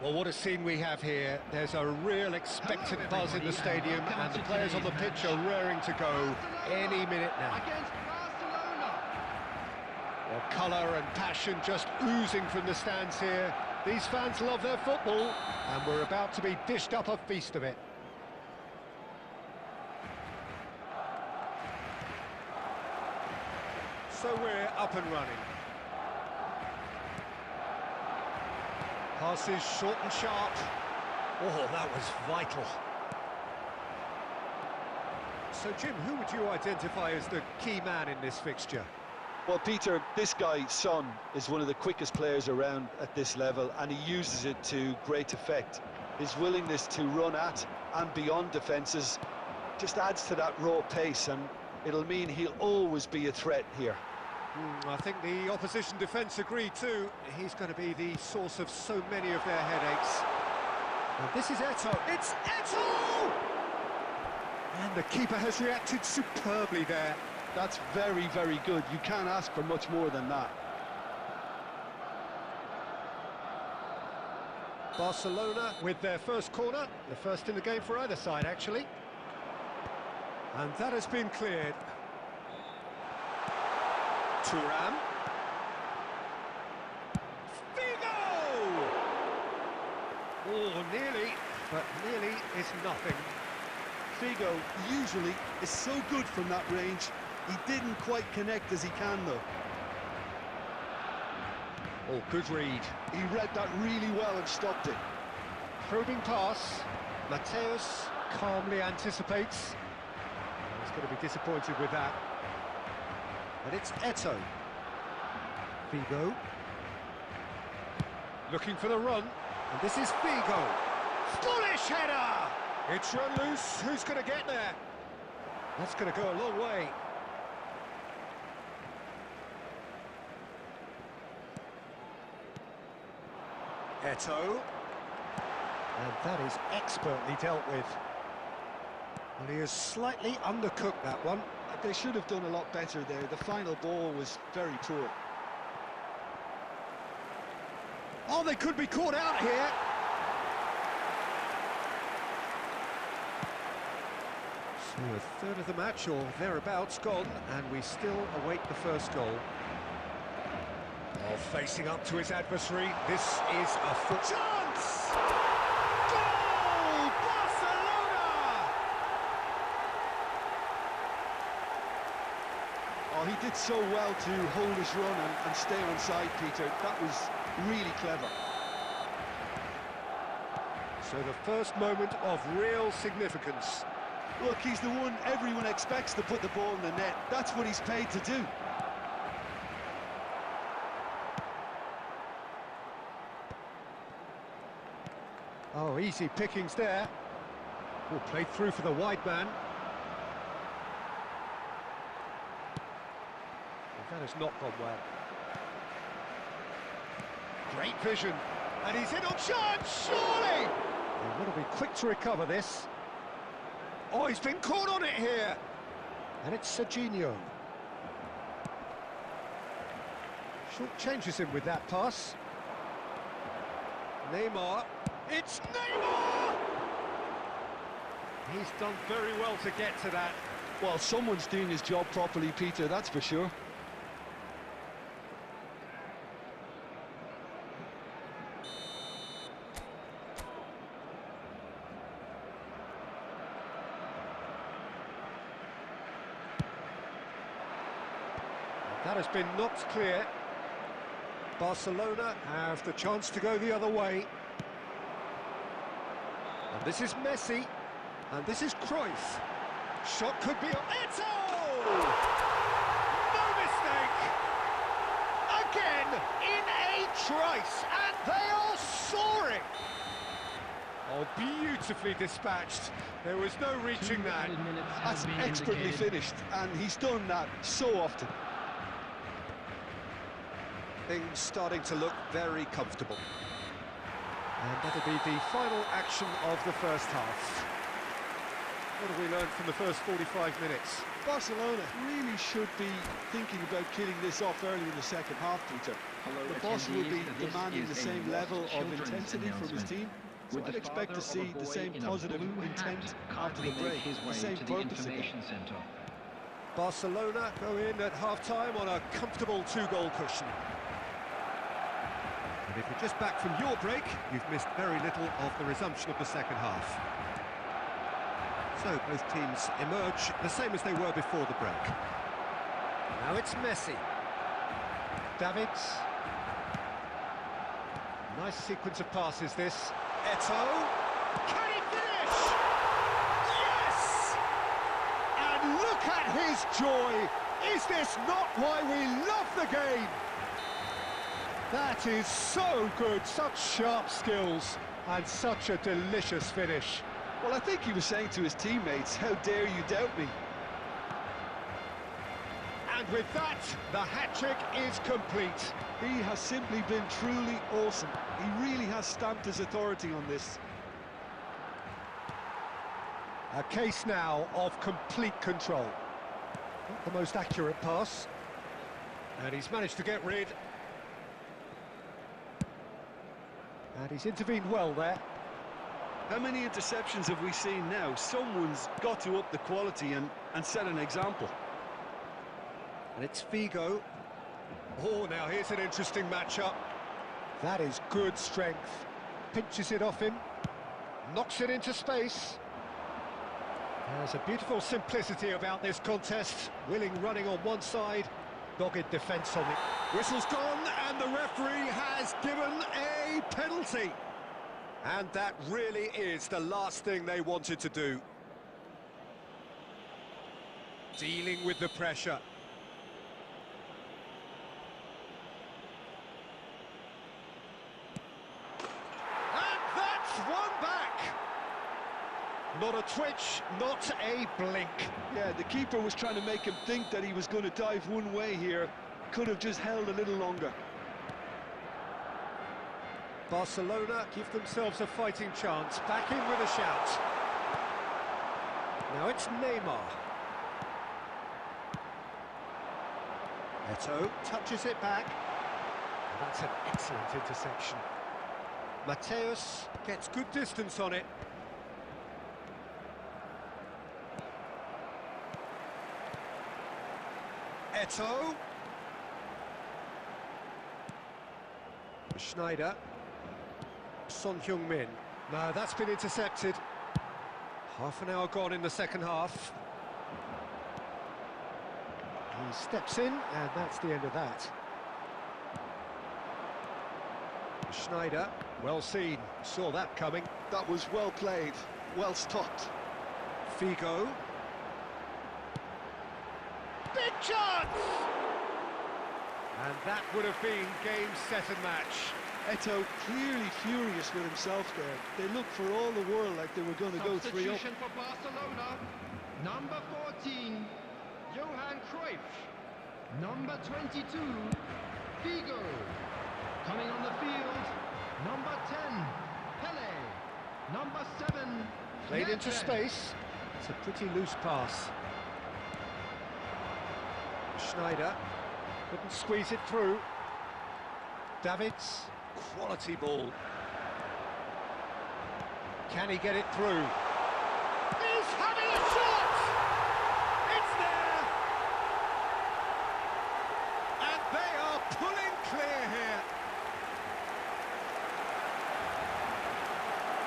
Well, what a scene we have here. There's a real expectant buzz in the stadium, and the players on the pitch are raring to go any minute now. Against Barcelona. Well, colour and passion just oozing from the stands here. These fans love their football, and we're about to be dished up a feast of it. So we're up and running. Passes short and sharp. Oh, that was vital. So, Jim, who would you identify as the key man in this fixture? Well, Peter, this guy, Son, is one of the quickest players around at this level, and he uses it to great effect. His willingness to run at and beyond defences just adds to that raw pace, and it'll mean he'll always be a threat here. I think the opposition defence agree too. He's going to be the source of so many of their headaches. And this is Eto'o. It's Eto'o! And the keeper has reacted superbly there. That's very, very good. You can't ask for much more than that. Barcelona with their first corner, the first in the game for either side, actually. And that has been cleared. Thuram. Figo! Oh, nearly, but nearly is nothing. Figo usually is so good from that range. He didn't quite connect as he can, though. Oh, good read. He read that really well and stopped it. Probing pass. Mateus calmly anticipates. He's going to be disappointed with that. And it's Eto'o. Figo. Looking for the run. And this is Figo. Foolish header! It's run loose. Who's going to get there? That's going to go a long way. Eto'o. And that is expertly dealt with. Well, he has slightly undercooked that one. They should have done a lot better there. The final ball was very poor. Oh, they could be caught out here. So a third of the match, or thereabouts, gone, and we still await the first goal. Oh, facing up to his adversary, this is a foot chance! Goal! Barcelona! Oh, he did so well to hold his run and stay on side, Peter. That was really clever. So the first moment of real significance. Look, he's the one everyone expects to put the ball in the net. That's what he's paid to do. Oh, easy pickings there. Oh, played through for the wide man. That has not gone well. Great vision. And he's in on chance, surely! They want to be quick to recover this. Oh, he's been caught on it here. And it's Serginho. Short changes him with that pass. Neymar. It's Neymar! He's done very well to get to that. Well, someone's doing his job properly, Peter, that's for sure. That has been knocked clear. Barcelona have the chance to go the other way. And this is Messi. And this is Cruyff. Shot could be on. Eto'o! No mistake! Again, in a trice, and they are soaring! Oh, beautifully dispatched. There was no reaching that. That's expertly finished, and he's done that so often. Things starting to look very comfortable. And that'll be the final action of the first half. What have we learned from the first 45 minutes? Barcelona really should be thinking about killing this off early in the second half, Peter. The boss will be demanding the same level of intensity from his team, so I'd expect to see the same positive intent after the break, the same purpose again. Barcelona go in at half-time on a comfortable 2-goal cushion. And if you're just back from your break, you've missed very little of the resumption of the second half. So both teams emerge the same as they were before the break. Now it's Messi. Davids. Nice sequence of passes this. Eto'o. Can he finish? Yes! And look at his joy! Is this not why we love the game? That is so good, such sharp skills, and such a delicious finish. Well, I think he was saying to his teammates, how dare you doubt me? And with that, the hat-trick is complete. He has simply been truly awesome. He really has stamped his authority on this. A case now of complete control. Not the most accurate pass. And he's managed to get rid. And he's intervened well there. How many interceptions have we seen now? Someone's got to up the quality and set an example. And it's Figo. Oh, now here's an interesting matchup. That is good strength. Pinches it off him. Knocks it into space. There's a beautiful simplicity about this contest. Willing running on one side, dogged defence on it. Whistle's gone, and the referee has given a penalty. And that really is the last thing they wanted to do. Dealing with the pressure. And that's one back. Not a twitch, not a blink. Yeah, the keeper was trying to make him think that he was going to dive one way here. Could have just held a little longer. Barcelona give themselves a fighting chance. Back in with a shout. Now it's Neymar. Eto'o touches it back. And that's an excellent interception. Mateus gets good distance on it. Eto'o. Schneider. Son Heung-min. No, that's been intercepted. Half an hour gone in the second half. He steps in, and that's the end of that. Schneider, well seen, saw that coming. That was well played, well stopped. Figo. Big chance! And that would have been game, set and match. Eto'o clearly furious with himself there. They looked for all the world like they were going to go 3-up. Substitution for Barcelona. Number 14, Johan Cruyff. Number 22, Figo. Coming on the field, number 10, Pele. Number 7, Played into space. It's a pretty loose pass. Schneider couldn't squeeze it through. Davids. Quality ball. Can he get it through? He's having a shot! It's there! And they are pulling clear here.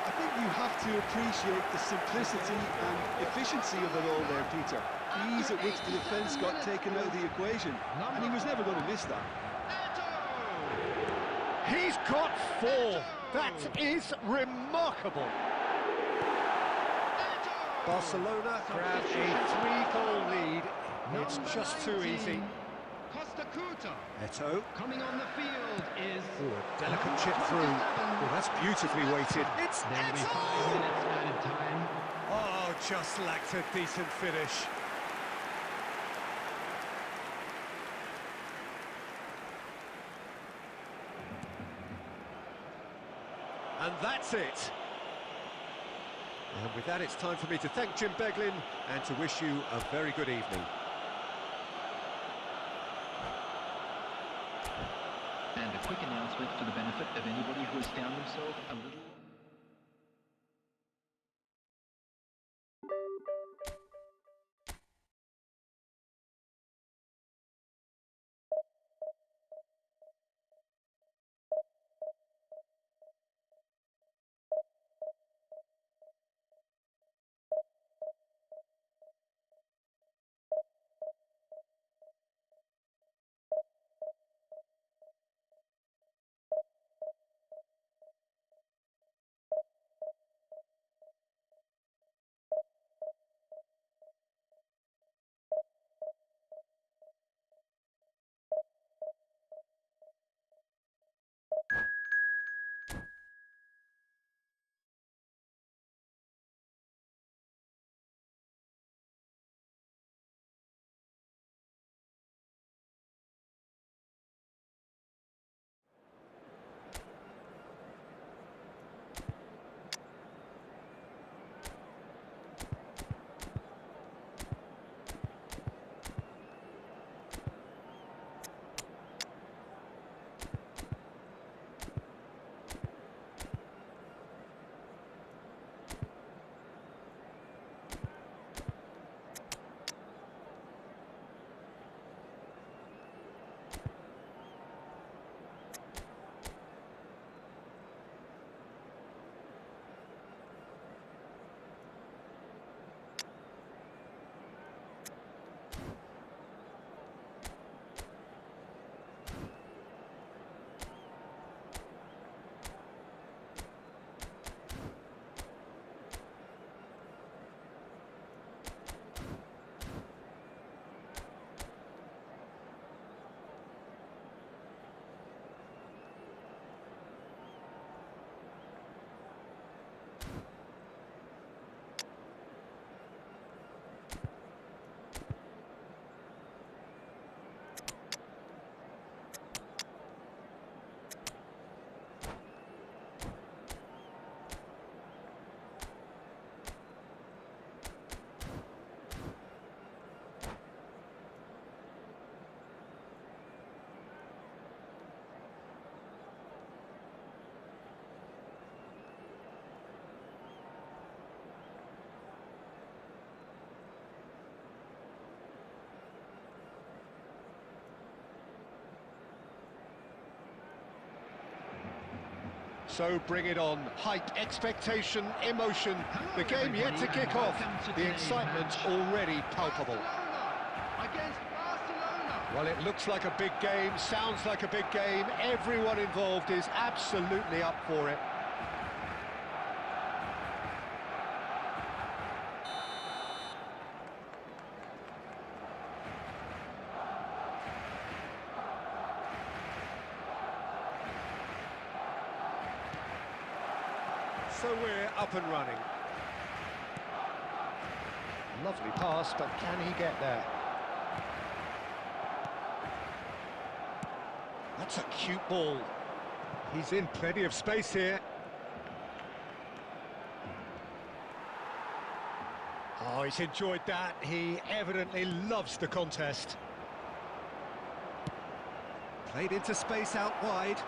I think you have to appreciate the simplicity and efficiency of it all there, Peter. The ease at which the defence got taken out of the equation, and he was never going to miss that. He's got 4. That is remarkable. Barcelona grab a 3-goal lead. It's just too easy. Eto'o. Coming on the field is... Delicate chip through. Oh, that's beautifully weighted. It's Eto'o! 5 minutes added time. Oh, just lacked a decent finish. And that's it. And with that, it's time for me to thank Jim Beglin and to wish you a very good evening. And a quick announcement for the benefit of anybody who has found themselves a little... So bring it on. Hype, expectation, emotion. The game yet to kick off. The excitement's already palpable. Against Barcelona. Well, it looks like a big game, sounds like a big game. Everyone involved is absolutely up for it. So we're up and running. Lovely pass, but can he get there? That's a cute ball. He's in plenty of space here. Oh, he's enjoyed that. He evidently loves the contest. Played into space out wide.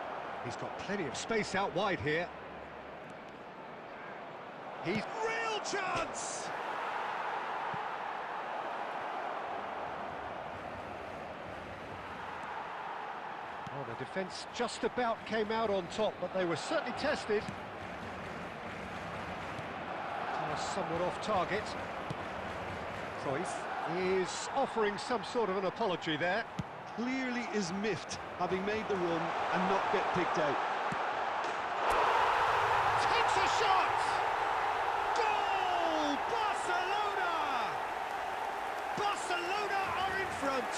He's got plenty of space out wide here. He's real chance! Oh, the defence just about came out on top, but they were certainly tested. Somewhat off target. Cruyff is offering some sort of an apology there. Clearly is miffed, having made the run and not get picked out. Takes a shot! Goal! Barcelona! Barcelona are in front.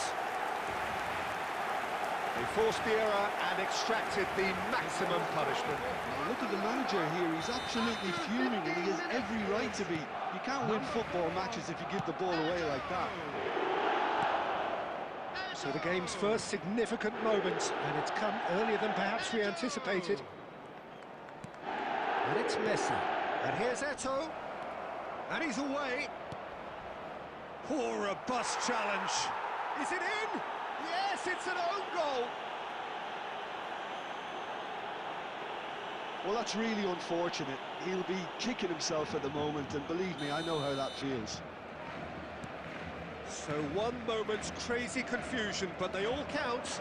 They forced the error and extracted the maximum punishment. Look at the manager here, he's absolutely fuming and he has every right to be. You can't win football matches if you give the ball away like that. So the game's first significant moment, and it's come earlier than perhaps we anticipated. And it's Messi. And here's Eto'o. And he's away. Poor robust challenge. Is it in? Yes, it's an own goal. Well, that's really unfortunate. He'll be kicking himself at the moment, and believe me, I know how that feels. So one moment's crazy confusion, but they all count.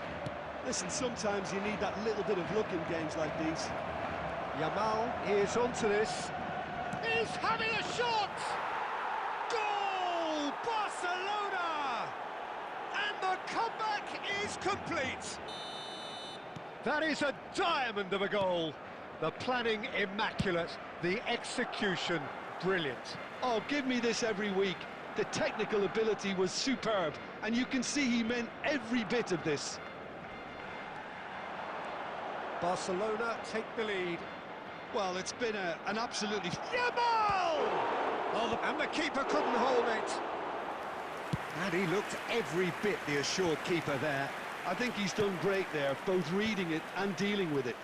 Listen, sometimes you need that little bit of luck in games like these. Yamal is onto this. He's having a shot! Goal! Barcelona! And the comeback is complete. That is a diamond of a goal. The planning immaculate, the execution brilliant. Oh, give me this every week. The technical ability was superb, and you can see he meant every bit of this. Barcelona take the lead. Well, it's been an absolutely... Yamal! Oh, and the keeper couldn't hold it. And he looked every bit the assured keeper there. I think he's done great there, both reading it and dealing with it.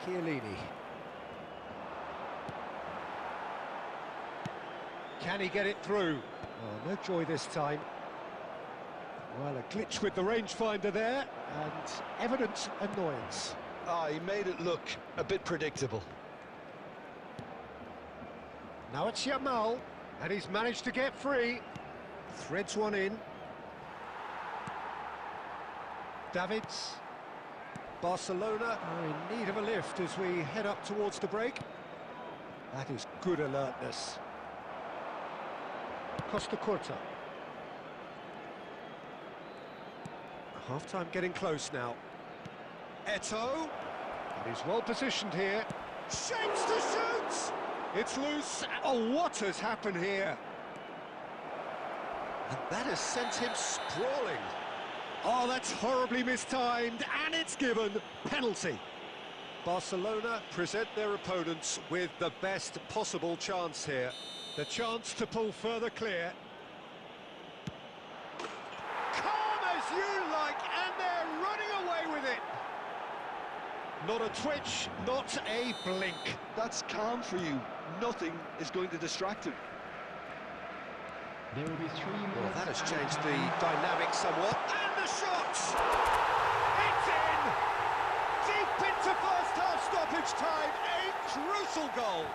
Chiellini. Can he get it through? Oh, no joy this time. Well, a glitch with the rangefinder there, and evident annoyance. Ah, he made it look a bit predictable. Now it's Yamal, and he's managed to get free. Threads one in. Davids. Barcelona are in need of a lift as we head up towards the break. That is good alertness. Costa Curta. Half-time getting close now. Eto'o. And he's well positioned here. Shapes to shoot! It's loose. Oh, what has happened here? And that has sent him sprawling. Oh, that's horribly mistimed, and it's given. Penalty. Barcelona present their opponents with the best possible chance here. The chance to pull further clear. Calm as you like, and they're running away with it. Not a twitch, not a blink. That's calm for you. Nothing is going to distract him. There will be 3 minutes. Well, that has changed the dynamic somewhat. And the shot! It's in! Deep into first-half stoppage time, a crucial goal.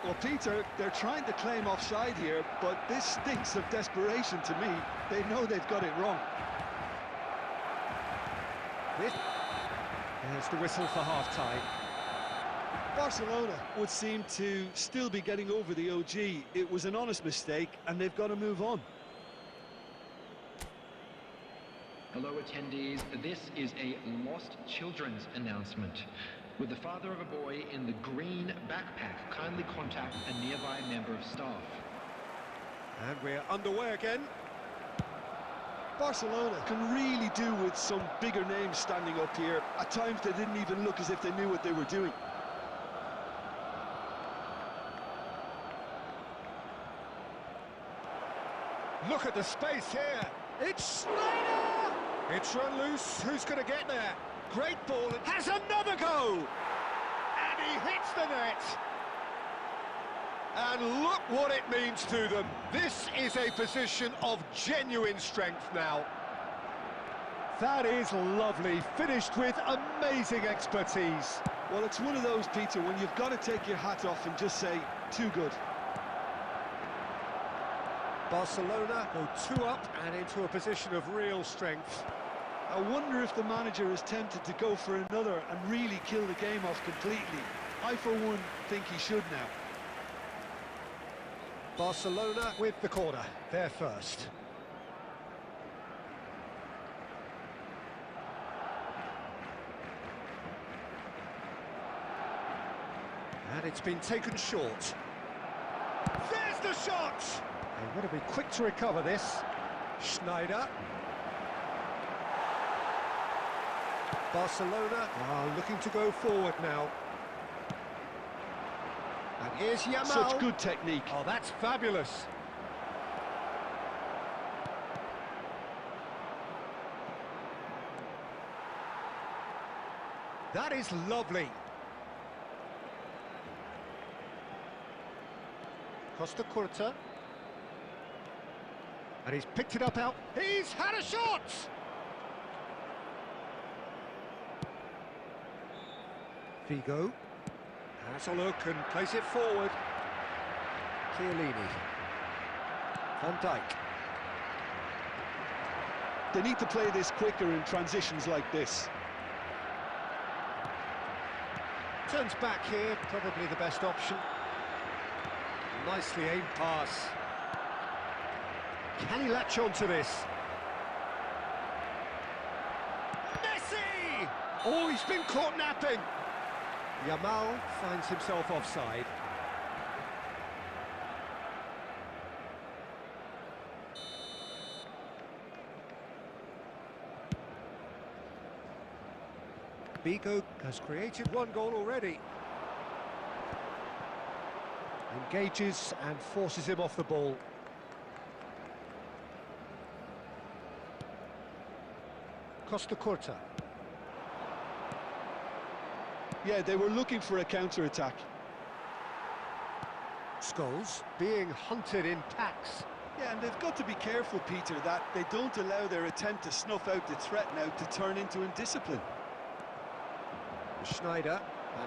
Well, Peter, they're trying to claim offside here, but this stinks of desperation to me. They know they've got it wrong. There's the whistle for half-time. Barcelona would seem to still be getting over the OG. It was an honest mistake, and they've got to move on. Hello attendees, this is a lost children's announcement. With the father of a boy in the green backpack, kindly contact a nearby member of staff. And we're underway again. Barcelona can really do with some bigger names standing up here. At times they didn't even look as if they knew what they were doing. Look at the space here. It's Schneider! It's run loose. Who's going to get there? Great ball. And has another go! And he hits the net. And look what it means to them. This is a position of genuine strength now. That is lovely. Finished with amazing expertise. Well, it's one of those, Peter, when you've got to take your hat off and just say, too good. Barcelona go 2 up and into a position of real strength. I wonder if the manager is tempted to go for another and really kill the game off completely. I, for one, think he should now. Barcelona with the corner, they're first. And it's been taken short. There's the shot! They've got to be quick to recover this. Schneider. Barcelona are looking to go forward now. And here's Yamal. Such good technique. Oh, that's fabulous. That is lovely. Costa Curta. And he's picked it up out. He's had a shot! Figo. Has a look and plays it forward. Chiellini. Van Dijk. They need to play this quicker in transitions like this. Turns back here, probably the best option. Nicely aimed pass. Can he latch on to this? Messi! Oh, he's been caught napping. Yamal finds himself offside. Figo has created one goal already. Engages and forces him off the ball. Costa Curta. Yeah, they were looking for a counter-attack. Scholes being hunted in packs. Yeah, and they've got to be careful, Peter, that they don't allow their attempt to snuff out the threat now to turn into indiscipline. Schneider,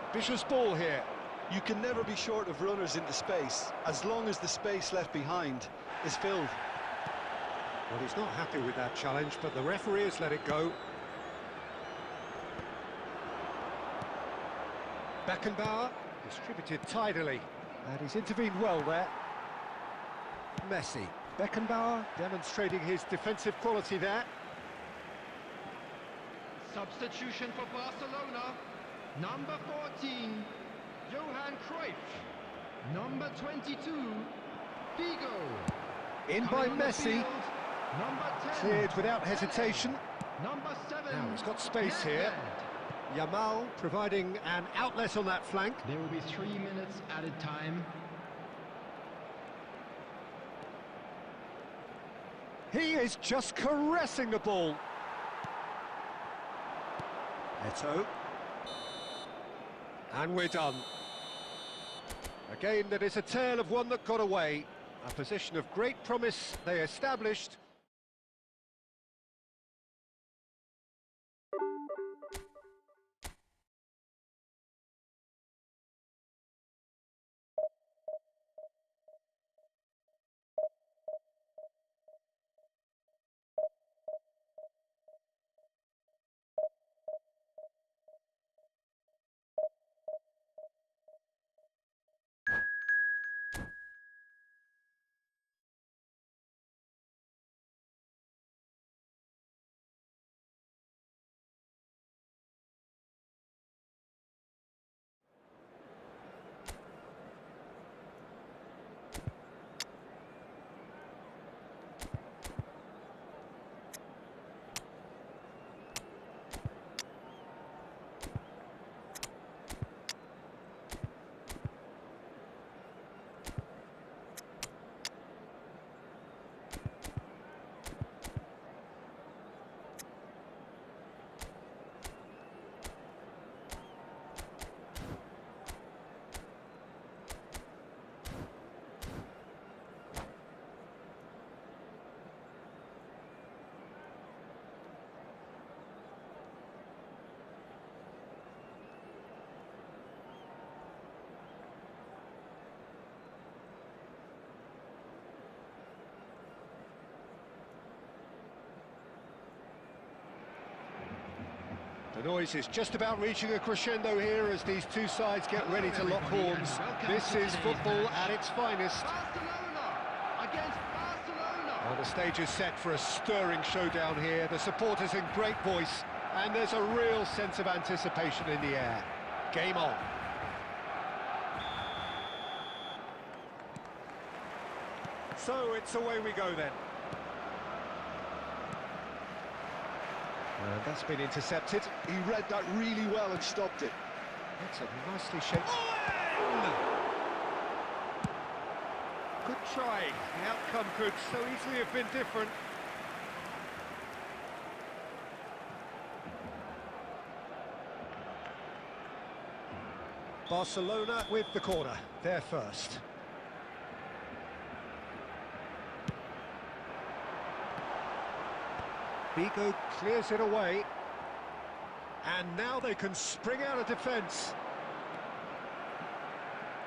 ambitious ball here. You can never be short of runners into space, as long as the space left behind is filled. Well, he's not happy with that challenge, but the referee has let it go. Beckenbauer, distributed tidily, and he's intervened well there. Messi, Beckenbauer demonstrating his defensive quality there. Substitution for Barcelona. Number 14, Johan Cruyff. Number 22, Figo. In by Coming on the Messi, field, number 10, cleared without hesitation. Number 7, Now he's got space here. Nedved. Yamal providing an outlet on that flank. There will be 3 minutes added time. He is just caressing the ball. Eto'o. And we're done. A game that is a tale of one that got away. A position of great promise they established. The noise is just about reaching a crescendo here as these two sides get ready to lock horns. This is football at its finest. Barcelona against Barcelona. Well, the stage is set for a stirring showdown here. The supporters in great voice, and there's a real sense of anticipation in the air. Game on. So it's away we go then. And that's been intercepted. He read that really well and stopped it. That's a nicely shaped... Good try. The outcome could so easily have been different. Barcelona with the corner. They're first. Bigo clears it away. And now they can spring out of defence.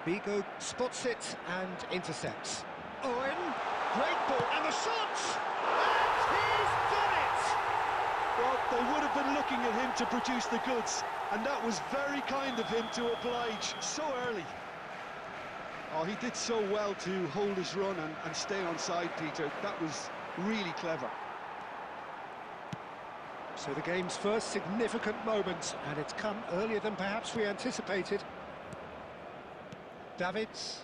Bigo spots it and intercepts. Owen, great ball, and the shot! And he's done it! Well, they would have been looking at him to produce the goods, and that was very kind of him to oblige so early. Oh, he did so well to hold his run and stay on side, Peter. That was really clever. So the game's first significant moment, and it's come earlier than perhaps we anticipated. Davids.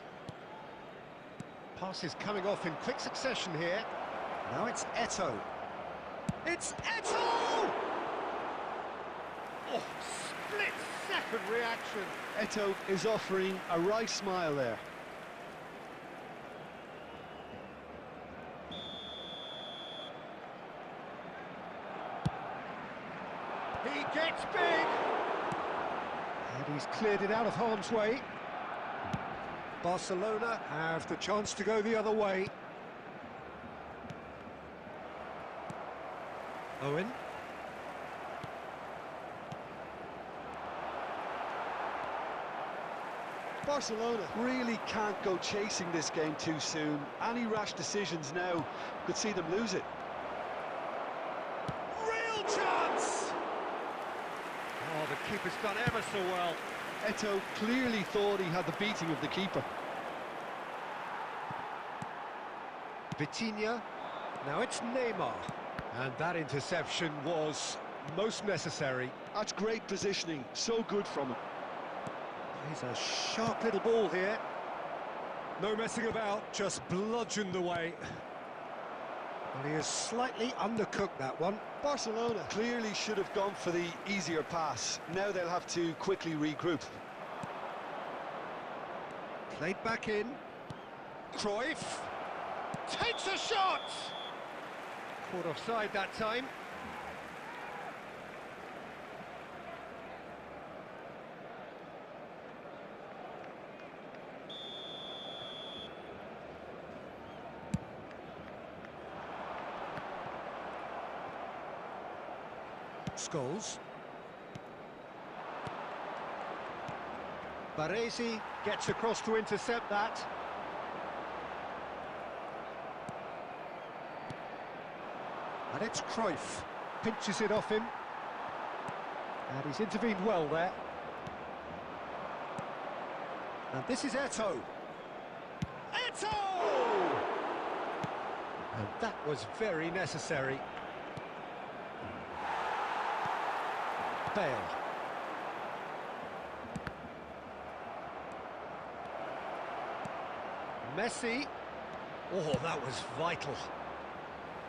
Pass is coming off in quick succession here. Now it's Eto'o. It's Eto'o! Oh, split-second reaction. Eto'o is offering a right smile there. He gets big! And he's cleared it out of harm's way. Barcelona have the chance to go the other way. Owen. Barcelona really can't go chasing this game too soon. Any rash decisions now could see them lose it. Real chance! Oh, the keeper's done ever so well. Eto'o clearly thought he had the beating of the keeper. Vitinha. Now it's Neymar. And that interception was most necessary. That's great positioning, so good from him. He's a sharp little ball here. No messing about, just bludgeoned away. Well, he has slightly undercooked that one. Barcelona clearly should have gone for the easier pass. Now they'll have to quickly regroup. Played back in. Cruyff takes a shot! Caught offside that time. Scholes. Baresi gets across to intercept that. And it's Cruyff. Pinches it off him. And he's intervened well there. And this is Eto'o. Eto'o! And that was very necessary. Bale. Messi. Oh, that was vital.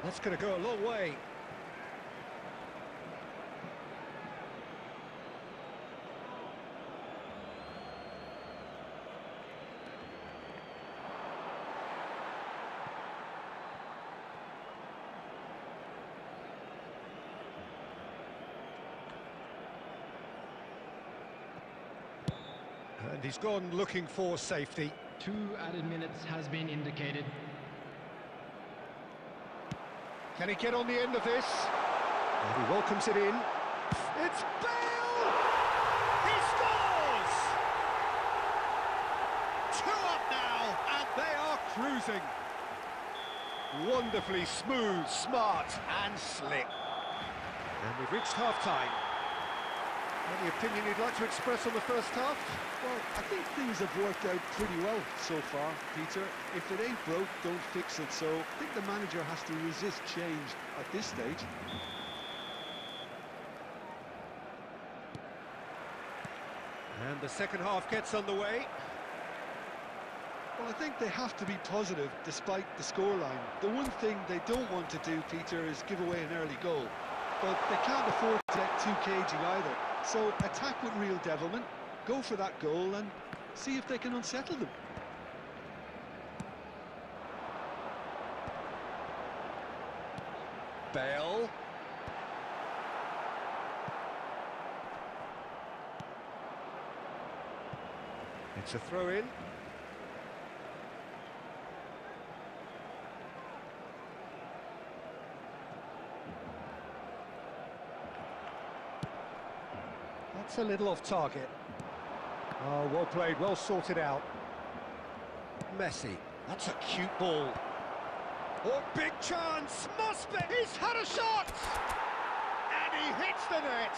That's going to go a long way. And he's gone looking for safety. 2 added minutes has been indicated. Can he get on the end of this? And he welcomes it in. It's Bale! He scores! 2 up now, and they are cruising. Wonderfully smooth, smart, and slick. And we've reached half-time. Any opinion you'd like to express on the first half? Well, I think things have worked out pretty well so far, Peter. If it ain't broke, don't fix it. So I think the manager has to resist change at this stage. And the second half gets underway. Well, I think they have to be positive despite the scoreline. The one thing they don't want to do, Peter, is give away an early goal. But they can't afford to get too cagey either. So attack with real devilment, go for that goal and see if they can unsettle them. Bale. It's a throw-in. That's a little off target. Oh, well played, well sorted out. Messi, that's a cute ball. Oh, big chance, must be! He's had a shot! And he hits the net!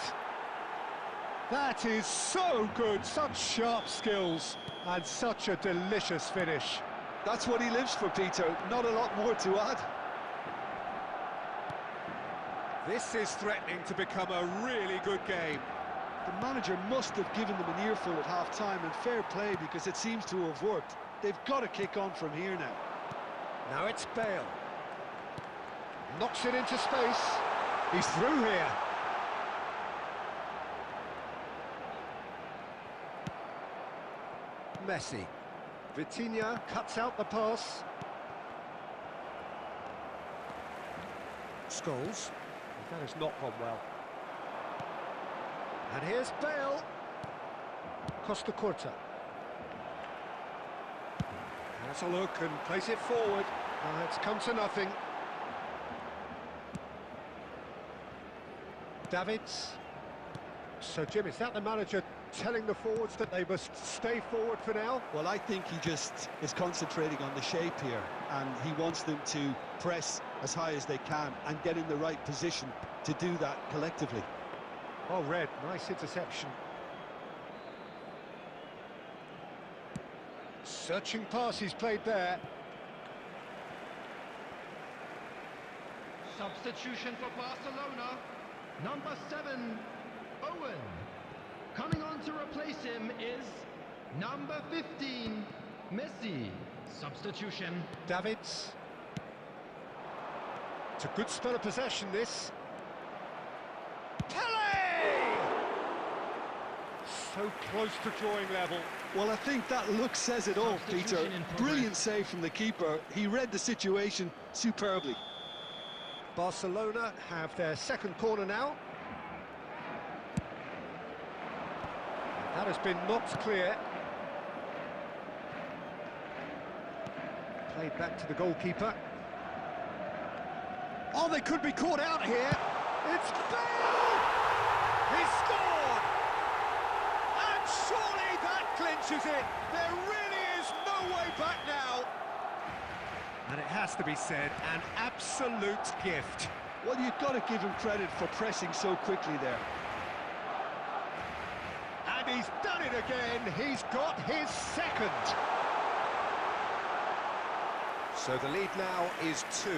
That is so good, such sharp skills, and such a delicious finish. That's what he lives for, Peter. Not a lot more to add. This is threatening to become a really good game. The manager must have given them an earful at half-time, and fair play, because it seems to have worked. They've got to kick on from here now. Now it's Bale. Knocks it into space. He's through here. Messi. Vitinha cuts out the pass. Scholes. That has not gone well. And here's Bale. Costa Curta. Has a look and plays it forward. It's come to nothing. Davids. So, Jim, is that the manager telling the forwards that they must stay forward for now? Well, I think he just is concentrating on the shape here, and he wants them to press as high as they can and get in the right position to do that collectively. Oh, Red, nice interception. Searching pass he's played there. Substitution for Barcelona. Number 7, Owen. Coming on to replace him is number 15, Messi. Substitution. Davids. It's a good spell of possession, this. Pele! So close to drawing level. Well, I think that look says it all, Peter. Brilliant save from the keeper. He read the situation superbly. Barcelona have their second corner now. That has been knocked clear. Played back to the goalkeeper. Oh, they could be caught out here. It's Bale! He scored! And surely that clinches it. There really is no way back now. And it has to be said, an absolute gift. Well, you've got to give him credit for pressing so quickly there. And he's done it again. He's got his second. So the lead now is 2.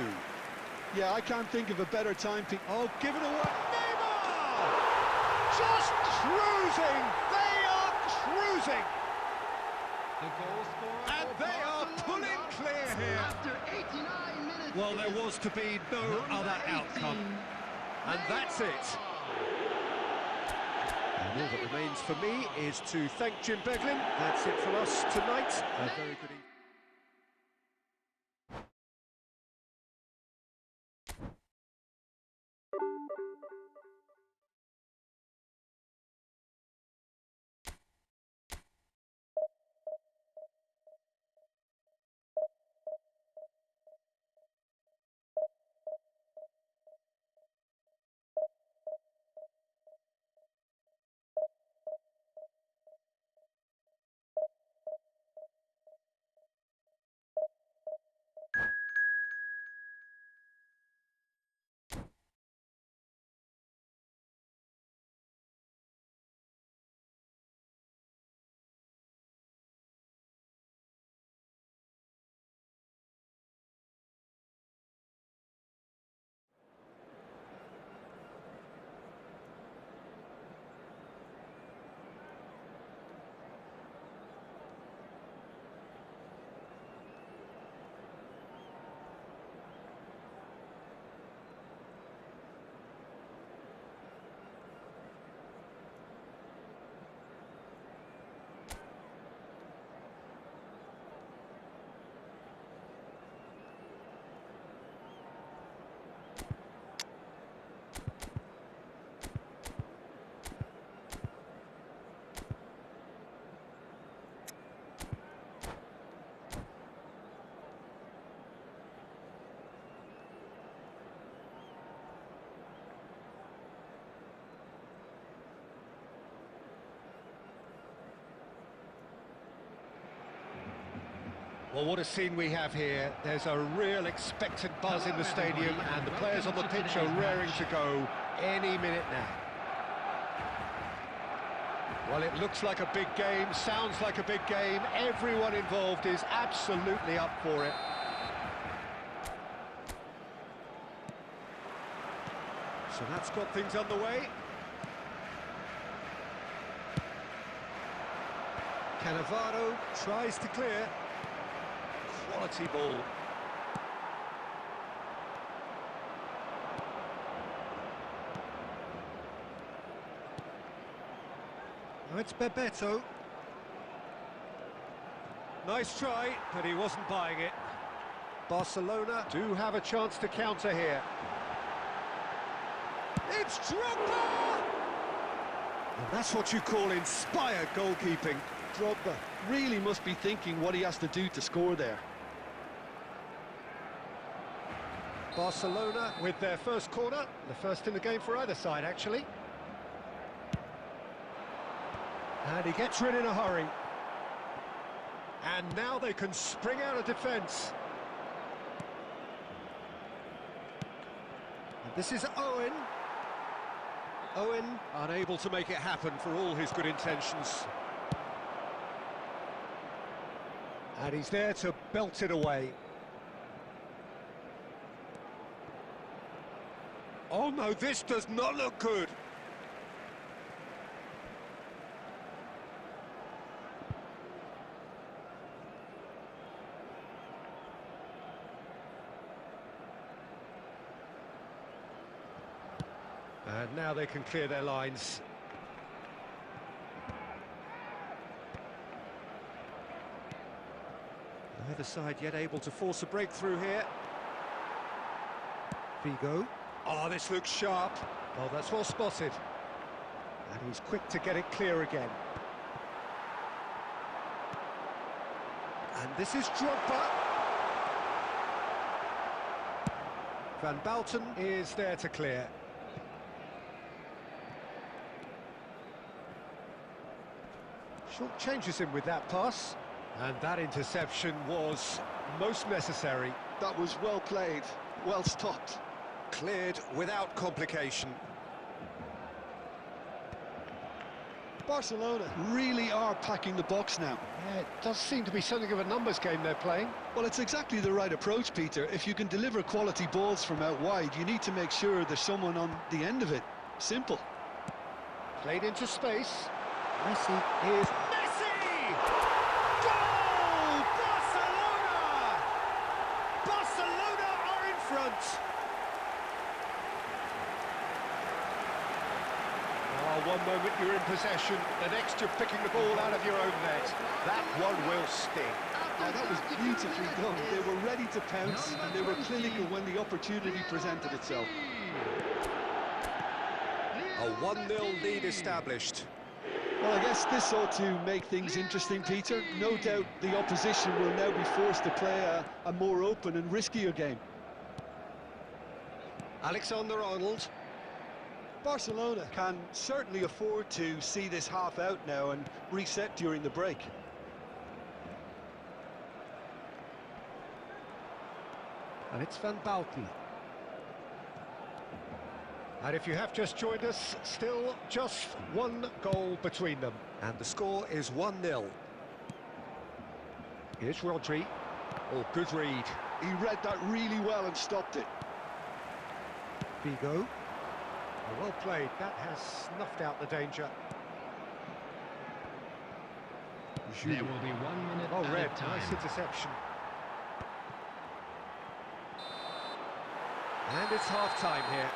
Yeah, I can't think of a better time. Oh, give it away. Neymar! Just cruising. They are cruising. The goal scorer And for they are Barcelona pulling clear here. after 89 minutes. Well, there was to be no Number other 18, outcome. And that's it. And all that remains for me is to thank Jim Beglin. That's it from us tonight. A very good evening. Well, what a scene we have here. There's a real expectant buzz in the stadium, and the players on the pitch are raring to go any minute now. Well, it looks like a big game, sounds like a big game. Everyone involved is absolutely up for it. So that's got things underway. Cannavaro tries to clear. Quality ball. Now it's Bebeto. Nice try, but he wasn't buying it. Barcelona do have a chance to counter here. It's Drogba! And that's what you call inspired goalkeeping. Drogba really must be thinking what he has to do to score there. Barcelona with their first corner, the first in the game for either side, actually. And he gets rid in a hurry. And now they can spring out of defence. And this is Owen. Owen unable to make it happen for all his good intentions. And he's there to belt it away. Oh no, this does not look good. And now they can clear their lines. Neither side yet able to force a breakthrough here. Figo. Oh, this looks sharp. Oh, that's well spotted. And he's quick to get it clear again. And this is Drogba. Van Bouten is there to clear. Short changes him with that pass. And that interception was most necessary. That was well played, well stopped. Cleared without complication. Barcelona really are packing the box now. Yeah, it does seem to be something of a numbers game they're playing. Well, it's exactly the right approach, Peter. If you can deliver quality balls from out wide, you need to make sure there's someone on the end of it. Simple. Played into space. Messi is... Messi! Goal! Barcelona! Barcelona are in front. One moment you're in possession, the next you're picking the ball out of your own net. That one will sting. Oh, that was beautifully done. They were ready to pounce and they were clinical when the opportunity presented itself. A 1-0 lead established. Well, I guess this ought to make things interesting, Peter. No doubt the opposition will now be forced to play a more open and riskier game. Alexander-Arnold. Barcelona can certainly afford to see this half out now and reset during the break. And it's Van Bouten. And if you have just joined us, still just one goal between them. And the score is 1-0. Here's Rodri. Oh, good read. He read that really well and stopped it. Figo. Well played, that has snuffed out the danger. There will be 1 minute Oh, at red, a time. nice interception. And it's half-time here.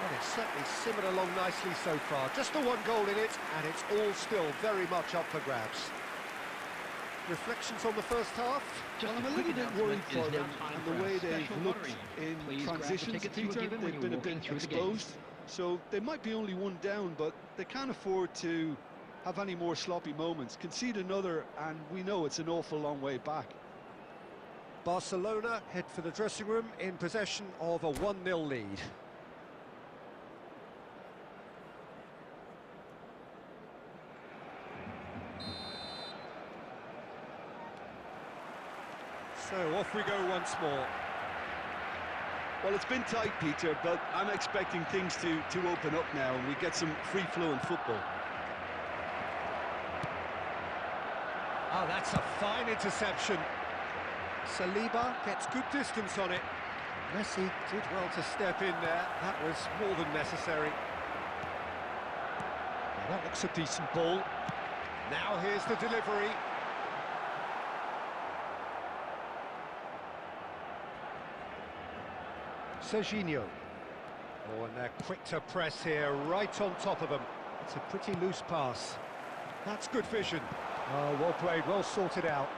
Well, it's certainly simmered along nicely so far. Just the one goal in it, and it's all still very much up for grabs. Reflections on the first half? Well, I'm a little bit worried for them and the way they've looked in transitions, Peter. They've been a bit exposed, so they might be only one down, but they can't afford to have any more sloppy moments. Concede another, and we know it's an awful long way back. Barcelona head for the dressing room in possession of a 1-0 lead. So off we go once more. Well, it's been tight, Peter, but I'm expecting things to open up now and we get some free-flowing football. Oh, that's a fine interception. Saliba gets good distance on it. Messi did well to step in there. That was more than necessary. Now, that looks a decent ball. Now here's the delivery. Serginho. Oh, and they're quick to press here, right on top of them. It's a pretty loose pass. That's good vision. Oh, well played, well sorted out.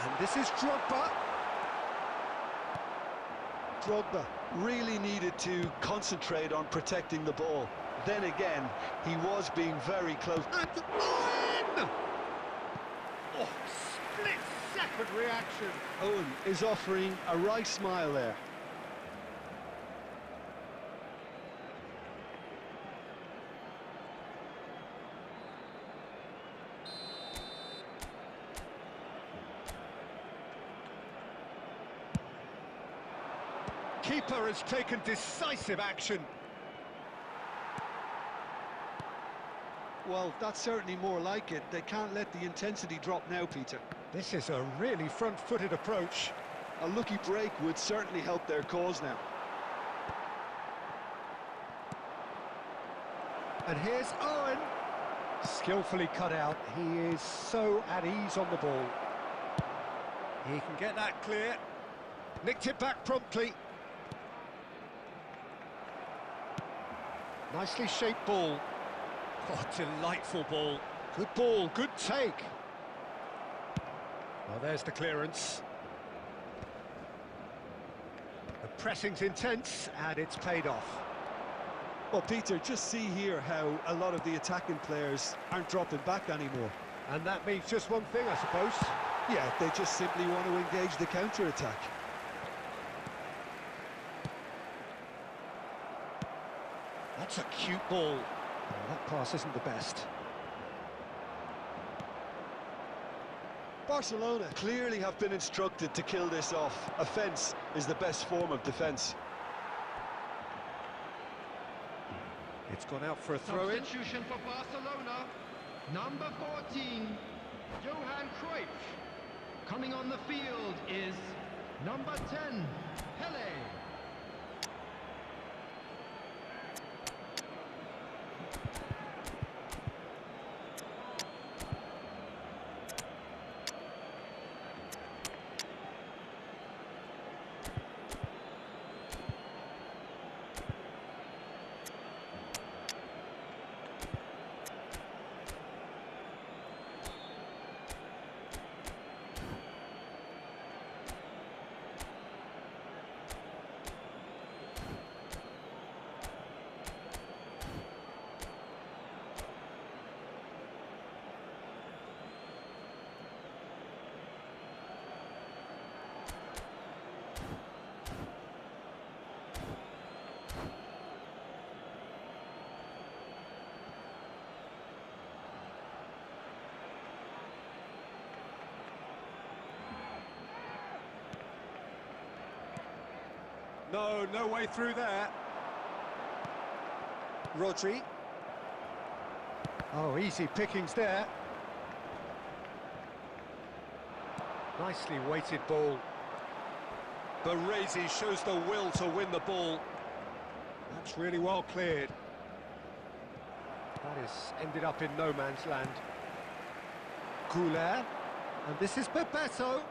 And this is Drogba. Drogba really needed to concentrate on protecting the ball. Then again, he was being very close. And Owen! Oh, split-second reaction. Owen is offering a wry smile there. Keeper has taken decisive action. Well, that's certainly more like it. They can't let the intensity drop now, Peter. This is a really front-footed approach. A lucky break would certainly help their cause now. And here's Owen. Skillfully cut out. He is so at ease on the ball. He can get that clear. Nicked it back promptly. Nicely shaped ball. Oh, delightful ball. Good ball, good take. Well, there's the clearance. The pressing's intense, and it's paid off. Well, Peter, just see here how a lot of the attacking players aren't dropping back anymore. And that means just one thing, I suppose. Yeah, they just simply want to engage the counter-attack. That's a cute ball. Oh, that pass isn't the best. Barcelona clearly have been instructed to kill this off. Offence is the best form of defence. It's gone out for a throw-in. Substitution for Barcelona. Number 14, Johan Cruyff. Coming on the field is number 10, Pele. No way through there. Rodri. Oh, easy pickings there. Nicely weighted ball. Baresi shows the will to win the ball. That's really well cleared. That has ended up in no man's land. Goulet. And this is Bebeto.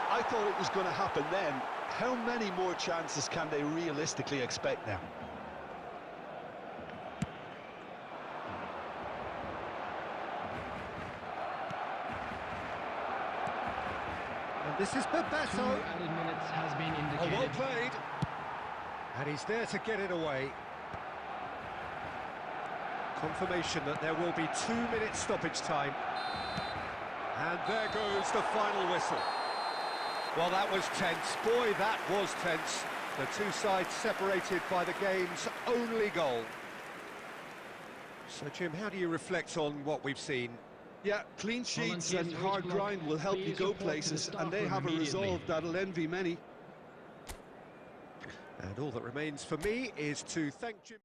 I thought it was going to happen then. How many more chances can they realistically expect now? And this is Bebeto. 2 added minutes has been Oh, indicated. well played. And he's there to get it away. Confirmation that there will be 2 minutes stoppage time. And there goes the final whistle. Well, that was tense. Boy, that was tense. The two sides separated by the game's only goal. So, Jim, how do you reflect on what we've seen? Yeah, clean sheets Volunteers and to each hard block. grind will help you Please go report to the places, staff and they room have a immediately. resolve that'll envy many. And all that remains for me is to thank Jim.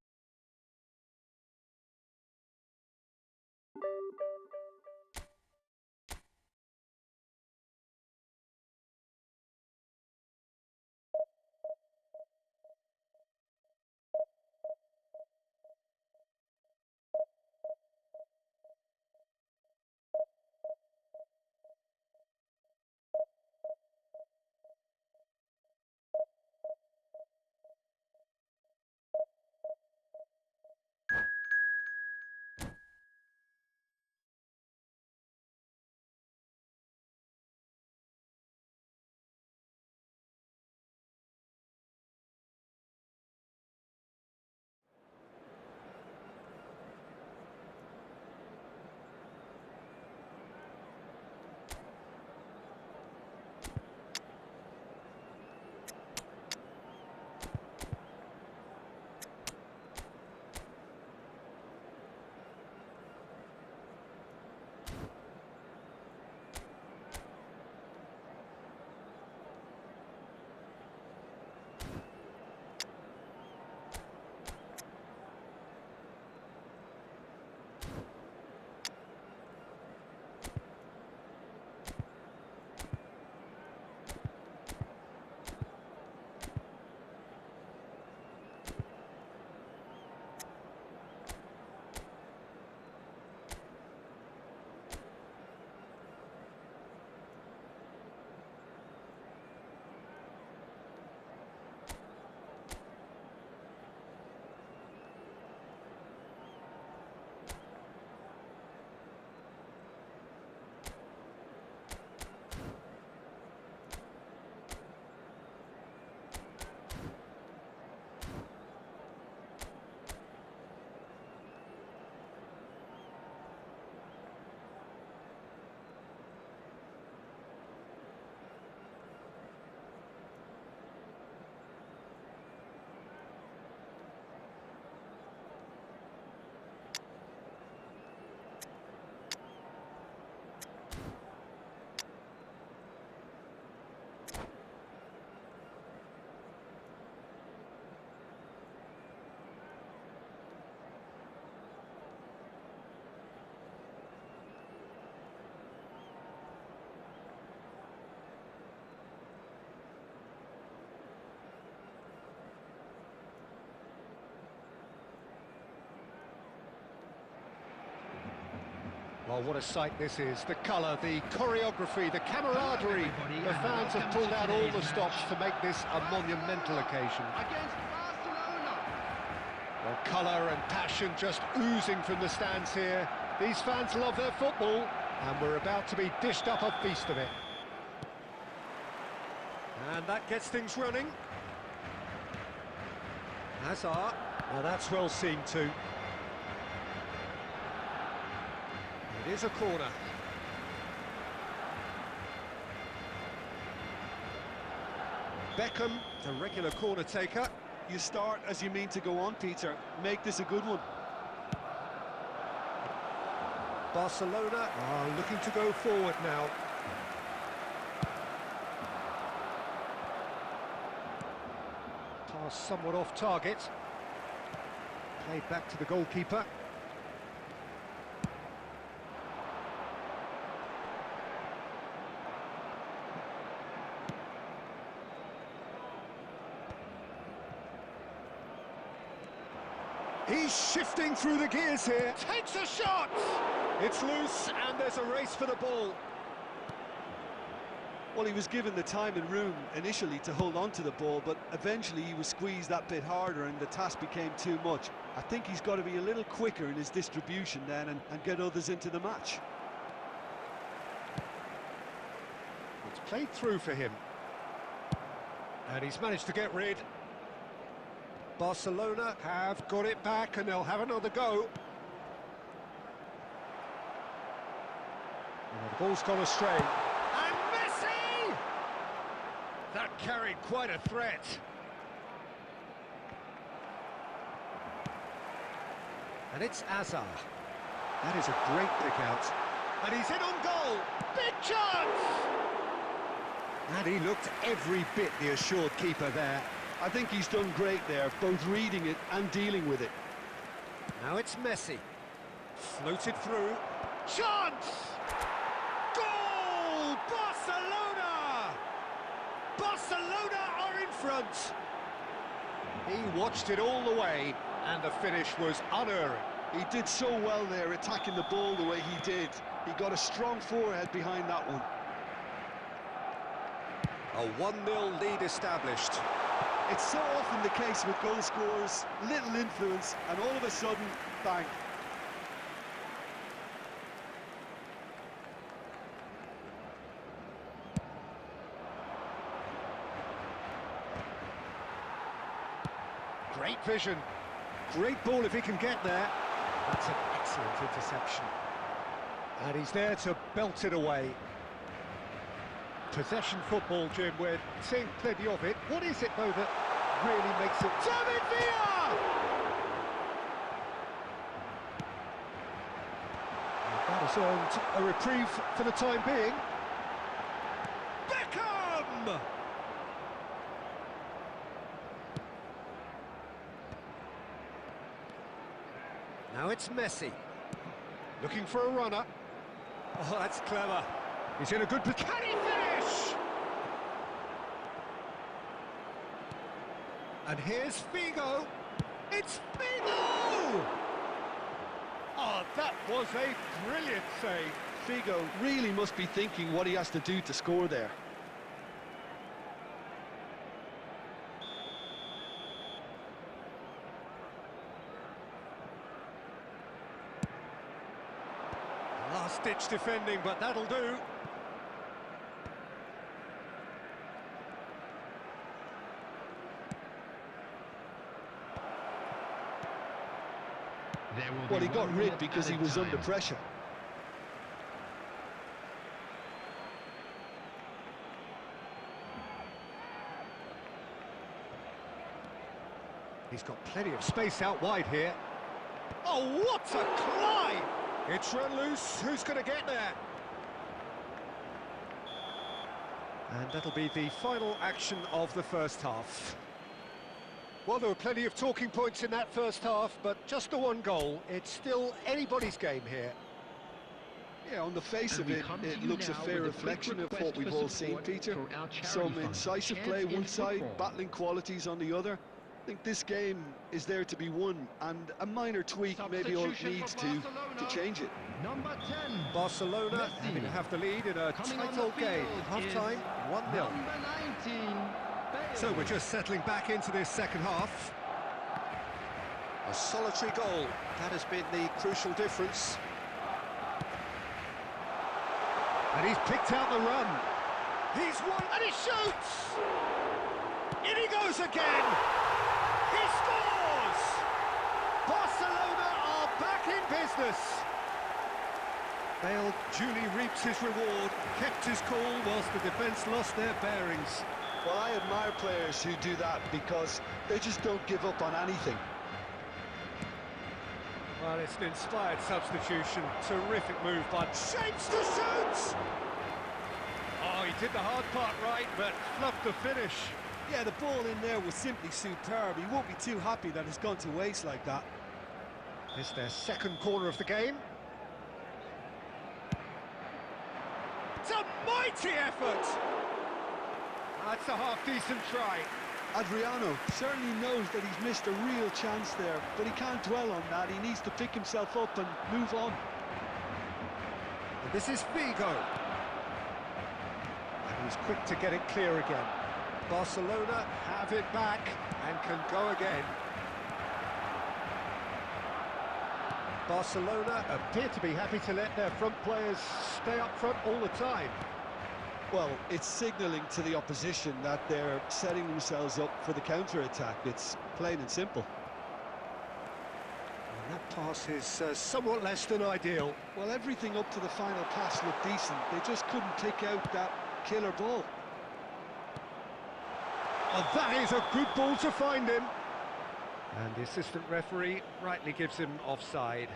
Oh, what a sight this is. The colour, the choreography, the camaraderie. The fans have pulled out all the stops to make this a monumental occasion. Against Barcelona. Well, colour and passion just oozing from the stands here. These fans love their football, and we're about to be dished up a feast of it. And that gets things running. Hazard. Now that's well seen too. It is a corner. Beckham, the regular corner taker. You start as you mean to go on, Peter. Make this a good one. Barcelona are looking to go forward now. Pass somewhat off target. Played back to the goalkeeper. He's shifting through the gears here. Takes a shot! It's loose, and there's a race for the ball. Well, he was given the time and room initially to hold on to the ball, but eventually he was squeezed that bit harder and the task became too much. I think he's got to be a little quicker in his distribution then and get others into the match. It's played through for him. And he's managed to get rid. Barcelona have got it back and they'll have another go. Well, the ball's gone astray. And Messi! That carried quite a threat. And it's Azar. That is a great pick out. And he's in on goal. Big chance! And he looked every bit the assured keeper there. I think he's done great there, both reading it and dealing with it. Now it's Messi. Floated through. Chance! Goal! Barcelona! Barcelona are in front. He watched it all the way, and the finish was unerring. He did so well there, attacking the ball the way he did. He got a strong forehead behind that one. A 1-0 lead established. It's so often the case with goal scorers, little influence, and all of a sudden, bang. Great vision. Great ball if he can get there. That's an excellent interception. And he's there to belt it away. Possession football, Jim, we're seeing plenty of it. What is it, though, that really makes it... David Villa! That has earned a reprieve for the time being. Beckham! Now it's Messi. Looking for a runner. Oh, that's clever. He's in a good position. Can he finish? And here's Figo. It's Figo! Oh, that was a brilliant save. Figo really must be thinking what he has to do to score there. Last-ditch defending, but that'll do. Well, he got rid because he was under pressure. He's got plenty of space out wide here. Oh, what a climb! It's run loose. Who's going to get there? And that'll be the final action of the first half. Well, there were plenty of talking points in that first half, but just the one goal. It's still anybody's game here. Yeah, on the face of it, it looks a fair reflection of what we've all seen, Peter. Some incisive play one side, battling qualities on the other. I think this game is there to be won, and a minor tweak maybe all it needs to change it. Number 10. Barcelona having to have the lead in a tight old game. Half-time, 1-0. Number 19. So we're just settling back into this second half. A solitary goal, that has been the crucial difference. And he's picked out the run. He's won, and he shoots! In he goes again! He scores! Barcelona are back in business. Bale duly reaps his reward, kept his cool whilst the defence lost their bearings. Well, I admire players who do that because they just don't give up on anything. Well, it's an inspired substitution. Terrific move by Shapes to shoot! Oh, he did the hard part right, but fluffed the finish. Yeah, the ball in there was simply superb. He won't be too happy that it's gone to waste like that. It's their second corner of the game. It's a mighty effort! That's a half-decent try. Adriano certainly knows that he's missed a real chance there, but he can't dwell on that. He needs to pick himself up and move on. And this is Figo. And he's quick to get it clear again. Barcelona have it back and can go again. Barcelona appear to be happy to let their front players stay up front all the time. Well, it's signalling to the opposition that they're setting themselves up for the counter-attack. It's plain and simple. And that pass is somewhat less than ideal. Well, everything up to the final pass looked decent. They just couldn't pick out that killer ball. Oh, that is a good ball to find him. And the assistant referee rightly gives him offside.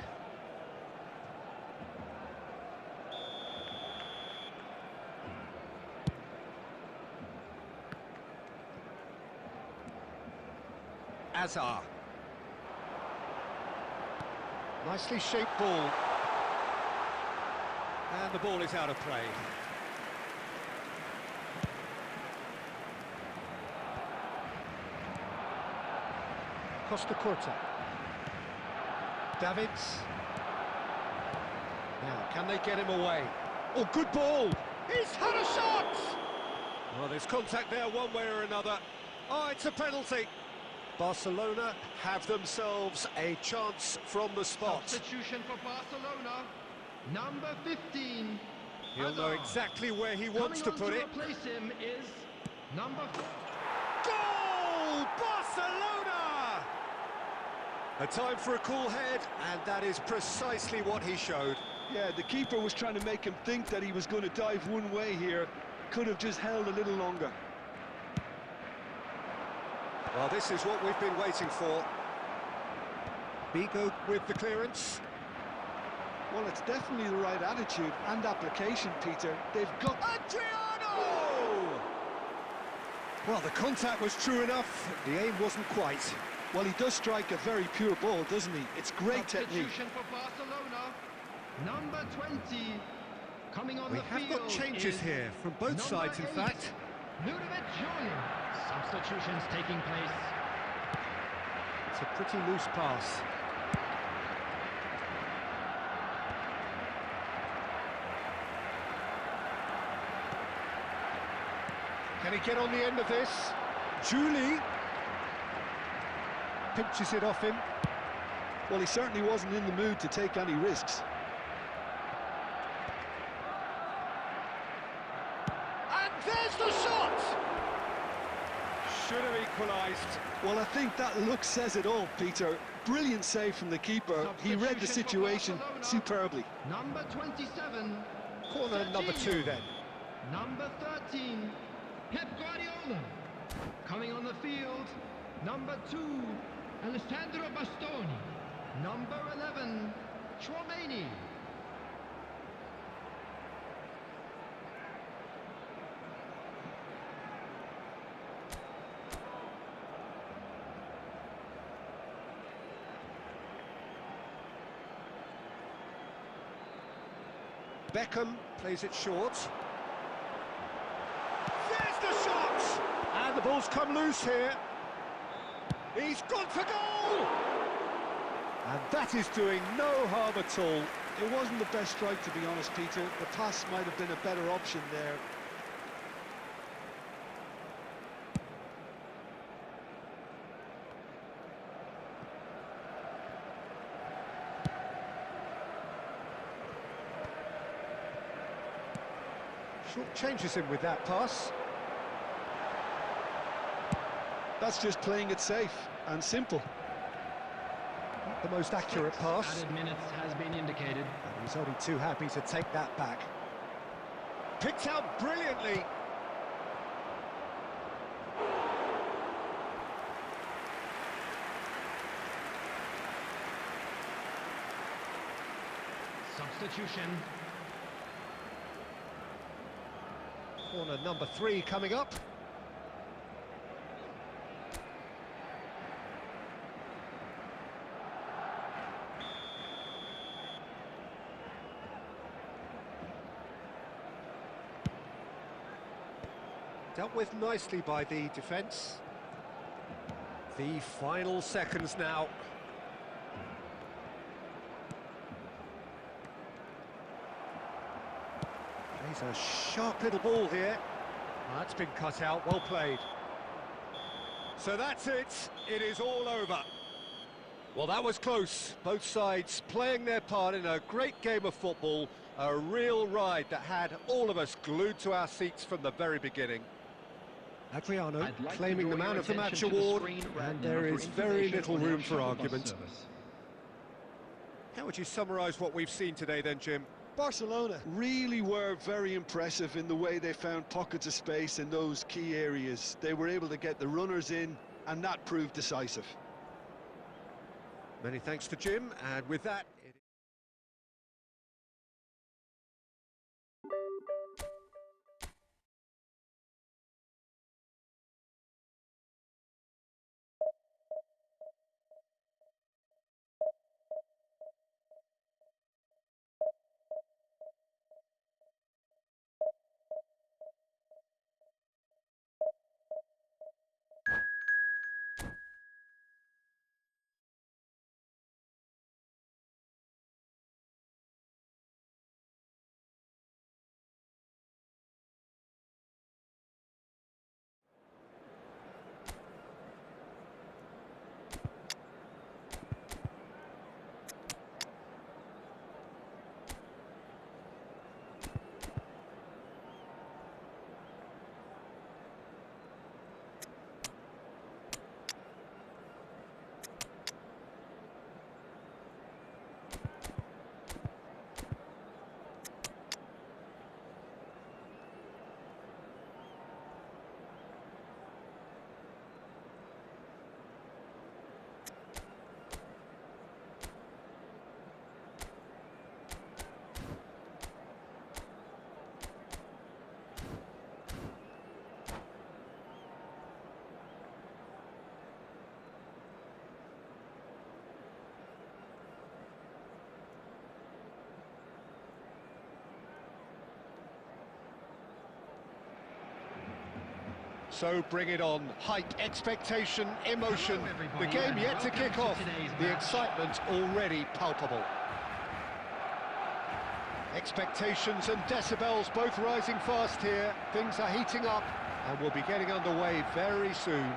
Azar. Nicely shaped ball. And the ball is out of play. Costa Curta. Davids. Now, can they get him away? Oh, good ball! He's had a shot! Well, there's contact there one way or another. Oh, it's a penalty. Barcelona have themselves a chance from the spot. Substitution for Barcelona, number 15. He'll know exactly where he wants to put it. Coming on to replace him is number 4. Goal! Barcelona! A time for a cool head, and that is precisely what he showed. Yeah, the keeper was trying to make him think that he was going to dive one way here. Could have just held a little longer. Well, this is what we've been waiting for. Bigo with the clearance. Well, it's definitely the right attitude and application, Peter. They've got... Adriano! Well, the contact was true enough. The aim wasn't quite. Well, he does strike a very pure ball, doesn't he? It's great technique. Substitution for Barcelona, number 20. Coming on We the have field got changes is here, from both sides, in 8, fact. Ludovic Julian. Substitutions taking place. It's a pretty loose pass. Can he get on the end of this? Julie pinches it off him. Well, he certainly wasn't in the mood to take any risks. And there's the shot! Should have equalised. Well, I think that look says it all, Peter. Brilliant save from the keeper. He read the situation superbly. Number 27. Corner number 2 then. Number 13. Pep Guardiola. Coming on the field, number 2. Alessandro Bastoni. Number 11. Chouameni. Beckham plays it short. There's the shot! And the ball's come loose here. He's gone for goal! And that is doing no harm at all. It wasn't the best strike, to be honest, Peter. The pass might have been a better option there. Short changes him with that pass. That's just playing it safe and simple. Not the most accurate pass. Added minutes has been indicated. And he's only too happy to take that back. Picked out brilliantly. Substitution. Corner number 3 coming up. Dealt with nicely by the defence. The final seconds now. Plays a sharp little ball here. That's been cut out, well played. So that's it, it is all over. Well, that was close. Both sides playing their part in a great game of football. A real ride that had all of us glued to our seats from the very beginning. Adriano claiming the man of the match award, and there is very little room for argument. How would you summarise what we've seen today then, Jim? Barcelona really were very impressive in the way they found pockets of space in those key areas. They were able to get the runners in, and that proved decisive. Many thanks to Jim, and with that... So bring it on. Hype, expectation, emotion. The game yet to kick off. The excitement already palpable. Expectations and decibels both rising fast here. Things are heating up and we'll be getting underway very soon.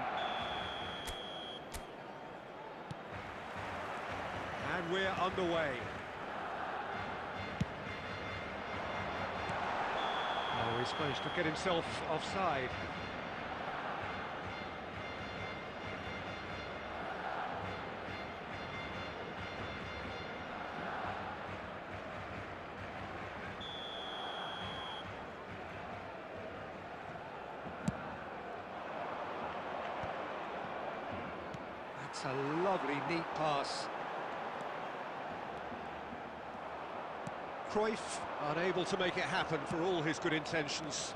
And we're underway. Oh, he's managed to get himself offside. That's a lovely, neat pass. Cruyff unable to make it happen for all his good intentions.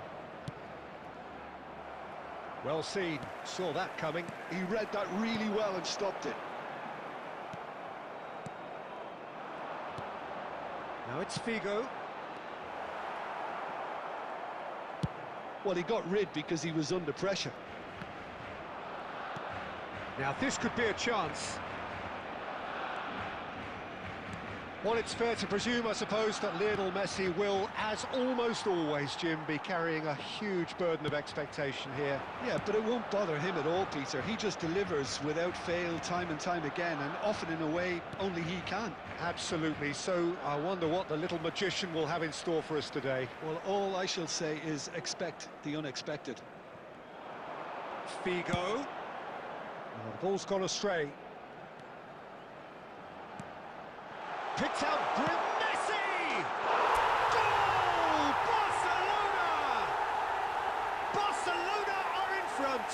Well seen, saw that coming. He read that really well and stopped it. Now it's Figo. Well, he got rid because he was under pressure. Now this could be a chance. Well, it's fair to presume, I suppose, that Lionel Messi will, as almost always, Jim, be carrying a huge burden of expectation here. Yeah, but it won't bother him at all, Peter. He just delivers without fail time and time again, and often in a way only he can. Absolutely. So I wonder what the little magician will have in store for us today. Well, all I shall say is expect the unexpected. Figo. Oh, the ball's gone astray. Picked out Messi! Goal! Barcelona! Barcelona are in front.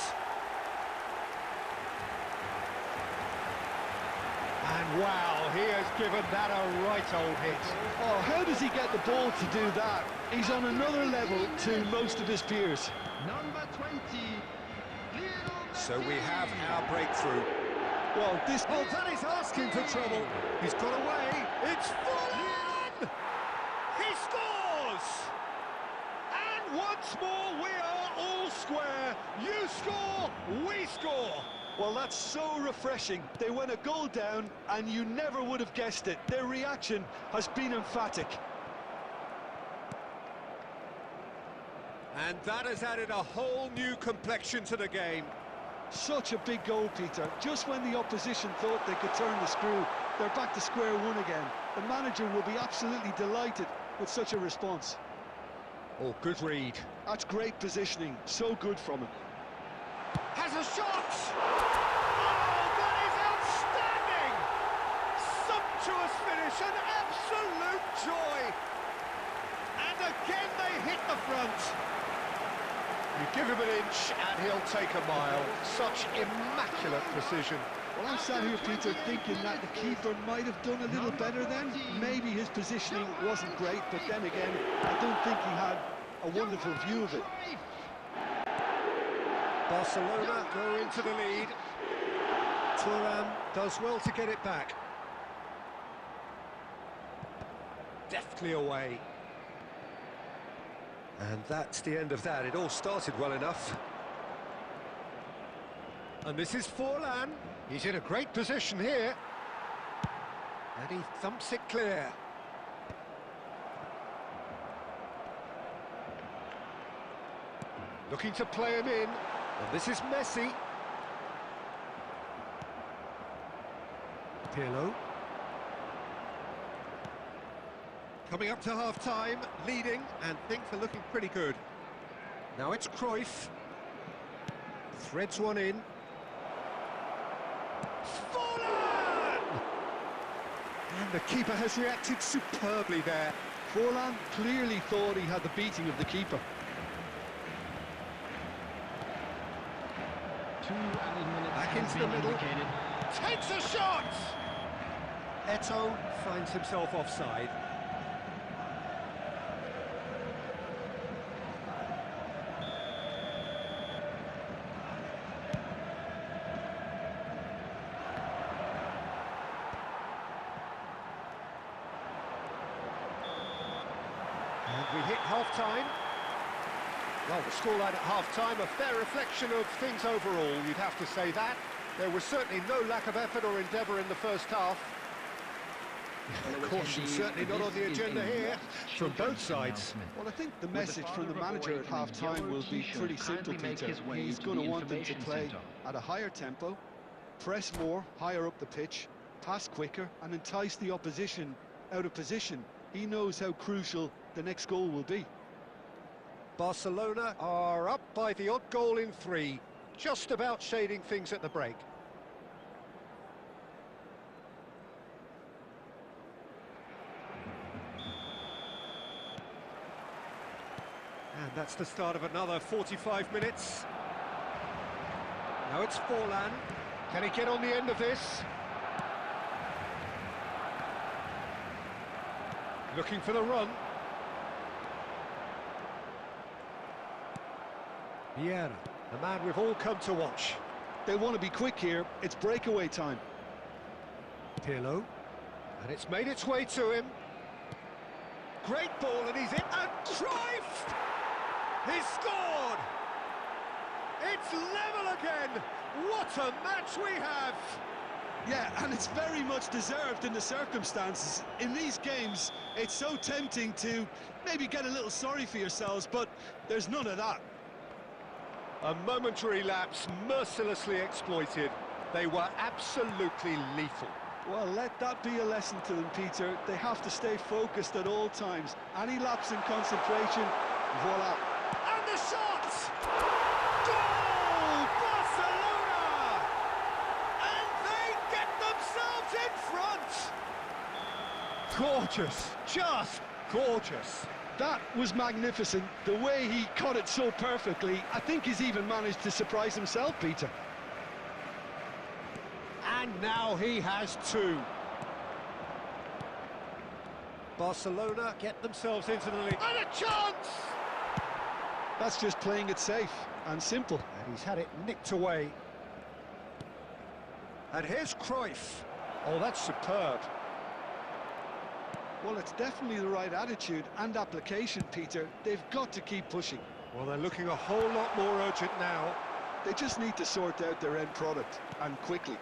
And wow, he has given that a right old hit. Oh, how does he get the ball to do that? He's on another level to most of his peers. Number 20, Lionel Messi. So we have our breakthrough. Well, this... Oh, that is asking for trouble. He's got away. It's full on! He scores! And once more, we are all square. You score, we score. Well, that's so refreshing. They went a goal down, and you never would have guessed it. Their reaction has been emphatic. And that has added a whole new complexion to the game. Such a big goal, Peter. Just when the opposition thought they could turn the screw, they're back to square one again. The manager will be absolutely delighted with such a response. Oh, good read. That's great positioning. So good from him. Has a shot! Oh, that is outstanding! Sumptuous finish, an absolute joy! And again they hit the front. You give him an inch and he'll take a mile. Such immaculate precision. Well, I'm sat here, Peter, thinking that the keeper might have done a little better then. Maybe his positioning wasn't great, but then again, I don't think he had a wonderful view of it. Barcelona go into the lead. Thuram does well to get it back. Deftly away. And that's the end of that. It all started well enough. And this is Forlan. He's in a great position here. And he thumps it clear. Looking to play him in. And this is Messi. Pirlo. Coming up to half-time, leading, and things are looking pretty good. Now it's Cruyff. Threads one in. Forlan! And the keeper has reacted superbly there. Forlan clearly thought he had the beating of the keeper. 2 added minutes Back have into been the middle. indicated. Takes a shot! Eto'o finds himself offside. And we hit half-time. Well, the scoreline at half-time, a fair reflection of things overall, you'd have to say that. There was certainly no lack of effort or endeavour in the first half. Caution certainly not on the agenda here, from both sides. Well, I think the message from the manager at half-time will be pretty simple, Peter. He's going to want them to play at a higher tempo, press more, higher up the pitch, pass quicker, and entice the opposition out of position. He knows how crucial the next goal will be. Barcelona are up by the odd goal in 3, just about shading things at the break. And that's the start of another 45 minutes. Now it's Forlan. Can he get on the end of this? Looking for the run. Vieira, the man we've all come to watch. They want to be quick here. It's breakaway time. Pirlo. And it's made its way to him. Great ball, and he's in. And Cruyff! He's scored! It's level again! What a match we have! Yeah, and it's very much deserved in the circumstances. In these games, it's so tempting to maybe get a little sorry for yourselves, but there's none of that. A momentary lapse, mercilessly exploited. They were absolutely lethal. Well, let that be a lesson to them, Peter. They have to stay focused at all times. Any lapse in concentration, voila. And the shot! Goal! Barcelona! And they get themselves in front! Gorgeous, just gorgeous. That was magnificent. The way he caught it so perfectly, I think he's even managed to surprise himself, Peter. And now he has 2. Barcelona get themselves into the lead. And a chance! That's just playing it safe and simple. And he's had it nicked away. And here's Cruyff. Oh, that's superb. Well, it's definitely the right attitude and application, Peter. They've got to keep pushing. Well, they're looking a whole lot more urgent now. They just need to sort out their end product, and quickly.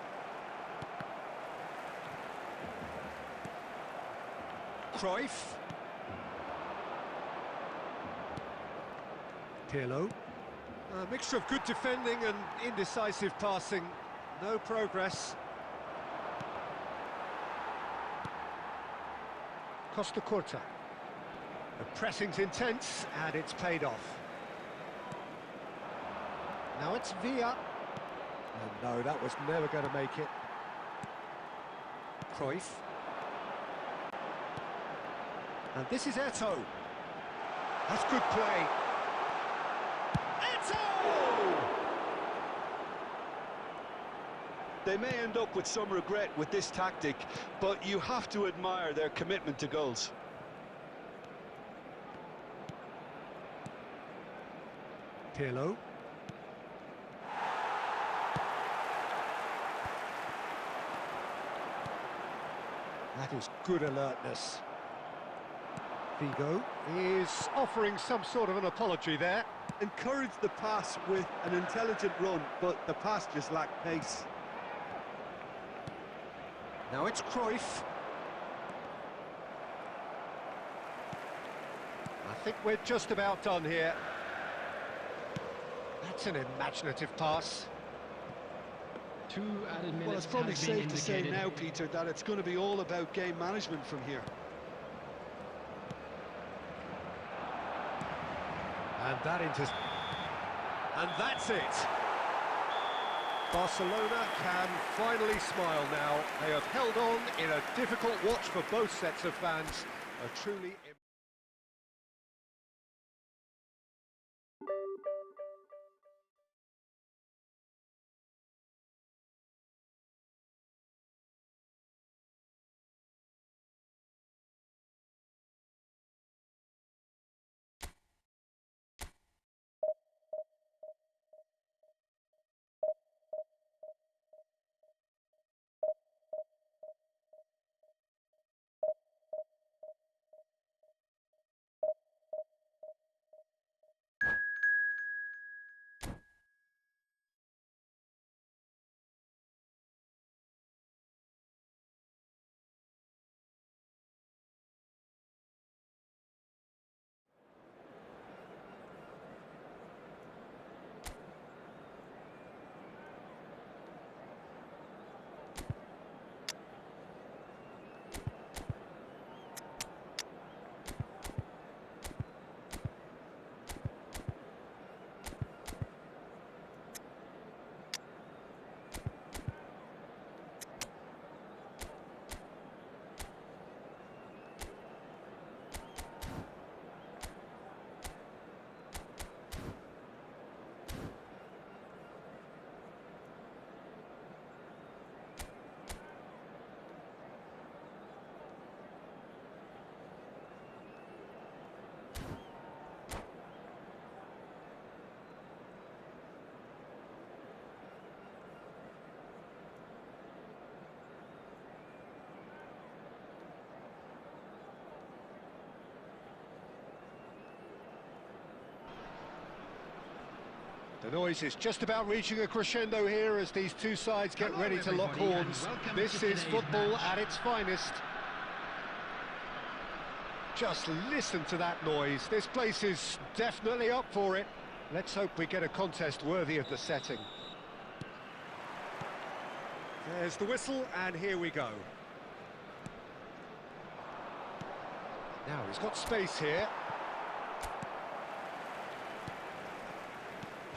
Cruyff. Pirlo. A mixture of good defending and indecisive passing. No progress. Costa Curta. The pressing's intense, and it's paid off. Now it's Villa. Oh no, that was never going to make it. Cruyff. And this is Eto'o. That's good play. Eto'o! They may end up with some regret with this tactic, but you have to admire their commitment to goals. Pirlo. That is good alertness. Figo is offering some sort of an apology there. Encouraged the pass with an intelligent run, but the pass just lacked pace. Now it's Cruyff. I think we're just about done here. That's an imaginative pass. 2 added minutes. Well, it's probably have been safe to say indicated. now, Peter, that it's going to be all about game management from here. And that's it. Barcelona can finally smile now. They have held on in a difficult watch for both sets of fans. A truly... The noise is just about reaching a crescendo here as these two sides get Hello, ready to lock everybody, and horns. welcome This to is today's football match. at its finest. Just listen to that noise. This place is definitely up for it. Let's hope we get a contest worthy of the setting. There's the whistle, and here we go. Now he's got space here.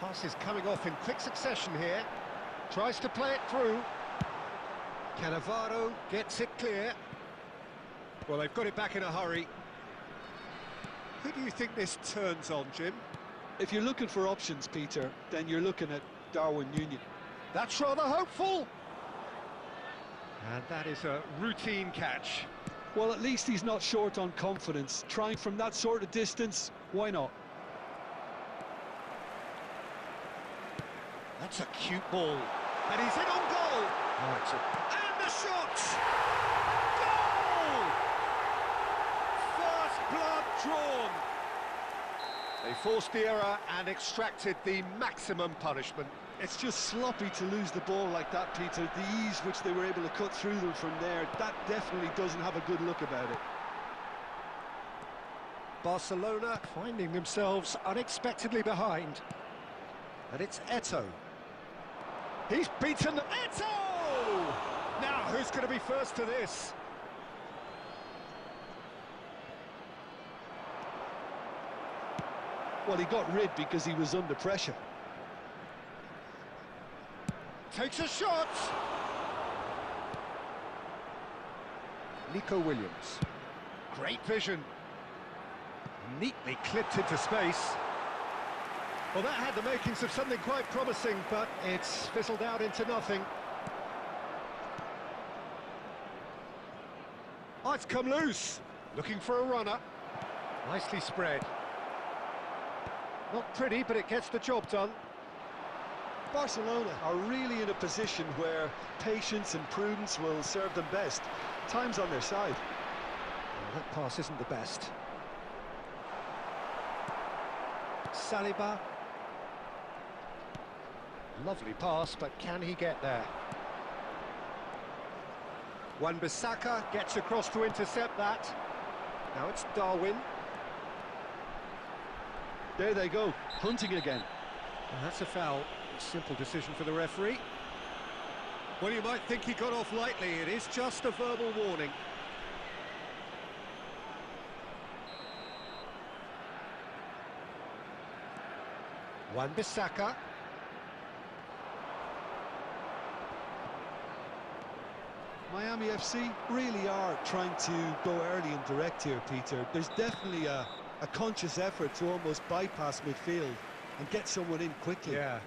Pass is coming off in quick succession here. Tries to play it through. Cannavaro gets it clear. Well, they've got it back in a hurry. Who do you think this turns on, Jim? If you're looking for options, Peter, then you're looking at Darwin Union. That's rather hopeful. And that is a routine catch. Well, at least he's not short on confidence. Trying from that sort of distance, why not? That's a cute ball. And he's in on goal. Oh, and the shot! Goal! First blood drawn. They forced the error and extracted the maximum punishment. It's just sloppy to lose the ball like that, Peter. The ease which they were able to cut through them from there, that definitely doesn't have a good look about it. Barcelona finding themselves unexpectedly behind. And it's Eto'o. He's beaten Eto'o! Now, who's going to be first to this? Well, he got rid because he was under pressure. Takes a shot! Nico Williams. Great vision. Neatly clipped into space. Well, that had the makings of something quite promising, but it's fizzled out into nothing. Oh, it's come loose. Looking for a runner. Nicely spread. Not pretty, but it gets the job done. Barcelona are really in a position where patience and prudence will serve them best. Time's on their side. Well, that pass isn't the best. Saliba. Lovely pass, but can he get there? Wan-Bissaka gets across to intercept that. Now it's Darwin. There they go, hunting again. And that's a foul. Simple decision for the referee. Well, you might think he got off lightly. It is just a verbal warning. Wan-Bissaka. Miami FC really are trying to go early and direct here, Peter. There's definitely a conscious effort to almost bypass midfield and get someone in quickly. Yeah,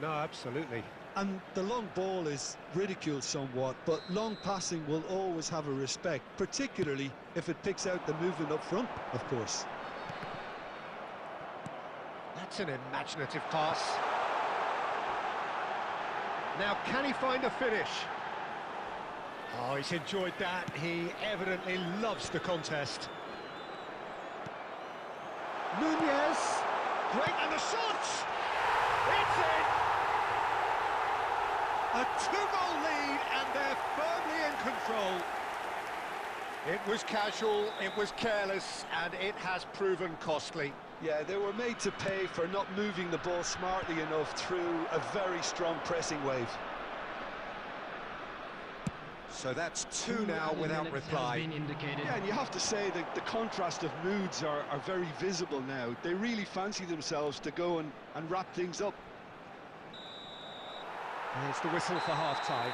no, absolutely. And the long ball is ridiculed somewhat, but long passing will always have a respect, particularly if it picks out the movement up front, of course. That's an imaginative pass. Now, can he find a finish? Oh, he's enjoyed that. He evidently loves the contest. Nunez. Great, and the shot! It's in! A two-goal lead, and they're firmly in control. It was casual, it was careless, and it has proven costly. Yeah, they were made to pay for not moving the ball smartly enough through a very strong pressing wave. So that's two now without reply. Yeah, and you have to say that the contrast of moods are very visible now. They really fancy themselves to go and wrap things up. There's the whistle for half-time.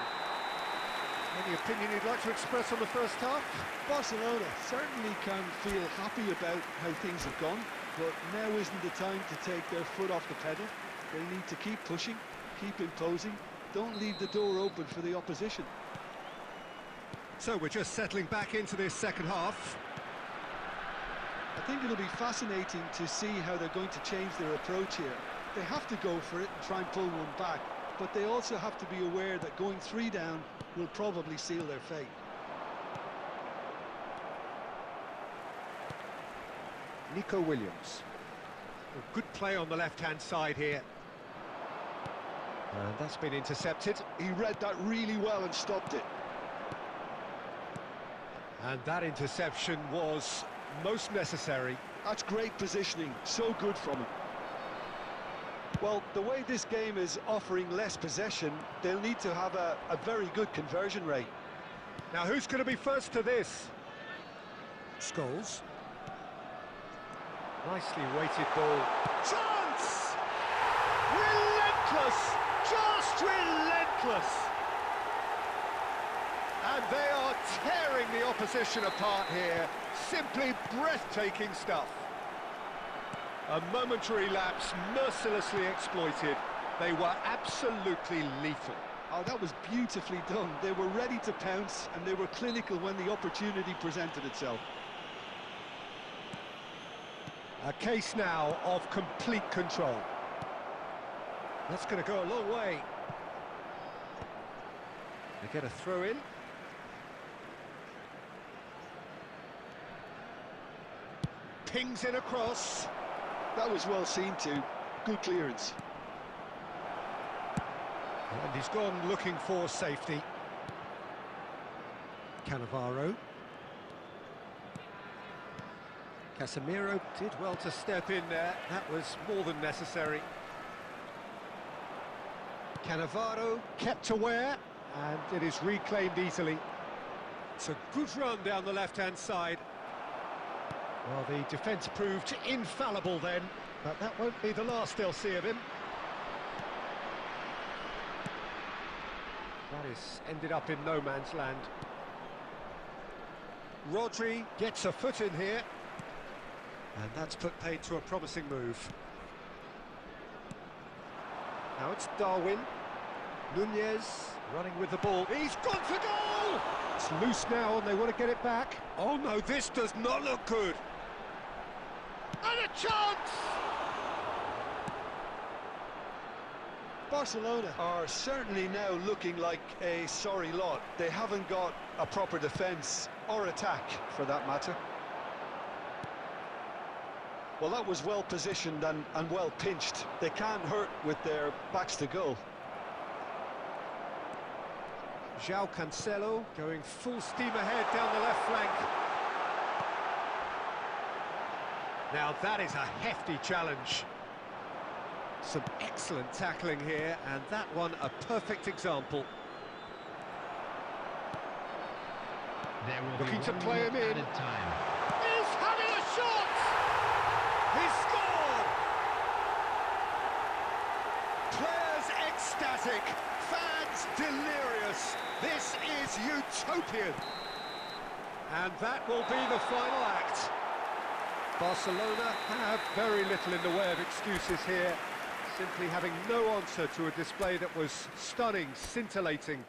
Any opinion you'd like to express on the first half? Barcelona certainly can feel happy about how things have gone, but now isn't the time to take their foot off the pedal. They need to keep pushing, keep imposing, don't leave the door open for the opposition. So we're just settling back into this second half. I think it'll be fascinating to see how they're going to change their approach here. They have to go for it and try and pull one back, but they also have to be aware that going 3 down will probably seal their fate. Nico Williams. A good play on the left-hand side here. And that's been intercepted. He read that really well and stopped it. And that interception was most necessary. That's great positioning, so good from him. Well, the way this game is offering less possession, they'll need to have a very good conversion rate. Now, who's going to be first to this? Scholes. Nicely weighted ball. Chance! Relentless! Just relentless! And they are tearing the opposition apart here. Simply breathtaking stuff. A momentary lapse mercilessly exploited. They were absolutely lethal. Oh, that was beautifully done. They were ready to pounce and they were clinical when the opportunity presented itself. A case now of complete control. That's going to go a long way. They get a throw in. Pings in across. That was well seen too. Good clearance. And he's gone looking for safety. Cannavaro. Casemiro did well to step in there. That was more than necessary. Cannavaro kept aware, and it is reclaimed easily. It's a good run down the left-hand side. Well, the defence proved infallible then, but that won't be the last they'll see of him. That is ended up in no man's land. Rodri gets a foot in here, and that's put paid to a promising move. Now it's Darwin. Nunez running with the ball. He's gone for goal! It's loose now and they want to get it back. Oh no, this does not look good. And a chance! Barcelona are certainly now looking like a sorry lot. They haven't got a proper defence or attack, for that matter. Well, that was well positioned and well pinched. They can't hurt with their backs to goal. João Cancelo going full steam ahead down the left flank. Now that is a hefty challenge. Some excellent tackling here, and that one a perfect example. There will Looking be to one play him minute in. added time. He's having a shot! He's scored! Players ecstatic, fans delirious. This is utopian. And that will be the final act. Barcelona have very little in the way of excuses here, simply having no answer to a display that was stunning, scintillating.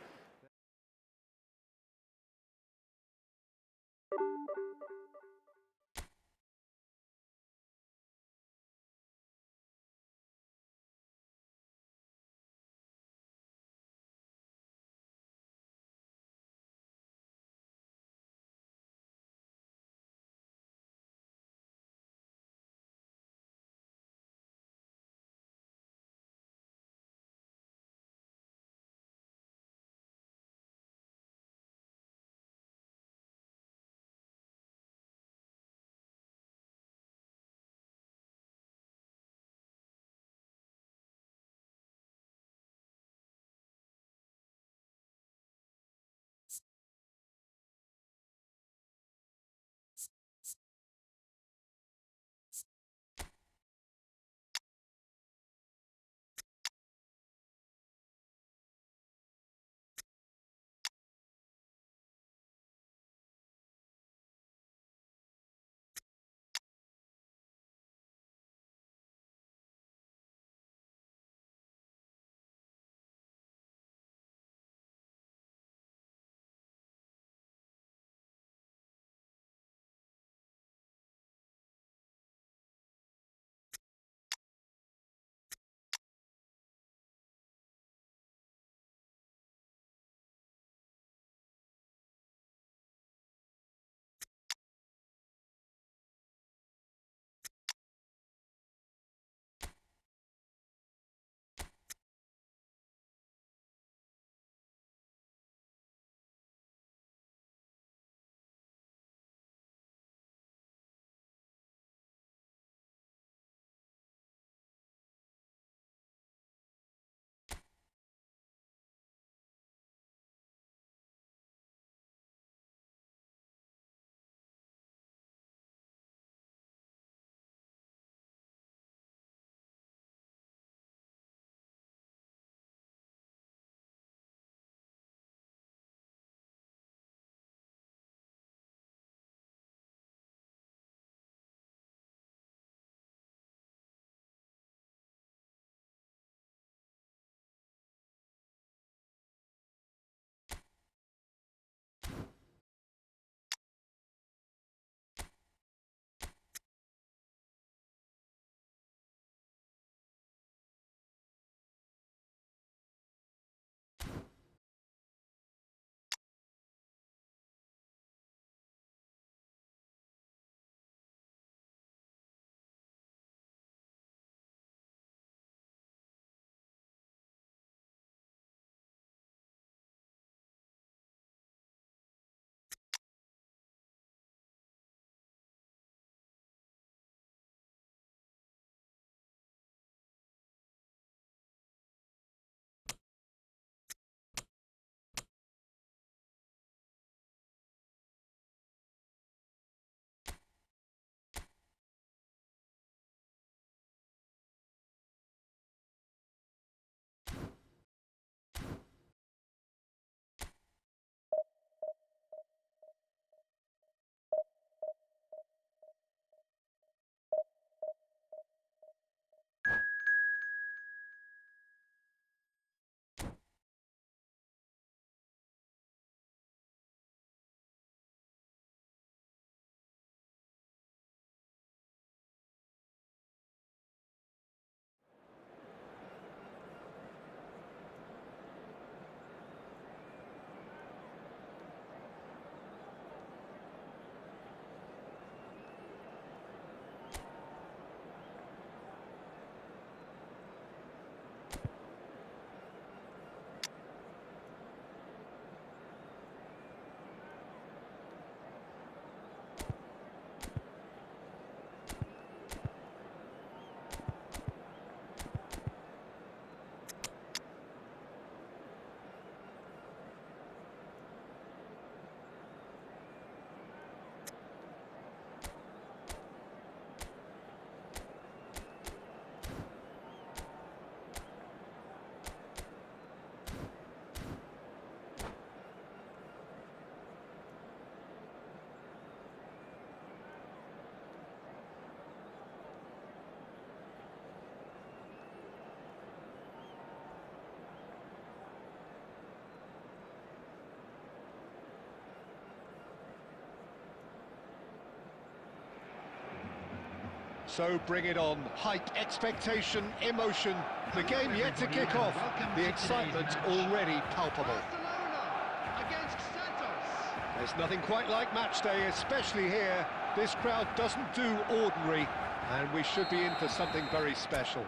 So bring it on. Hype, expectation, emotion. The game yet to kick off. The excitement already palpable. Barcelona against Santos. There's nothing quite like match day, especially here. This crowd doesn't do ordinary, and we should be in for something very special.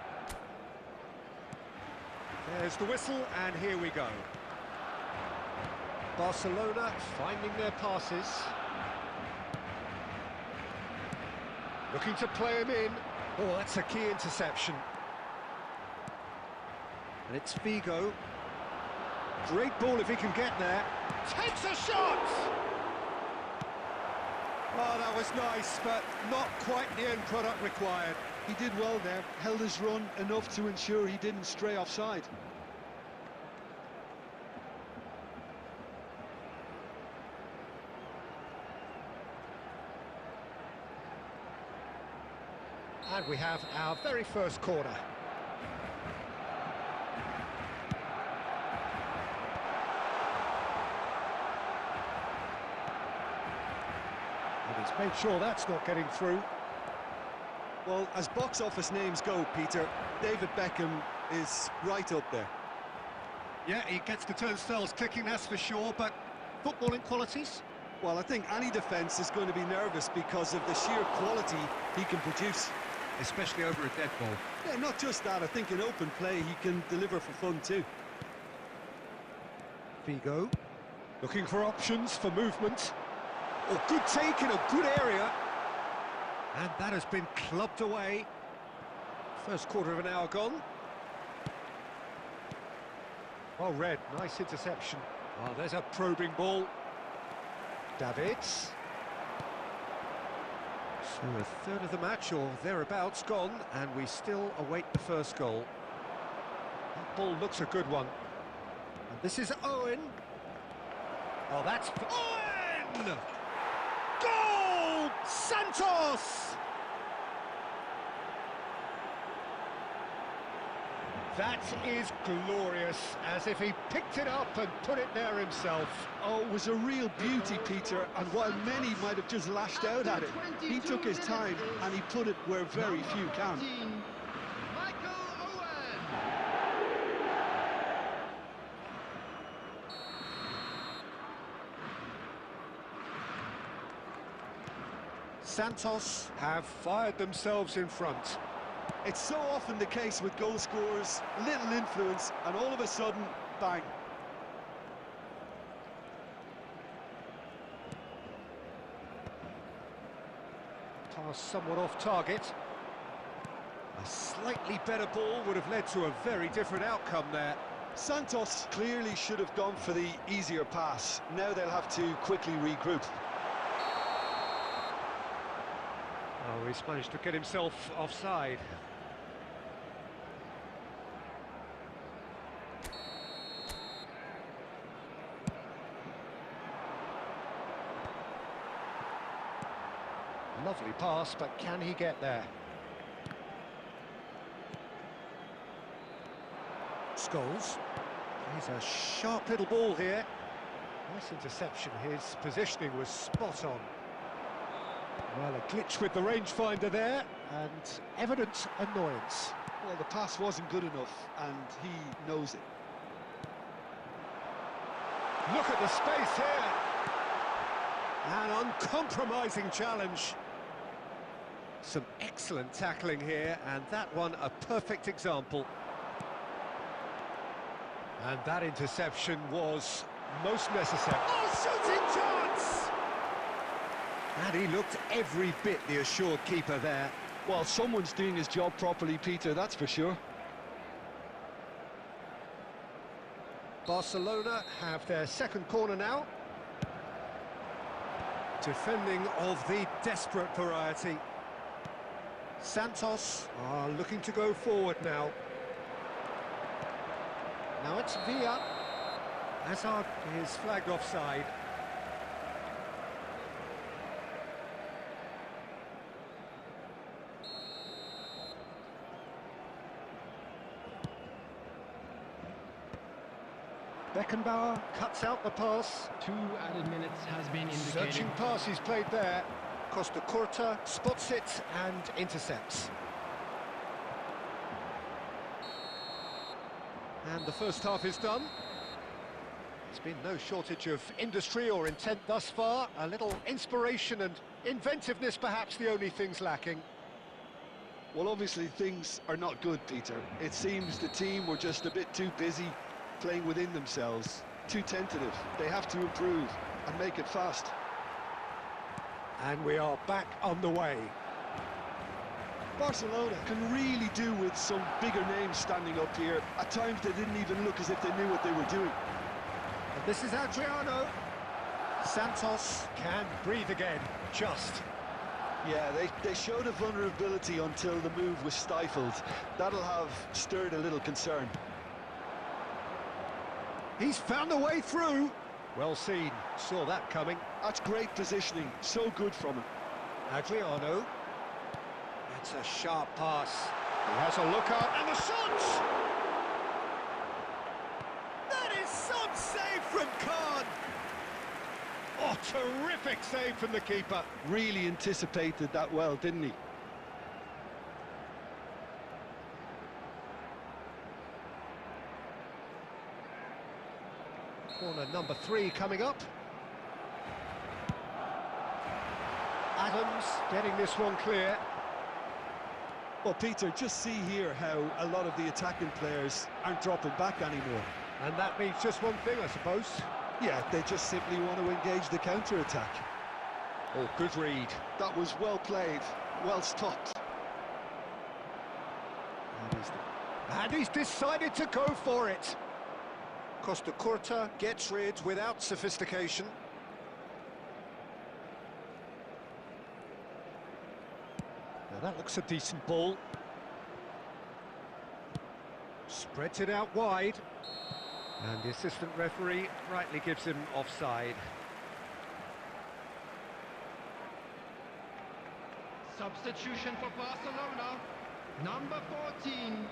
There's the whistle, and here we go. Barcelona finding their passes. Looking to play him in. Oh, that's a key interception. And it's Figo. Great ball if he can get there. Takes a shot! Oh, that was nice, but not quite the end product required. He did well there, held his run enough to ensure he didn't stray offside. And we have our very first corner. And he's made sure that's not getting through. Well, as box office names go, Peter, David Beckham is right up there. Yeah, he gets the turnstiles clicking, that's for sure, but footballing qualities? Well, I think any defence is going to be nervous because of the sheer quality he can produce. Especially over a dead ball. Yeah, not just that, I think in open play he can deliver for fun too. Figo, looking for options for movement. Oh, good take in a good area. And that has been clubbed away. First quarter of an hour gone. Well read, nice interception. Oh, there's a probing ball. Davids. So a third of the match, or thereabouts, gone, and we still await the first goal. That ball looks a good one. And this is Owen. Oh, that's Owen! Goal! Santos! That is glorious, as if he picked it up and put it there himself. Oh, it was a real beauty, Peter, and while many might have just lashed out at it, he took his time and he put it where very few can. Michael Owen. Santos have fired themselves in front. It's so often the case with goal scorers, little influence, and all of a sudden, bang. Pass somewhat off target. A slightly better ball would have led to a very different outcome there. Santos clearly should have gone for the easier pass. Now they'll have to quickly regroup. Oh, he's managed to get himself offside. Lovely pass, but can he get there? Scholes. He's a sharp little ball here. Nice interception. His positioning was spot on. Well, a glitch with the rangefinder there, and evident annoyance. Well, the pass wasn't good enough, and he knows it. Look at the space here. An uncompromising challenge. Some excellent tackling here, and that one a perfect example. And that interception was most necessary. Oh, shooting chance! And he looked every bit the assured keeper there. Well, someone's doing his job properly, Peter, that's for sure. Barcelona have their second corner now. Defending of the desperate variety. Santos are looking to go forward now. Now it's Villa. Hazard is flagged offside. Beckenbauer cuts out the pass. 2 added minutes has been indicated. Searching pass he's played there. Costa Curta spots it and intercepts. And the first half is done. There's been no shortage of industry or intent thus far. A little inspiration and inventiveness, perhaps the only things lacking. Well, obviously things are not good, Peter. It seems the team were just a bit too busy playing within themselves, too tentative. They have to improve and make it fast. And we are back on the way. Barcelona can really do with some bigger names standing up here. At times they didn't even look as if they knew what they were doing. And this is Adriano. Santos can breathe again, just. Yeah, they showed a vulnerability until the move was stifled. That'll have stirred a little concern. He's found a way through. Well seen, saw that coming. That's great positioning, so good from him. Adriano. That's a sharp pass. He has a look up, and the shot! That is some save from Khan! Oh, terrific save from the keeper. Really anticipated that well, didn't he? Corner number 3 coming up. Adams getting this one clear. Well, Peter, just see here how a lot of the attacking players aren't dropping back anymore. And that means just one thing, I suppose. Yeah, they just simply want to engage the counter-attack. Oh, good read. That was well played, well stopped. And he's decided to go for it. Costa Curta gets rid without sophistication. Now that looks a decent ball. Spreads it out wide. And the assistant referee rightly gives him offside. Substitution for Barcelona, number 14.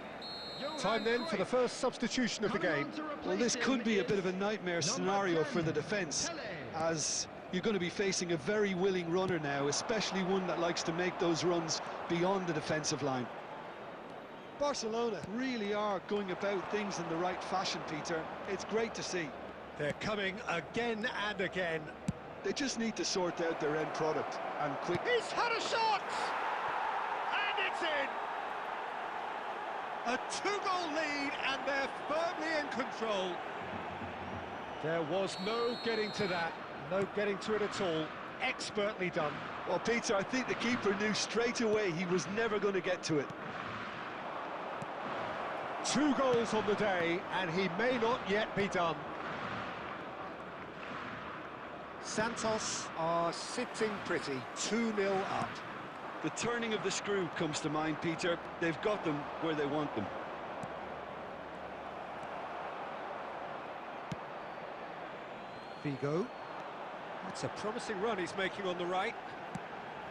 Time then for the first substitution of the game. Well, this could be a bit of a nightmare scenario for the defence, as you're going to be facing a very willing runner now, especially one that likes to make those runs beyond the defensive line. Barcelona really are going about things in the right fashion, Peter. It's great to see. They're coming again and again. They just need to sort out their end product, and quick. He's had a shot! And it's in! A 2-goal lead, and they're firmly in control. There was no getting to that, no getting to it at all. Expertly done. Well, Peter, I think the keeper knew straight away he was never going to get to it. 2 goals on the day, and he may not yet be done. Santos are sitting pretty, 2-0 up. The turning of the screw comes to mind, Peter. They've got them where they want them. Figo. That's a promising run he's making on the right.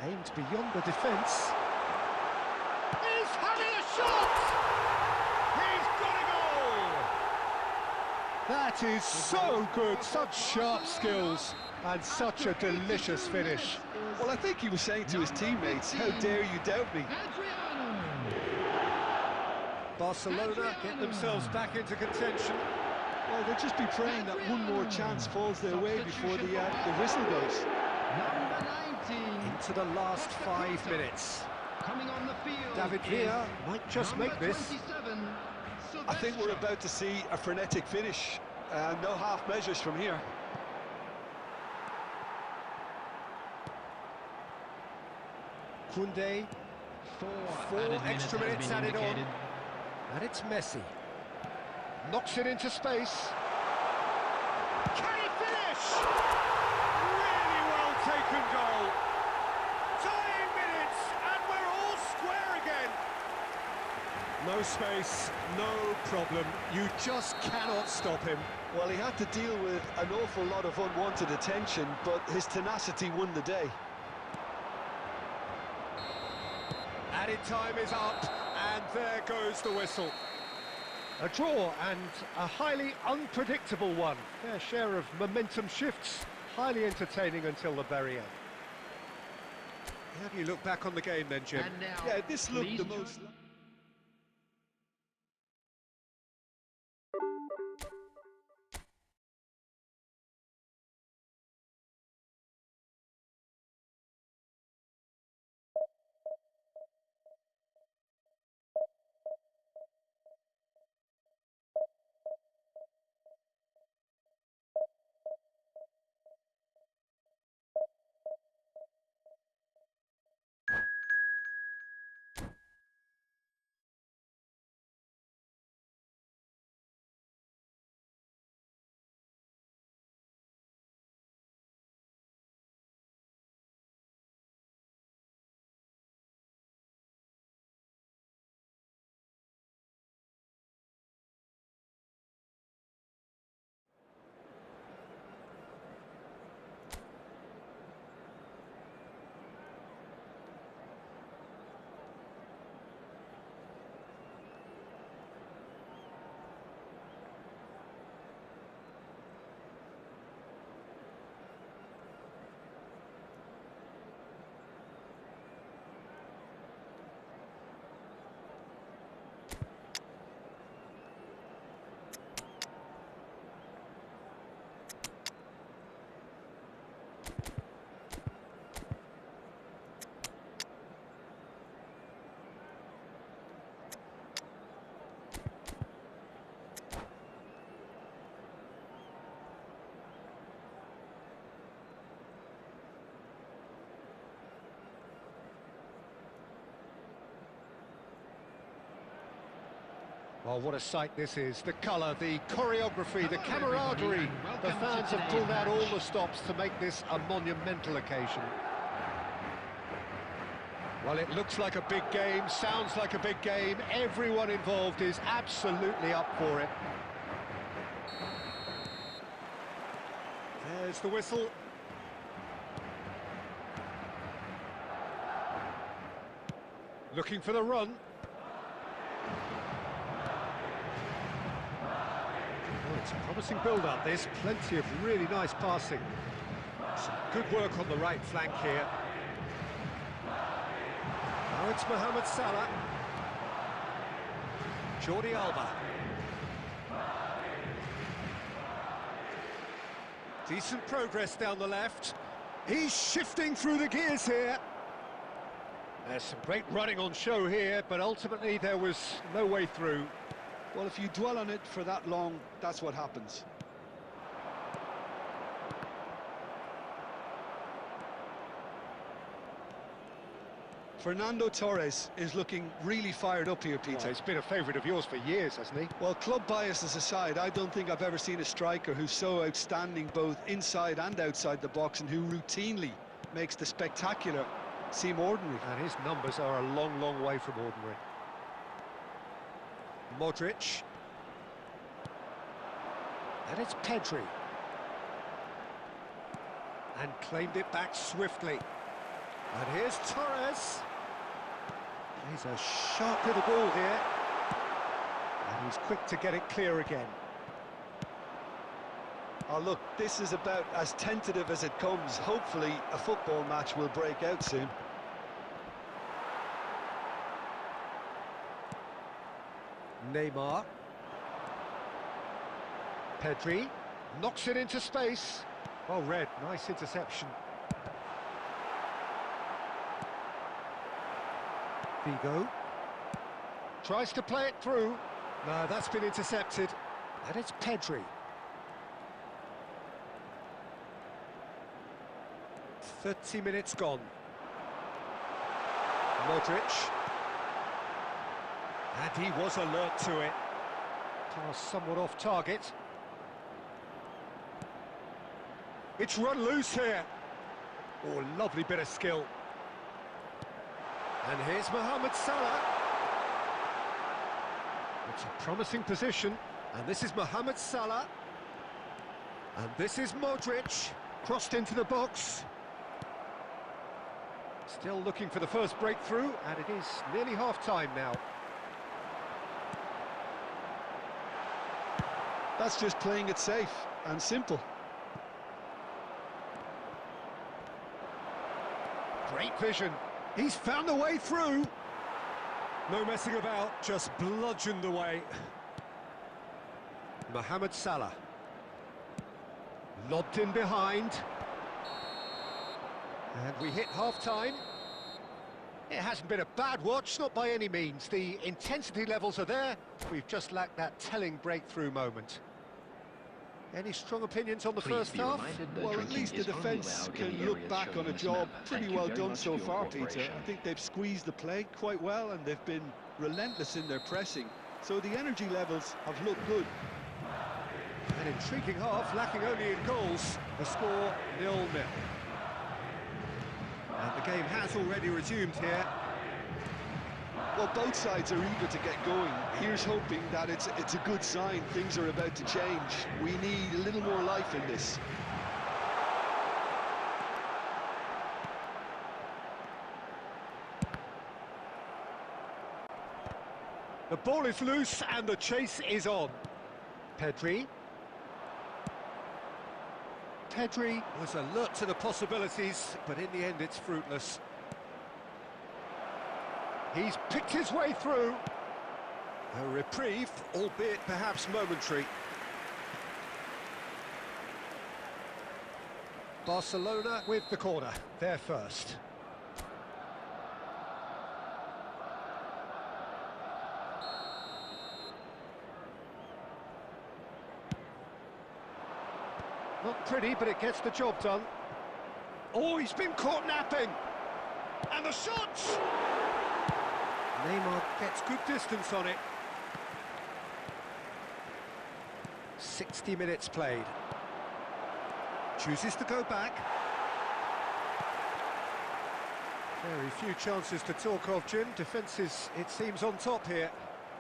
Aimed beyond the defence. He's having a shot! He's got a goal! That is so good, such sharp skills, and such a delicious finish. Well, I think he was saying to his teammates, how dare you doubt me? Barcelona get themselves back into contention. Well, they'll just be praying that one more chance falls their way before the whistle goes. Number 19. Into the last 5 minutes. Coming on the field. David Villa might just make this. 27, I think we're about to see a frenetic finish. No half measures from here. Koundé, 4 extra minutes added on, and it's Messi. Knocks it into space. Can he finish? Really well taken goal. Dying minutes, and we're all square again. No space, no problem. You just cannot stop him. Well, he had to deal with an awful lot of unwanted attention, but his tenacity won the day. Added time is up, and there goes the whistle. A draw, and a highly unpredictable one. Fair share of momentum shifts, highly entertaining until the very end. How do you look back on the game then, Jim? And now, Yeah, this looked please the join- most... Oh, what a sight this is. The colour, the choreography, the Hello, everybody, camaraderie. and welcome The to fans have today's pulled out all match. the stops to make this a monumental occasion. Well, it looks like a big game, sounds like a big game. Everyone involved is absolutely up for it. There's the whistle. Looking for the run. Oh, it's a promising build-up, this. Plenty of really nice passing. Some good work on the right flank here. Now it's Mohamed Salah. Jordi Alba. Decent progress down the left. He's shifting through the gears here. There's some great running on show here, but ultimately there was no way through. Well, if you dwell on it for that long, that's what happens. Fernando Torres is looking really fired up here, Peter. Well, he's been a favourite of yours for years, hasn't he? Well, club biases aside, I don't think I've ever seen a striker who's so outstanding both inside and outside the box and who routinely makes the spectacular seem ordinary. And his numbers are a long, long way from ordinary. Modric. And it's Pedri. And claimed it back swiftly. And here's Torres. He's a sharp little ball here. And he's quick to get it clear again. Oh, look, this is about as tentative as it comes. Hopefully, a football match will break out soon. Neymar. Pedri knocks it into space. Well read, nice interception. Figo tries to play it through. No, that's been intercepted. And it's Pedri. 30 minutes gone. Modric. And he was alert to it. Pass somewhat off target. It's run loose here. Oh, lovely bit of skill. And here's Mohamed Salah. It's a promising position. And this is Mohamed Salah. And this is Modric. Crossed into the box. Still looking for the first breakthrough, and it is nearly half-time now. That's just playing it safe and simple. Great vision. He's found a way through. No messing about, just bludgeoned away. Mohamed Salah. Lobbed in behind. And we hit half-time. It hasn't been a bad watch, not by any means. The intensity levels are there. We've just lacked that telling breakthrough moment. Any strong opinions on the first half? Well, at least the defence can look back on a job pretty well done so far, Peter. I think they've squeezed the play quite well and they've been relentless in their pressing. So the energy levels have looked good. An intriguing half, lacking only in goals. The score 0-0. And the game has already resumed here. Well, both sides are eager to get going. Here's hoping that it's a good sign. Things are about to change. We need a little more life in this. The ball is loose and the chase is on. Pedri. Pedri was alert to the possibilities, but in the end it's fruitless. He's picked his way through. A reprieve, albeit perhaps momentary. Barcelona with the corner, they're first. Not pretty, but it gets the job done. Oh, he's been caught napping. And the shots! Neymar gets good distance on it. 60 minutes played. Chooses to go back. Very few chances to talk of, Jim. Defence is, it seems, on top here.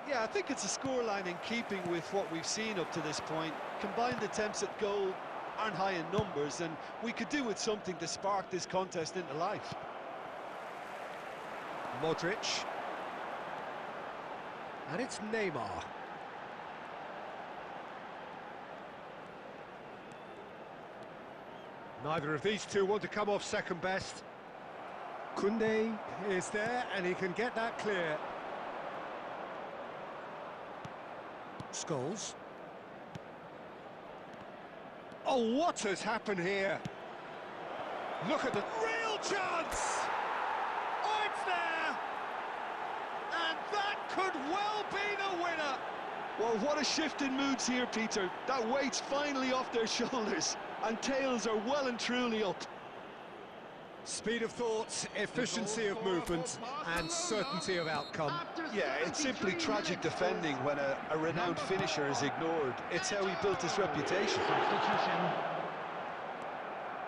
Yeah, I think it's a scoreline in keeping with what we've seen up to this point. Combined attempts at goal aren't high in numbers, and we could do with something to spark this contest into life. Modric. And it's Neymar. Neither of these two want to come off second best. Koundé is there, and he can get that clear. Scholes. Oh, what has happened here? Look at the real chance! Oh, it's there! And that could well be the winner! Well, what a shift in moods here, Peter. That weight's finally off their shoulders, and tails are well and truly up. Speed of thought, efficiency of movement, and certainty of outcome. Yeah, it's simply tragic defending when a renowned finisher is ignored. It's how he built his reputation.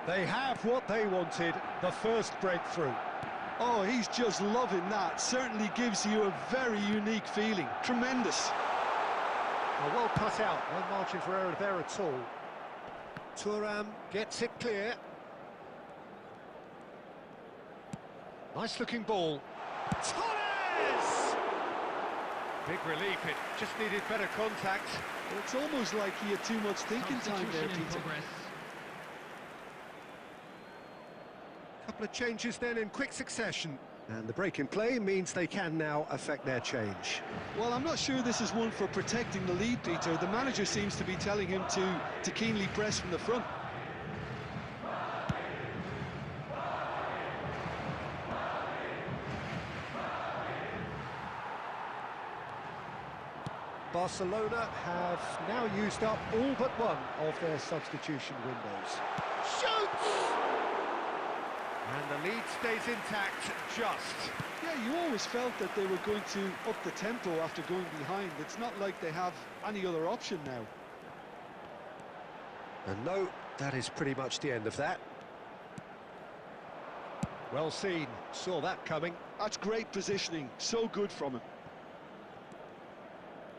They have what they wanted, the first breakthrough. Oh, he's just loving that. Certainly gives you a very unique feeling. Tremendous. Well cut out, no margin for error there at all. Thuram gets it clear. Nice looking ball. Torres! Big relief, it just needed better contact. Well, it's almost like he had too much thinking time there, Peter. Couple of changes then in quick succession. And the break in play means they can now affect their change. Well, I'm not sure this is one for protecting the lead, Peter. The manager seems to be telling him to keenly press from the front. Barcelona have now used up all but one of their substitution windows. Shoots! And the lead stays intact, just. Yeah, you always felt that they were going to up the tempo after going behind. It's not like they have any other option now. And no, that is pretty much the end of that. Well seen, saw that coming. That's great positioning, so good from him.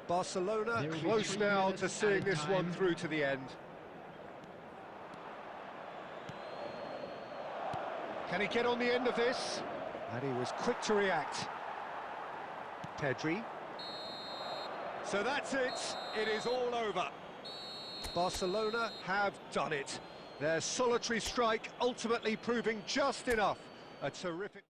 Barcelona close now to seeing this one through to the end. Can he get on the end of this? And he was quick to react. Pedri. So that's it. It is all over. Barcelona have done it. Their solitary strike ultimately proving just enough. A terrific...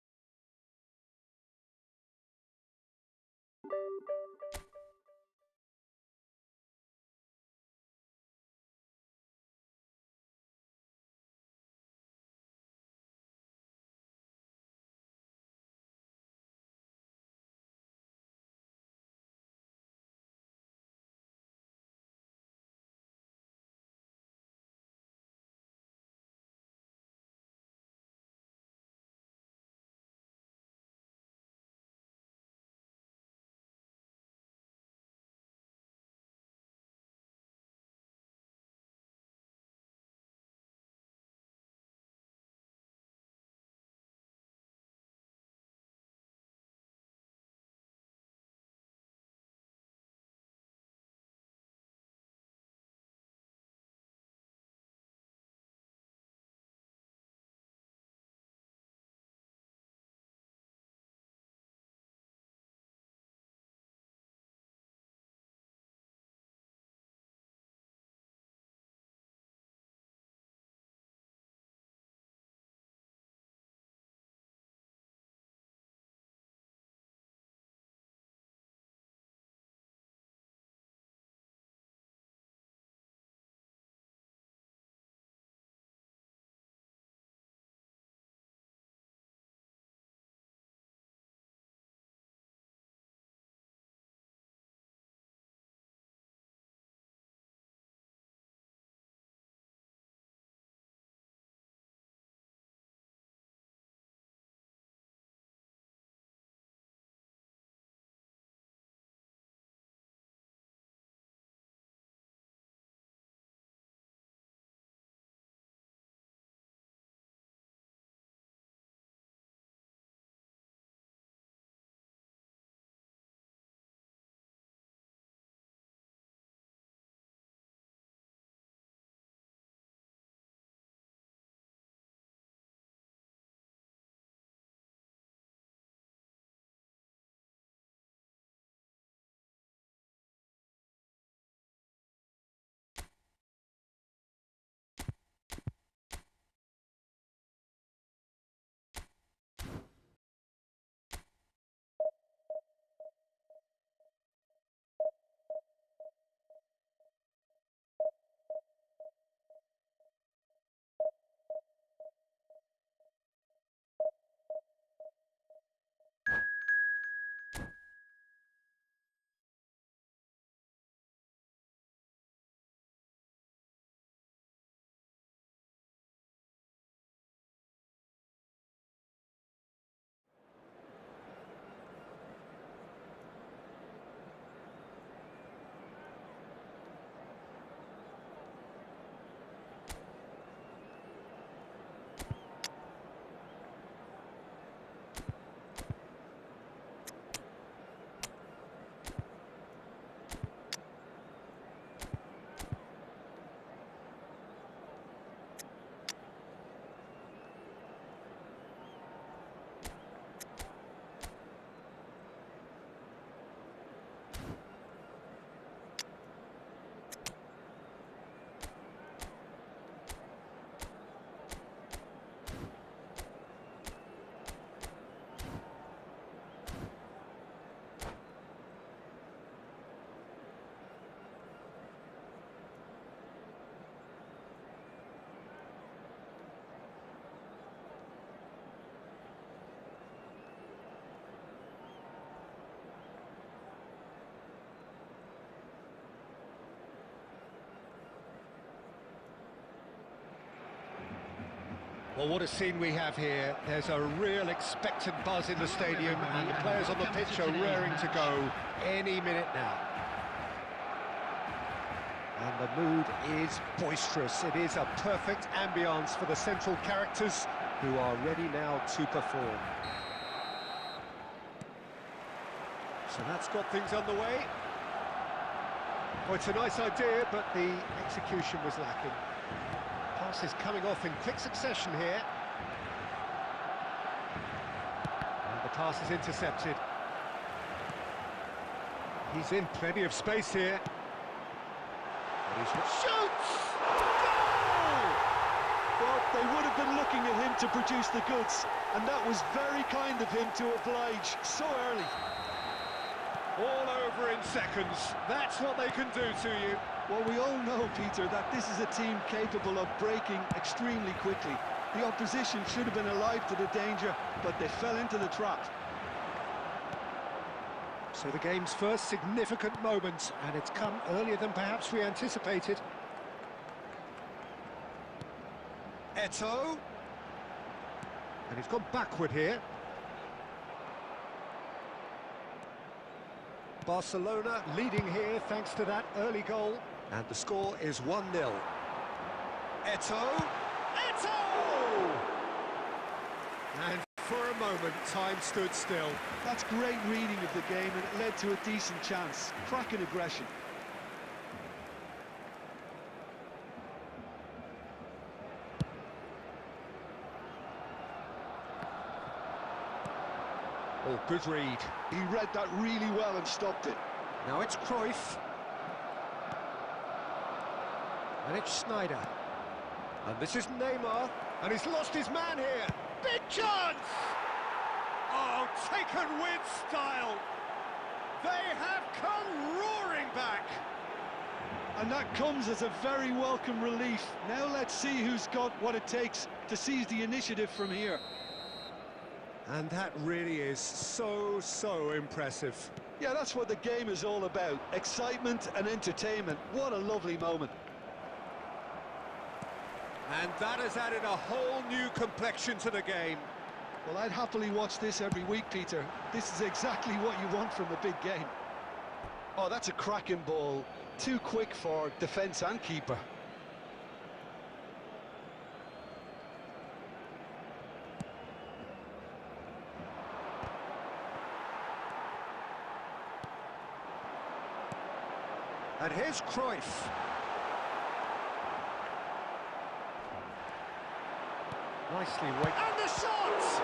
Well, what a scene we have here. There's a real expectant buzz in the stadium, and the players on the pitch are raring to go any minute now. And the mood is boisterous. It is a perfect ambience for the central characters who are ready now to perform. So that's got things underway. Well, it's a nice idea, but the execution was lacking. Pass is coming off in quick succession here. And the pass is intercepted. He's in plenty of space here. And he's shoots! Goal! Well, they would have been looking at him to produce the goods, and that was very kind of him to oblige so early. All over in seconds. That's what they can do to you. Well, we all know, Peter, that this is a team capable of breaking extremely quickly. The opposition should have been alive to the danger, but they fell into the trap. So the game's first significant moment, and it's come earlier than perhaps we anticipated. Eto'o. And he's gone backward here. Barcelona leading here thanks to that early goal. And the score is 1-0. Eto'o! Eto'o! And for a moment, time stood still. That's great reading of the game, and it led to a decent chance. Cracking aggression. Oh, good read. He read that really well and stopped it. Now it's Cruyff. And it's Schneider. And this is Neymar. And he's lost his man here. Big chance! Oh, taken with style. They have come roaring back. And that comes as a very welcome relief. Now let's see who's got what it takes to seize the initiative from here. And that really is so impressive. Yeah, that's what the game is all about. Excitement and entertainment. What a lovely moment. And that has added a whole new complexion to the game. Well, I'd happily watch this every week, Peter. This is exactly what you want from a big game. Oh, that's a cracking ball. Too quick for defence and keeper. And here's Cruyff. Nicely weighted. And the shot!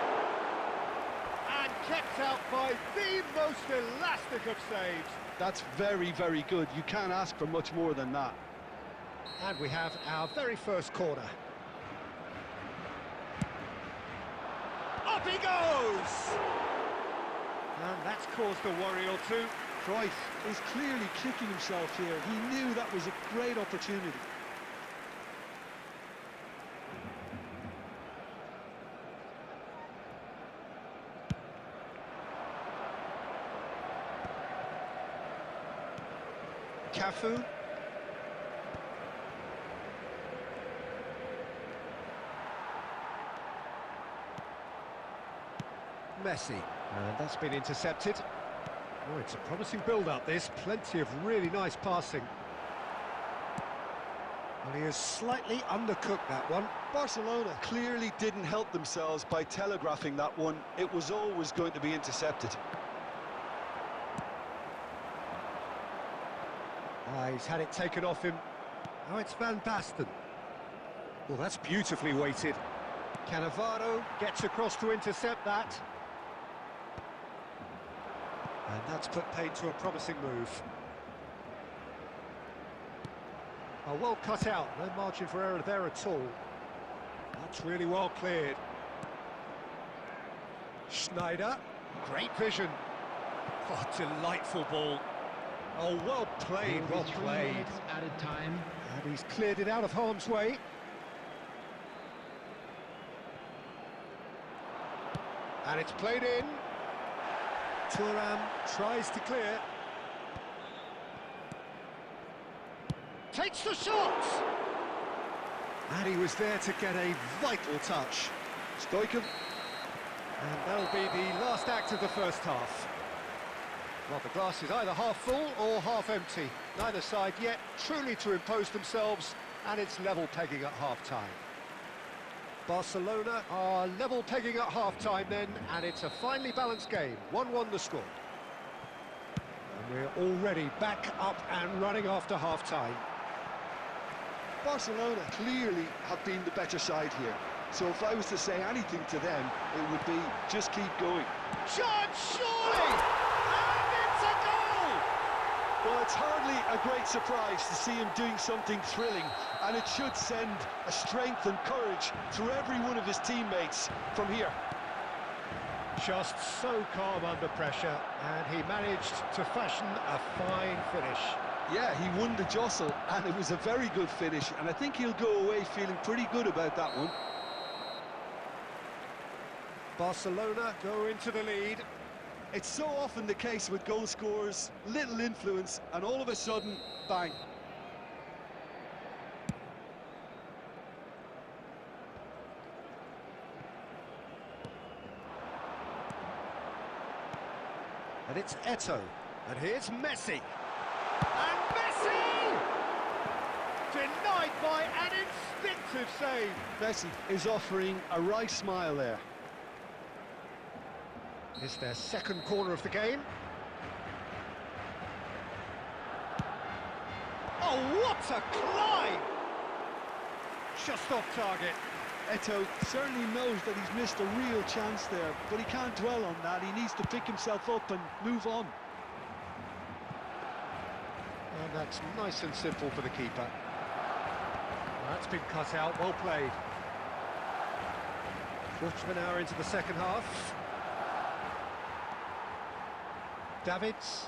And kept out by the most elastic of saves. That's very good. You can't ask for much more than that. And we have our very first corner. Up he goes! And that's caused a worry or two. Cruyff is clearly kicking himself here. He knew that was a great opportunity. Cafu. Messi. And that's been intercepted. Oh, it's a promising build-up, this. Plenty of really nice passing. Well, he has slightly undercooked that one. Barcelona clearly didn't help themselves by telegraphing that one. It was always going to be intercepted. He's had it taken off him. Oh, it's Van Basten. Well, that's beautifully weighted. Cannavaro gets across to intercept that. And that's put paid to a promising move. Oh, well cut out. No margin for error there at all. That's really well cleared. Schneider. Great vision. Oh, delightful ball. Oh, well played, well played. Added time. And he's cleared it out of harm's way. And it's played in. Thuram tries to clear. Takes the shot! And he was there to get a vital touch. Stoichkov. And that'll be the last act of the first half. Well, the glass is either half full or half empty. Neither side yet truly to impose themselves, and it's level pegging at half-time. Barcelona are level pegging at half-time then, and it's a finely balanced game. 1-1 the score. And we're already back up and running after half-time. Barcelona clearly have been the better side here. So if I was to say anything to them, it would be just keep going. Chance, surely! And it's a goal! Well, it's hardly a great surprise to see him doing something thrilling, and it should send a strength and courage through every one of his teammates from here. Just so calm under pressure, and he managed to fashion a fine finish. Yeah, he won the jostle, and it was a very good finish, and I think he'll go away feeling pretty good about that one. Barcelona go into the lead. It's so often the case with goal scorers, little influence, and all of a sudden, bang. And it's Eto'o, and here's Messi. And Messi! Denied by an instinctive save. Messi is offering a wry smile there. It's their second corner of the game. Oh, what a climb! Just off target. Eto'o certainly knows that he's missed a real chance there, but he can't dwell on that. He needs to pick himself up and move on. And that's nice and simple for the keeper. That's been cut out, well played. Quarter of an hour into the second half. Davids.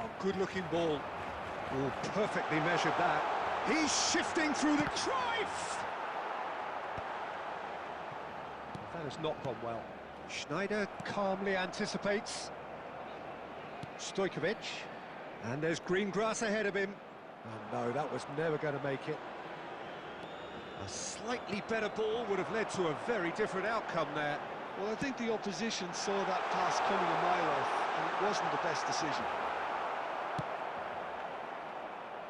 Oh, good-looking ball. Oh, perfectly measured that. He's shifting through the Cruyff! That has not gone well. Schneider calmly anticipates. Stoichkov. And there's green grass ahead of him. Oh no, that was never going to make it. A slightly better ball would have led to a very different outcome there. Well, I think the opposition saw that pass coming a mile off, and it wasn't the best decision.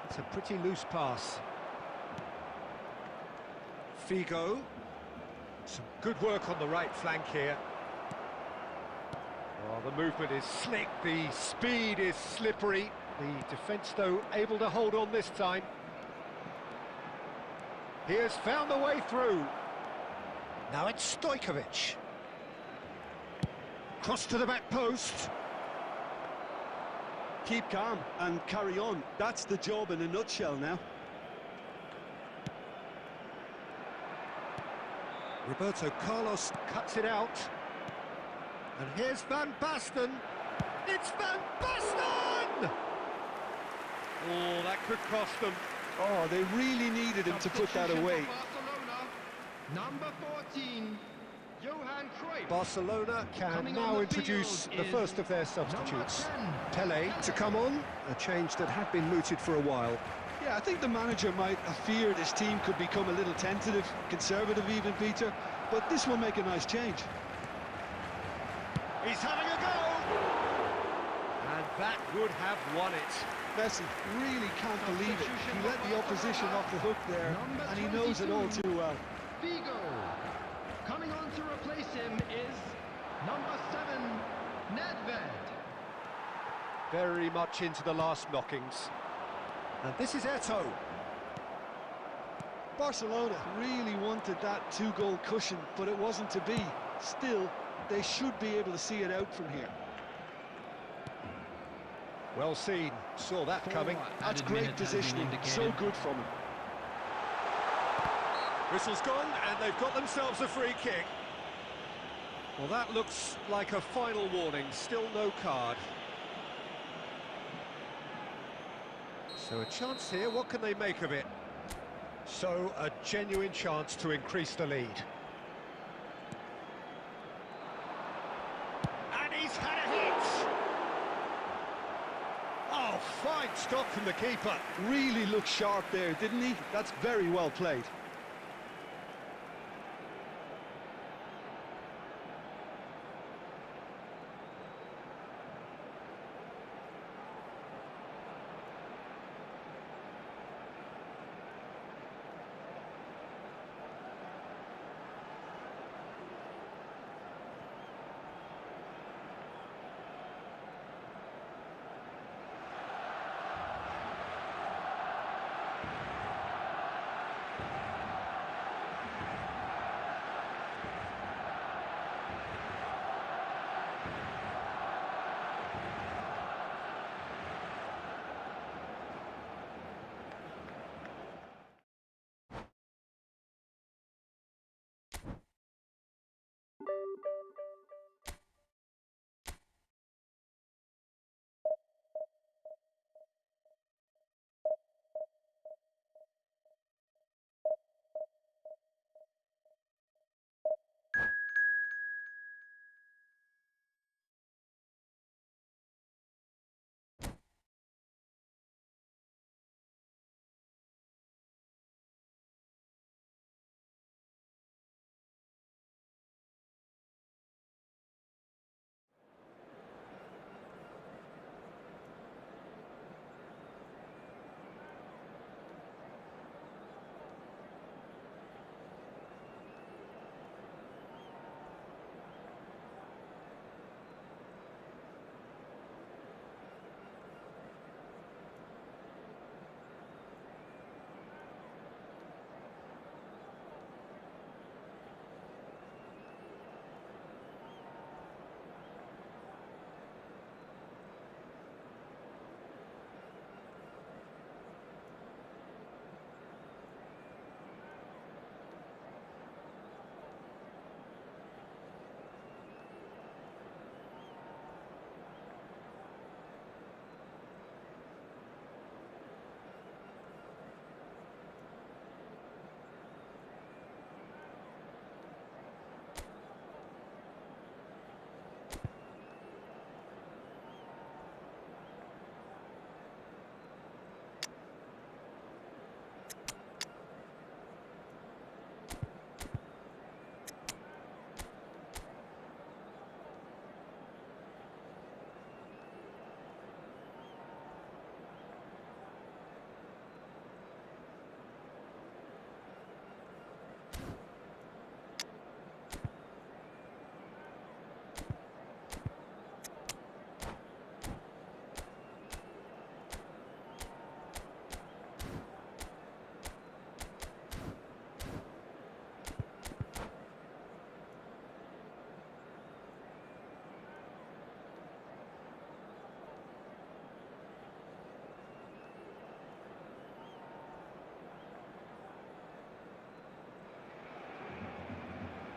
It's a pretty loose pass. Figo. Some good work on the right flank here. Oh, the movement is slick, the speed is slippery. The defence, though, able to hold on this time. He has found a way through. Now it's Stoichkov. Cross to the back post. Keep calm and carry on. That's the job in a nutshell now. Roberto Carlos cuts it out. And here's Van Basten. It's Van Basten! Oh, that could cost them. Oh, they really needed him to put that away. Barcelona, number 14, Johan Cruyff. Barcelona can Coming on now the introduce field the is first of their substitutes. number 10. Pele to come on, a change that had been mooted for a while. Yeah, I think the manager might have feared his team could become a little tentative, conservative even, Peter, but this will make a nice change. He's having a go! And that would have won it. Messi really can't believe it. He let the opposition off the hook there, and he knows it all too well. Figo. Coming on to replace him is number 7, Nedved. Very much into the last knockings. And this is Eto'o. Barcelona really wanted that two-goal cushion, but it wasn't to be. Still, they should be able to see it out from here. Well seen, saw that coming. That's great positioning, so good from him. Whistle's gone, and they've got themselves a free kick. Well, that looks like a final warning, still no card. So a chance here, what can they make of it? So a genuine chance to increase the lead. And he's had a hit! Oh, fine stop from the keeper. Really looked sharp there, didn't he? That's very well played.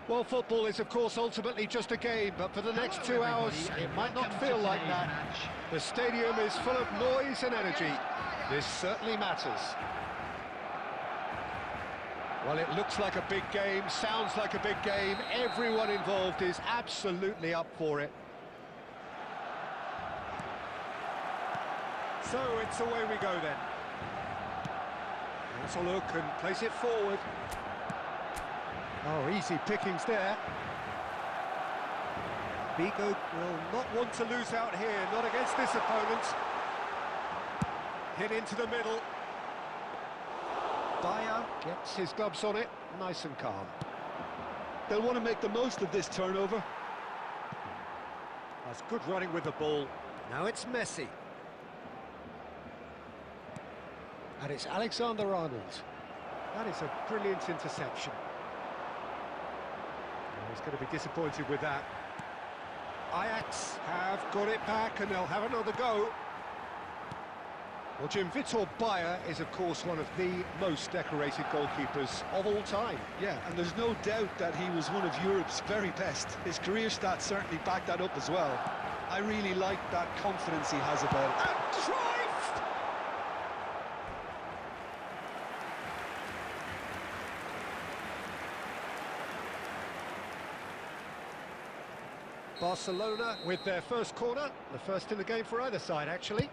Well, football is, of course, ultimately just a game, but for the next 2 hours, it might not feel like that. The stadium is full of noise and energy. This certainly matters. Well, it looks like a big game, sounds like a big game. Everyone involved is absolutely up for it. So it's away we go then. Let's a look and place it forward. Oh, easy pickings there. Vigo will not want to lose out here, not against this opponent. Hit into the middle. Bayer gets his gloves on it, nice and calm. They'll want to make the most of this turnover. That's good running with the ball. Now it's Messi. And it's Alexander-Arnold. That is a brilliant interception. He's going to be disappointed with that. Ajax have got it back and they'll have another go. Well, Jim, Vitor Bayer is, of course, one of the most decorated goalkeepers of all time. Yeah, and there's no doubt that he was one of Europe's very best. His career stats certainly back that up as well. I really like that confidence he has about it. And Cruyff! Barcelona with their first corner, the first in the game for either side, actually.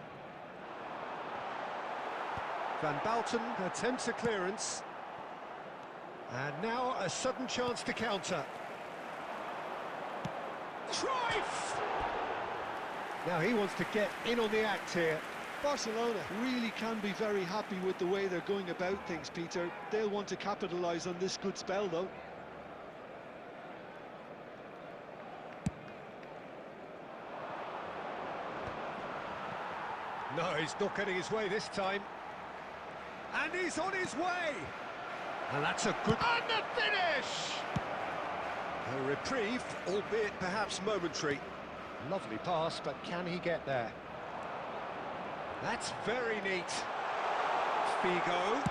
Van Balten attempts a clearance. And now a sudden chance to counter. Cruyff! Now he wants to get in on the act here. Barcelona really can be very happy with the way they're going about things, Peter. They'll want to capitalise on this good spell, though. No, he's not getting his way this time. And he's on his way! And that's a good... And the finish! A reprieve, albeit perhaps momentary. Lovely pass, but can he get there? That's very neat. Figo,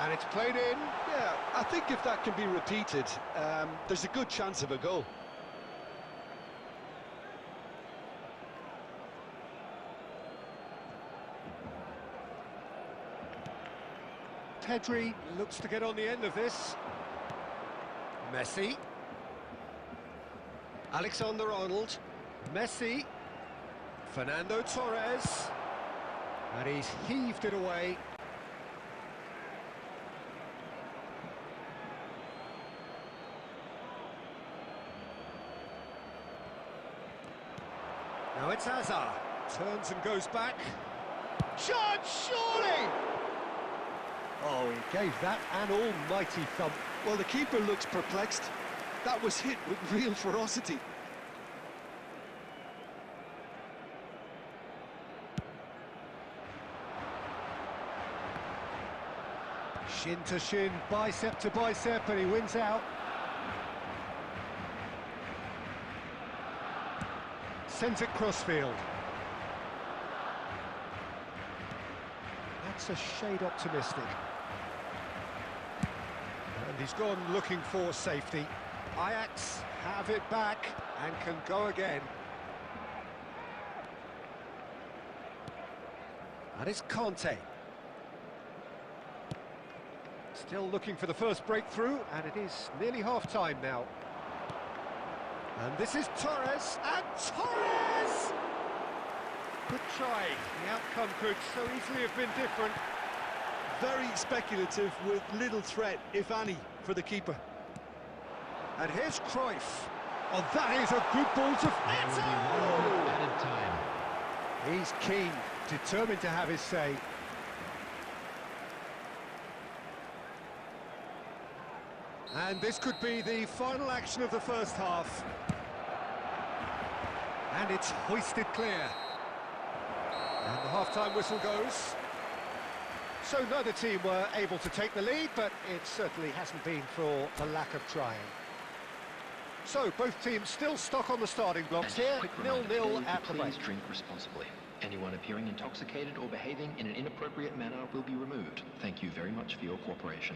and it's played in. Yeah, I think if that can be repeated, there's a good chance of a goal. Pedri looks to get on the end of this. Messi. Alexander-Arnold. Messi. Fernando Torres. And he's heaved it away. Now it's Hazard. Turns and goes back. Chance, surely! Oh, he gave that an almighty thump. Well, the keeper looks perplexed. That was hit with real ferocity. Shin to shin, bicep to bicep, and he wins out. Sends it crossfield. That's a shade optimistic. And he's gone looking for safety. Ajax have it back and can go again. And it's Conte. Still looking for the first breakthrough, and it is nearly half-time now. And this is Torres, and Torres! Good try. The outcome could so easily have been different. Very speculative with little threat, if any, for the keeper. And here's Cruyff. Oh, that is a good ball to... Added time. He's keen, determined to have his say. And this could be the final action of the first half. And it's hoisted clear. And the half-time whistle goes. So neither team were able to take the lead, but it certainly hasn't been for the lack of trying. So both teams still stuck on the starting blocks here, 0-0 at the break. Please drink responsibly. Anyone appearing intoxicated or behaving in an inappropriate manner will be removed. Thank you very much for your cooperation.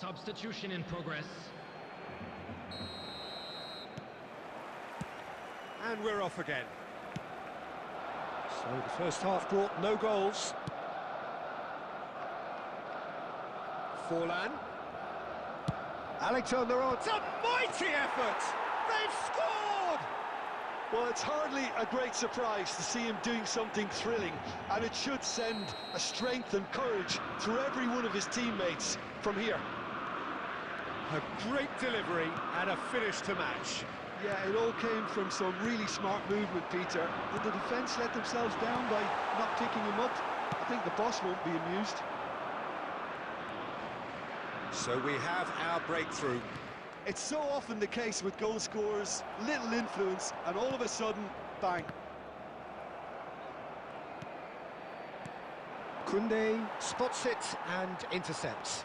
Substitution in progress. And we're off again. So the first half brought no goals. Forlan. Alexander-Arnold. It's a mighty effort! They've scored! Well, it's hardly a great surprise to see him doing something thrilling, and it should send a strength and courage through every one of his teammates from here. A great delivery and a finish to match. Yeah, it all came from some really smart movement, Peter, and the defence let themselves down by not picking him up. I think the boss won't be amused. So we have our breakthrough. It's so often the case with goal scorers, little influence, and all of a sudden, bang. Koundé spots it and intercepts.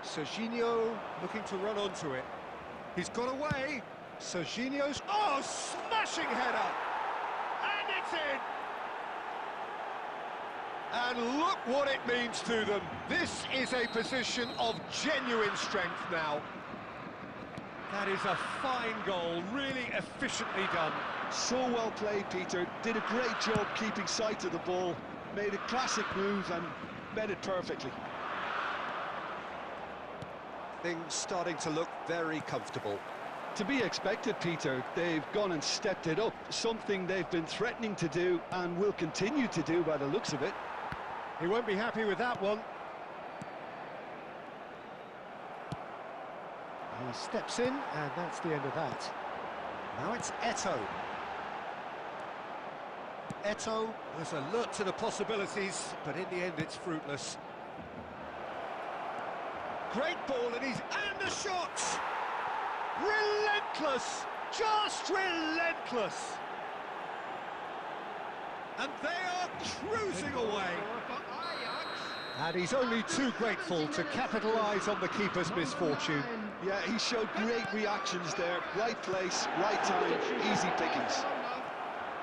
Serginho looking to run onto it. He's got away. Serginho's... Oh, smashing header! And it's in! And look what it means to them. This is a position of genuine strength now. That is a fine goal, really efficiently done. So well played, Peter. Did a great job keeping sight of the ball. Made a classic move and met it perfectly. Things starting to look very comfortable. To be expected, Peter. They've gone and stepped it up. Something they've been threatening to do and will continue to do by the looks of it. He won't be happy with that one. He steps in, and that's the end of that. Now it's Eto'o. Eto'o was alert to the possibilities, but in the end it's fruitless. Great ball, and the shot! Relentless! Just relentless! And they are cruising away. And he's only too grateful to capitalise on the keeper's misfortune. Yeah, he showed great reactions there. Right place, right time, easy pickings.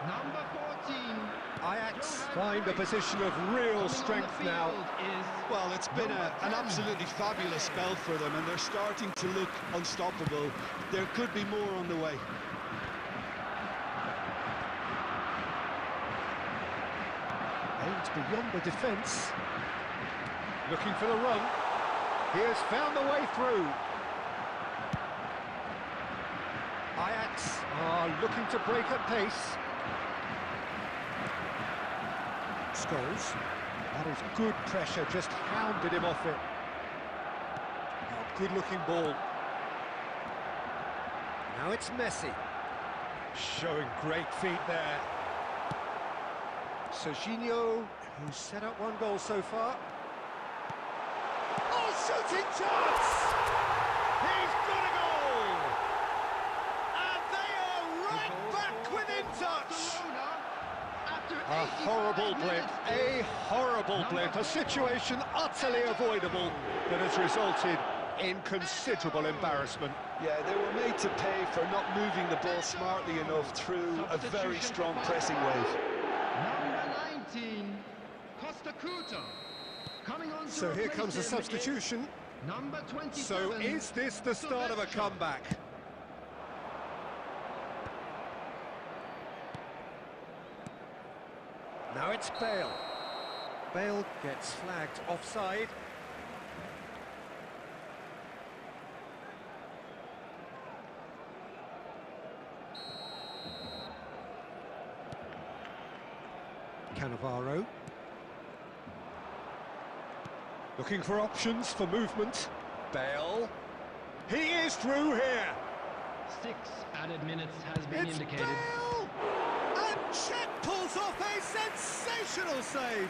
Number 14. Ajax find a position of real strength now. Well, it's been an absolutely fabulous spell for them, and they're starting to look unstoppable. There could be more on the way. Aimed beyond the defence. Looking for the run. He has found the way through. Ajax are looking to break at pace. Scholes. That is good pressure, just hounded him off it. Oh, good-looking ball. Now it's Messi. Showing great feet there. Serginho, who's set up one goal so far. Oh, shooting chance! He's got a goal! And they are right back within touch! A horrible blip, a situation utterly avoidable that has resulted in considerable embarrassment. Yeah, they were made to pay for not moving the ball smartly enough through a very strong pressing wave. Number 19, Costa Curta. Coming on. So here comes the substitution. Number 27. So is this the start of a comeback? Now it's Bale. Bale gets flagged offside. Cannavaro. Looking for options for movement. Bale. He is through here. 6 added minutes has been It's indicated. Bale! And Czech pulls off a sensational save.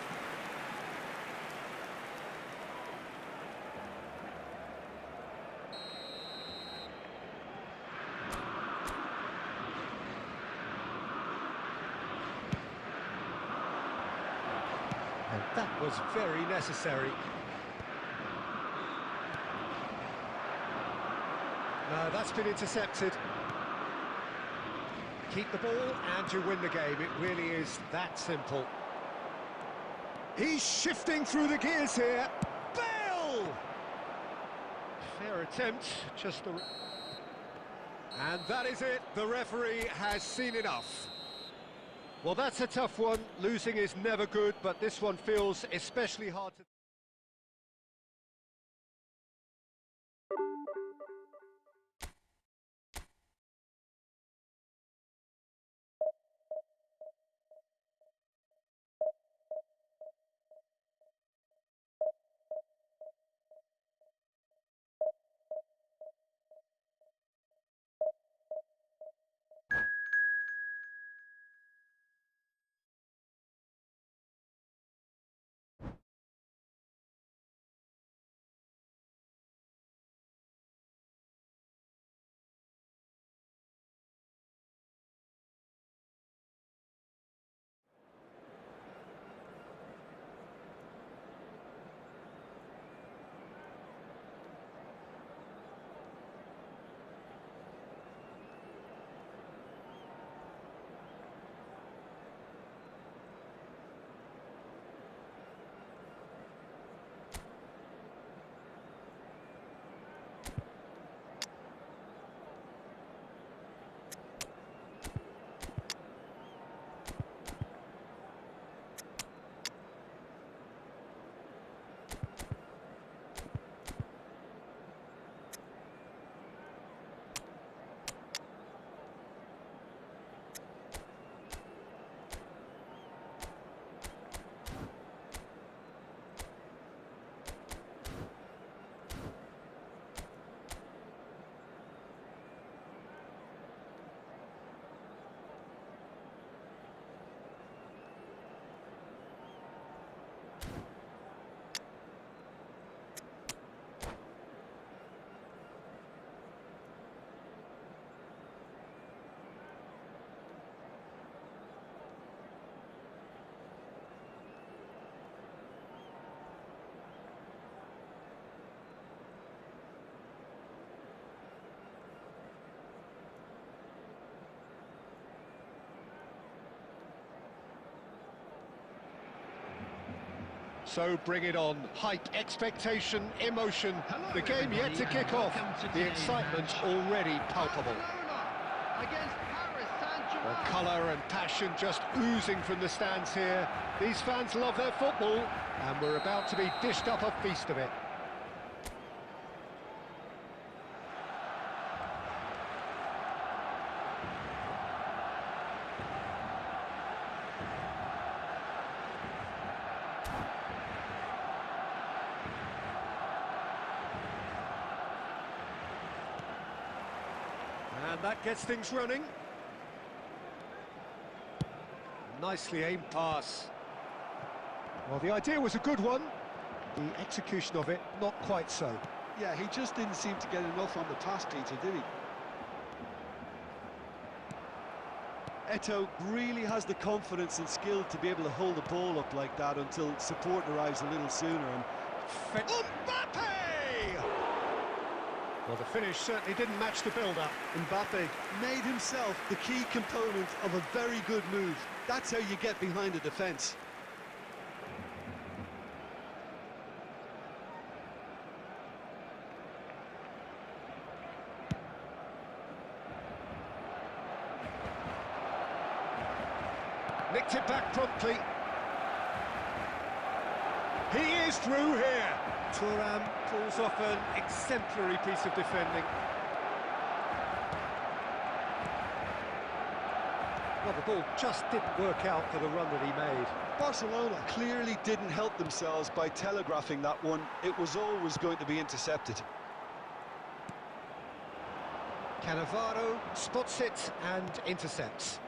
And that was very necessary. No, that's been intercepted. Keep the ball and you win the game. It really is that simple. He's shifting through the gears here. Bale! Fair attempt, just the... And that is it, the referee has seen enough. Well, that's a tough one. Losing is never good, but this one feels especially hard to... So bring it on. Hype, expectation, emotion. Hello, The game yet to kick off. The excitement already palpable. Against Paris Saint-Germain. Well, colour and passion just oozing from the stands here. These fans love their football, and we're about to be dished up a feast of it. And that gets things running. Nicely aimed pass. Well, the idea was a good one. The execution of it, not quite so. Yeah, he just didn't seem to get enough on the pass, Peter, did he? Eto'o really has the confidence and skill to be able to hold the ball up like that until support arrives a little sooner. And Mbappe! Well, the finish certainly didn't match the build-up. Mbappe made himself the key component of a very good move. That's how you get behind a defence. Nicked it back promptly. He is through here. Thuram pulls off an exemplary piece of defending. Well, the ball just didn't work out for the run that he made. Barcelona clearly didn't help themselves by telegraphing that one. It was always going to be intercepted. Cannavaro spots it and intercepts.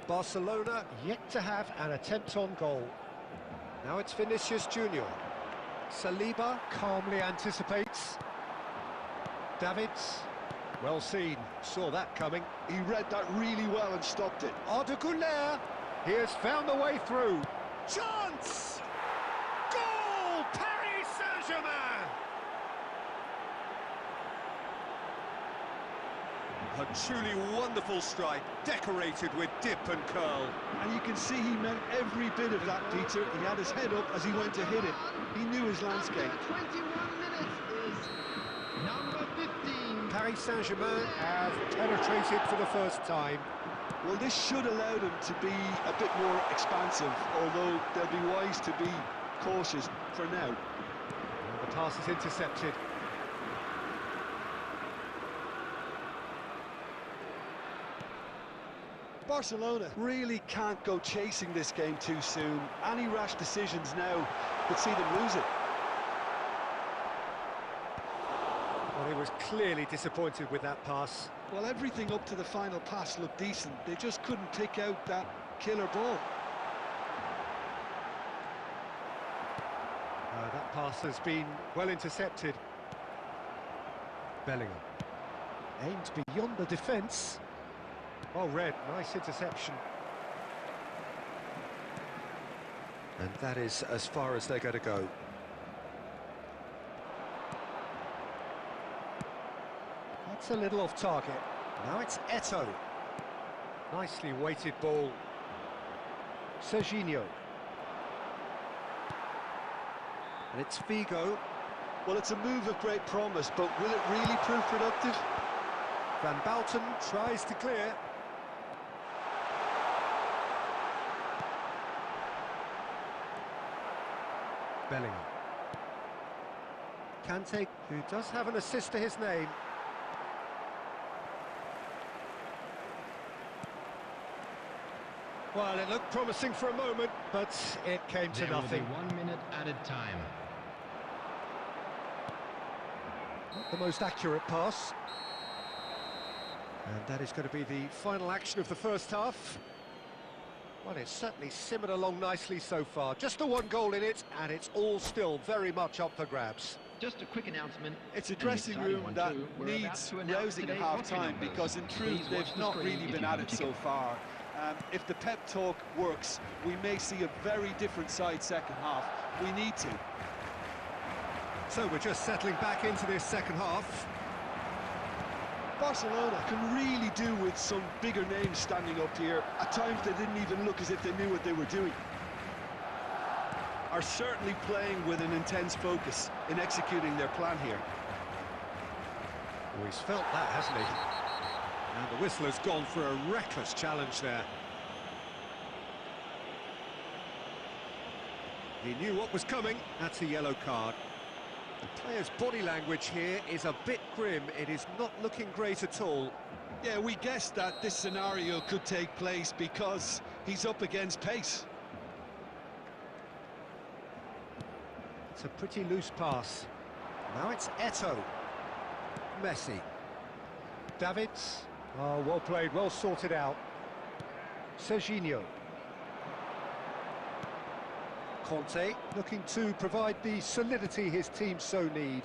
Barcelona yet to have an attempt on goal. Now it's Vinicius Junior. Saliba calmly anticipates. Davids, well seen, saw that coming. He read that really well and stopped it. Arda Güler, he has found the way through. Chance! Goal! Paris Saint-Germain! A truly wonderful strike, decorated with dip and curl. And you can see he meant every bit of that, Peter. He had his head up as he went to hit it. He knew his landscape. 21 minutes is Paris Saint-Germain have penetrated for the first time. Well, this should allow them to be a bit more expansive, although they'll be wise to be cautious for now. And the pass is intercepted. Barcelona really can't go chasing this game too soon. Any rash decisions now could see them lose it. Well, he was clearly disappointed with that pass. Well, everything up to the final pass looked decent. They just couldn't pick out that killer ball. That pass has been well intercepted. Bellingham. Aimed beyond the defence. Well read, nice interception. And that is as far as they're going to go. That's a little off target. Now it's Eto'o. Nicely weighted ball. Serginho. And it's Figo. Well, it's a move of great promise, but will it really prove productive? Van Basten tries to clear. Bellingham. Kante, who does have an assist to his name. Well, it looked promising for a moment, but it came to nothing. There will be 1 minute added time. Not the most accurate pass. And that is going to be the final action of the first half. Well, it's certainly simmered along nicely so far. Just the one goal in it, and it's all still very much up for grabs. Just a quick announcement. It's a dressing room that needs rousing at half-time because, in truth, they've not really been at it so far. If the pep talk works, we may see a very different side second half. We need to. So we're just settling back into this second half. Barcelona can really do with some bigger names standing up here. At times they didn't even look as if they knew what they were doing. Are certainly playing with an intense focus in executing their plan here. Oh, he's felt that, hasn't he? And the whistle has gone for a reckless challenge there. He knew what was coming. That's a yellow card. The player's body language here is a bit grim. It is not looking great at all. Yeah, we guessed that this scenario could take place because he's up against pace. It's a pretty loose pass. Now it's Eto'o. Messi. Davids. Oh, well played, well sorted out. Serginho. Conte looking to provide the solidity his team so need.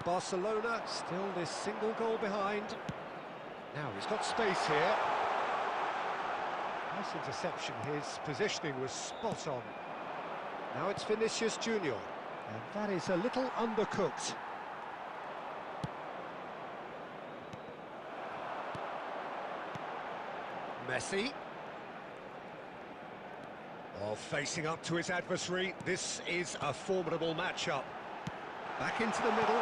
Barcelona still this single goal behind. Now he's got space here. Nice interception, his positioning was spot on. Now it's Vinicius Junior, and that is a little undercooked. Messi. Oh, facing up to his adversary, this is a formidable matchup. Back into the middle.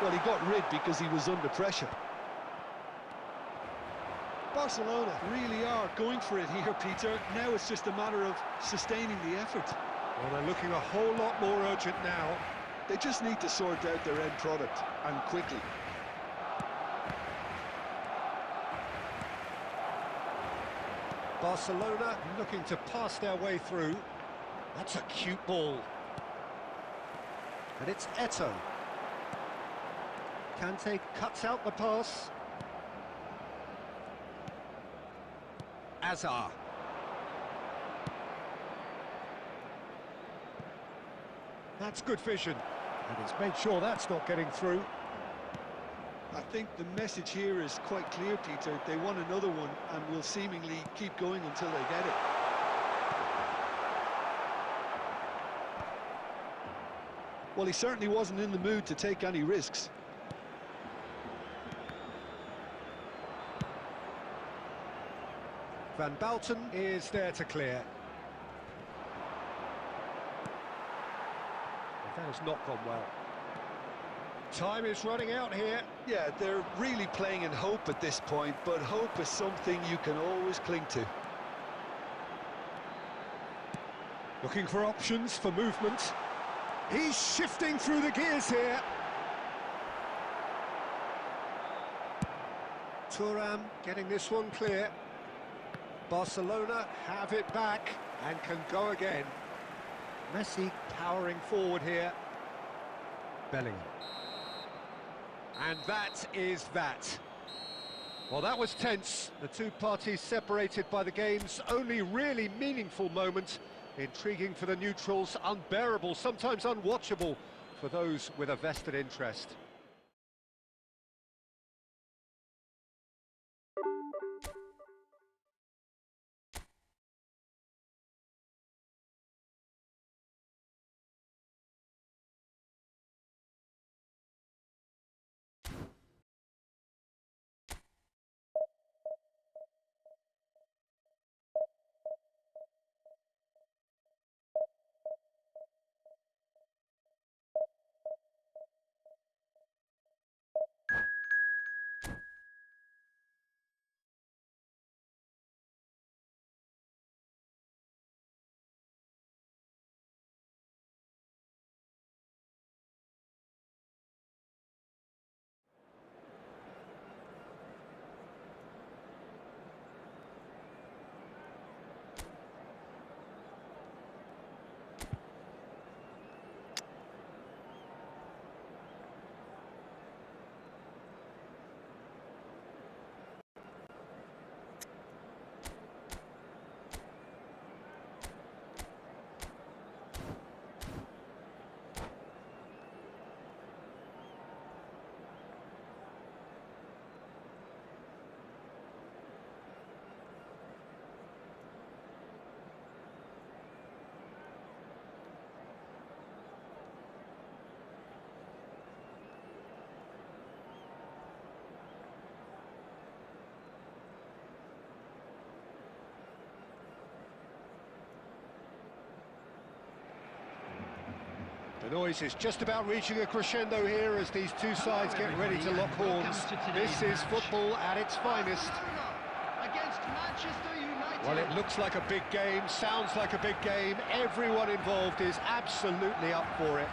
Well, he got rid because he was under pressure. Barcelona really are going for it here, Peter. Now it's just a matter of sustaining the effort. Well, they're looking a whole lot more urgent now. They just need to sort out their end product, and quickly. Barcelona looking to pass their way through. That's a cute ball. And it's Eto'o. Kante cuts out the pass. Azar. That's good vision. And he's made sure that's not getting through. I think the message here is quite clear, Peter. They want another one and will seemingly keep going until they get it. Well, he certainly wasn't in the mood to take any risks. Van Basten is there to clear. That has not gone well. Time is running out here. Yeah, they're really playing in hope at this point, but hope is something you can always cling to. Looking for options for movement. He's shifting through the gears here. Thuram getting this one clear. Barcelona have it back and can go again. Messi powering forward here. Bellingham. And that is that. Well, that was tense. The two parties separated by the game's only really meaningful moment. Intriguing for the neutrals, unbearable, sometimes unwatchable for those with a vested interest. The noise is just about reaching a crescendo here as these two sides get ready to lock horns. This is football at its finest. Against Manchester United. Well, it looks like a big game, sounds like a big game. Everyone involved is absolutely up for it.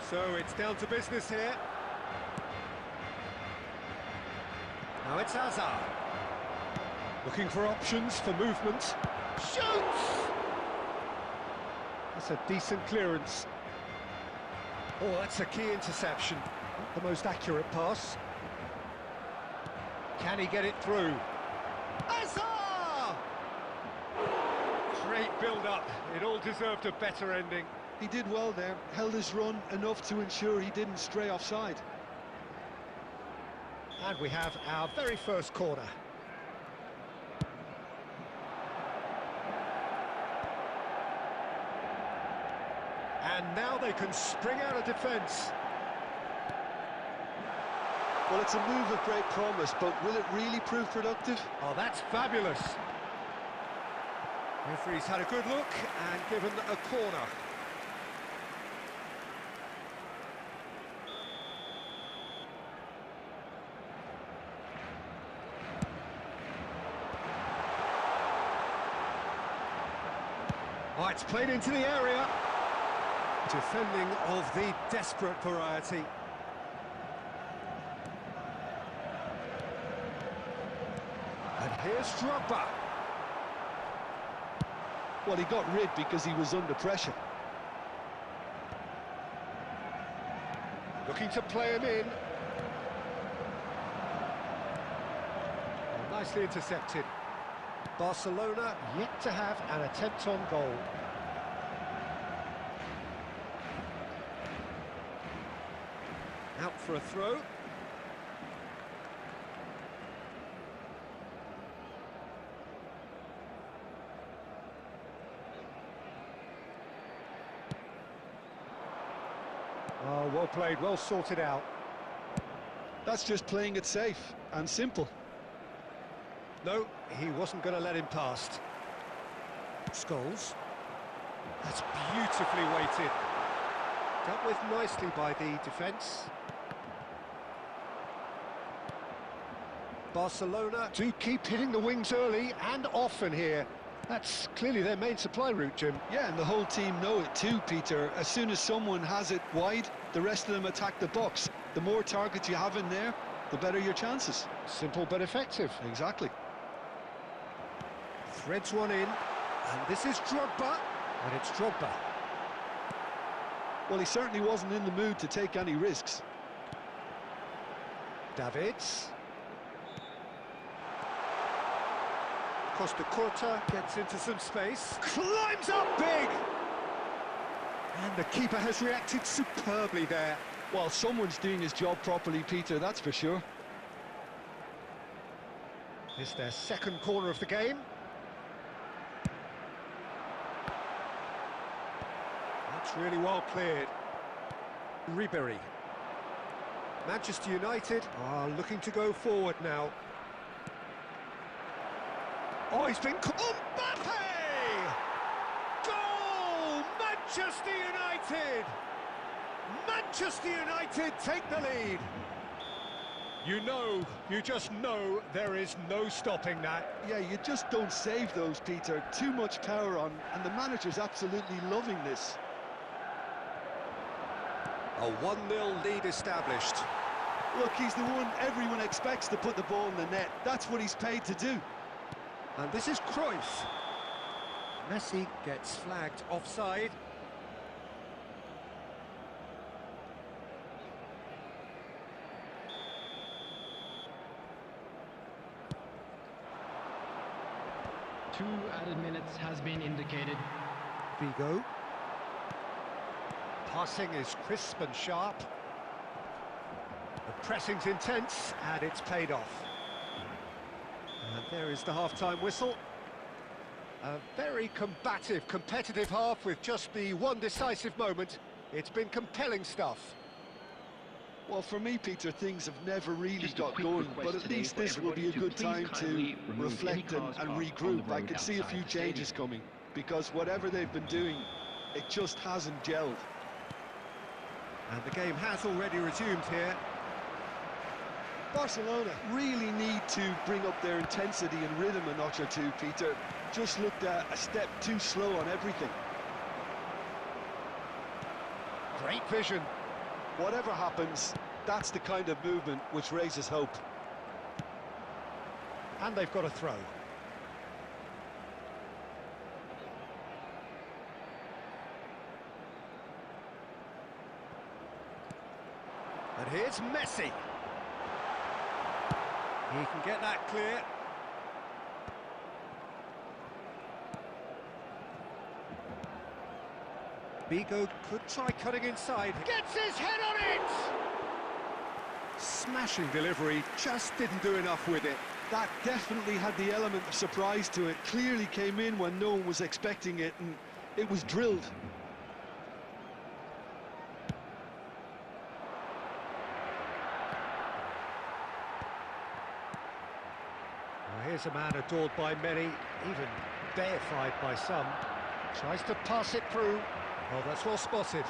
So it's down to business here. Now it's Hazard. Looking for options for movement. Shoots! That's a decent clearance. Oh, that's a key interception. Not the most accurate pass. Can he get it through? Hazard! Great build-up. It all deserved a better ending. He did well there, held his run enough to ensure he didn't stray offside. And we have our very first corner. And now they can spring out of defence. Well, it's a move of great promise, but will it really prove productive? Oh, that's fabulous. Referee's had a good look and given a corner. Oh, it's played into the area. Defending of the desperate variety. And here's Drogba. Well, he got rid because he was under pressure. Looking to play him in. Oh, nicely intercepted. Barcelona yet to have an attempt on goal. Out for a throw. Oh, well played, well sorted out. That's just playing it safe and simple. No, he wasn't going to let him past. Scholes. That's beautifully weighted. Dealt with nicely by the defence. Barcelona do keep hitting the wings early and often here. That's clearly their main supply route, Jim. Yeah, and the whole team know it too, Peter. As soon as someone has it wide, the rest of them attack the box. The more targets you have in there, the better your chances. Simple but effective. Exactly. Threads one in, and this is Drogba, and it's Drogba. Well, he certainly wasn't in the mood to take any risks. Davids. Costa Curta gets into some space, climbs up big! And the keeper has reacted superbly there. Well, someone's doing his job properly, Peter, that's for sure. It's their second corner of the game. That's really well cleared. Ribery. Manchester United are looking to go forward now. Oh, he's been... Mbappe! Goal! Manchester United! Manchester United take the lead. You just know there is no stopping that. Yeah, you just don't save those, Peter. Too much power on, and the manager's absolutely loving this. A 1-0 lead established. Look, he's the one everyone expects to put the ball in the net. That's what he's paid to do. And this is Cruyff. Messi gets flagged offside. Two added minutes has been indicated. Vigo. Passing is crisp and sharp. The pressing's intense, and it's paid off. And there is the half-time whistle. A very combative, competitive half with just the one decisive moment. It's been compelling stuff. Well, for me, Peter, things have never really Just a got quick going, request but at today least for this will be a everybody good to time please to kindly remove reflect any and cars parked on the regroup. I road could see a outside few the changes stadium. coming, because whatever they've been doing, it just hasn't gelled. And the game has already resumed here. Barcelona really need to bring up their intensity and rhythm a notch or two, Peter. Just looked a step too slow on everything. Great vision. Whatever happens, that's the kind of movement which raises hope. And they've got a throw. And here's Messi. He can get that clear. Vigo could try cutting inside. Gets his head on it! Smashing delivery, just didn't do enough with it. That definitely had the element of surprise to it. Clearly came in when no one was expecting it, and it was drilled. Well, here's a man adored by many, even deified by some. Tries to pass it through. Oh, that's well spotted.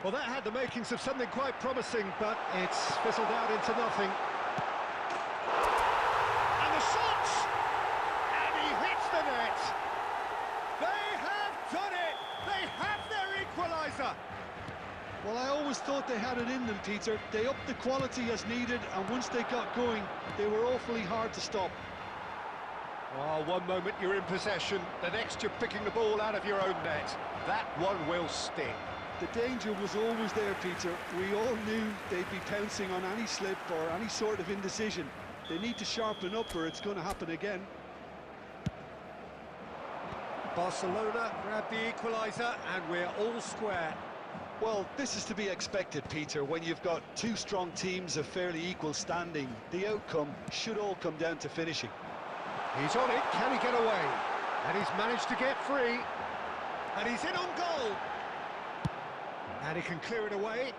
Well, that had the makings of something quite promising, but it's fizzled out into nothing. And the shot! And he hits the net! They have done it! They have their equaliser! Well, I always thought they had it in them, Peter. They upped the quality as needed, and once they got going, they were awfully hard to stop. Oh, one moment you're in possession, the next you're picking the ball out of your own net. That one will sting. The danger was always there, Peter. We all knew they'd be pouncing on any slip or any sort of indecision. They need to sharpen up or it's going to happen again. Barcelona grab the equaliser and we're all square. Well, this is to be expected, Peter. When you've got two strong teams of fairly equal standing, the outcome should all come down to finishing. He's on it, can he get away? And he's managed to get free. And he's in on goal. And he can clear it away.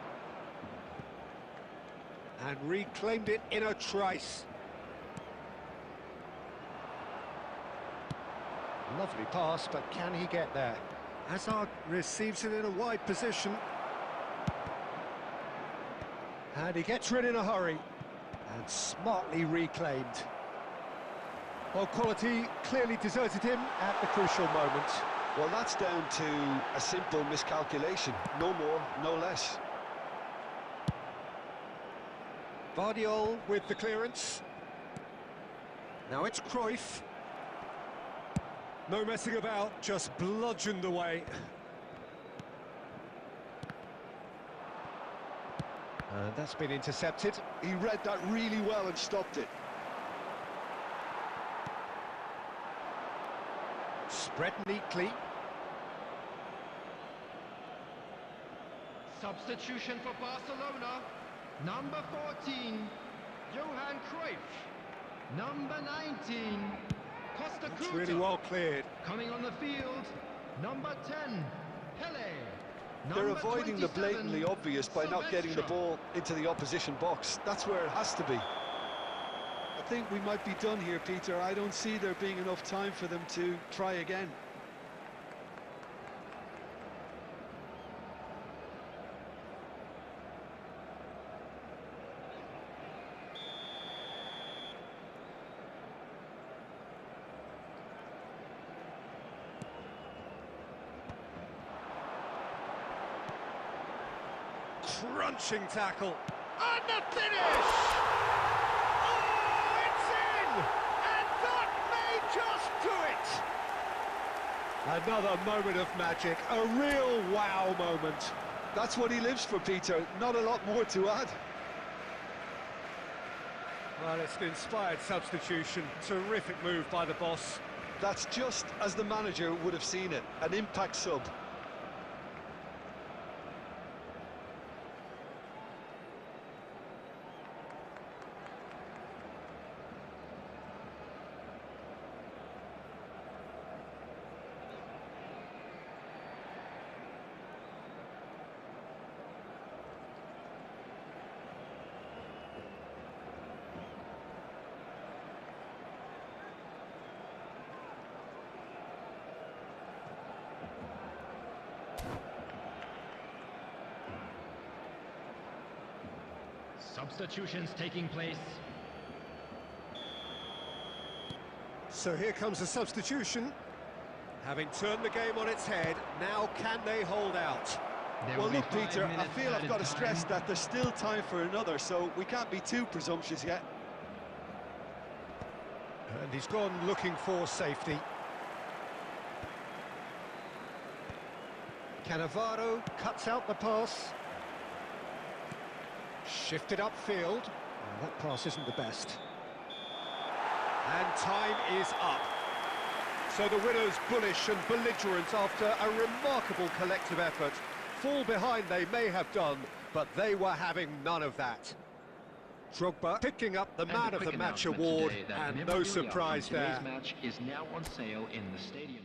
And reclaimed it in a trice. Lovely pass, but can he get there? Hazard receives it in a wide position. And he gets rid in a hurry. And smartly reclaimed. Well, quality clearly deserted him at the crucial moment. Well, that's down to a simple miscalculation. No more, no less. Vardiol with the clearance. Now it's Cruyff. No messing about, just bludgeoned away. And that's been intercepted. He read that really well and stopped it. Spread neatly. Substitution for Barcelona. Number 14, Johan Cruyff. Number 19, Costa It's Curta. really well cleared. Coming on the field, number 10, Pele. They're Number avoiding the 27, blatantly obvious by not getting the Silvestre. ball into the opposition box. That's where it has to be. I think we might be done here, Peter. I don't see there being enough time for them to try again. Crunching tackle. And the finish! Oh, it's in! And that may just do it! Another moment of magic, a real wow moment. That's what he lives for, Peter. Not a lot more to add. Well, it's an inspired substitution. Terrific move by the boss. That's just as the manager would have seen it. An impact sub. Substitutions taking place. So here comes a substitution. Having turned the game on its head, now can they hold out? There Well, will be look, 5 Peter, I minutes feel I've added got to time. stress that there's still time for another, so we can't be too presumptuous yet. And he's gone looking for safety. Cannavaro cuts out the pass. Shifted upfield. Well, that pass isn't the best. And time is up. So the winners bullish and belligerent after a remarkable collective effort. Fall behind they may have done, but they were having none of that. Drogba picking up the And a Man of quick the Match announcement award, today that and no memorabilia surprise from today's there. match is now on sale in the stadium.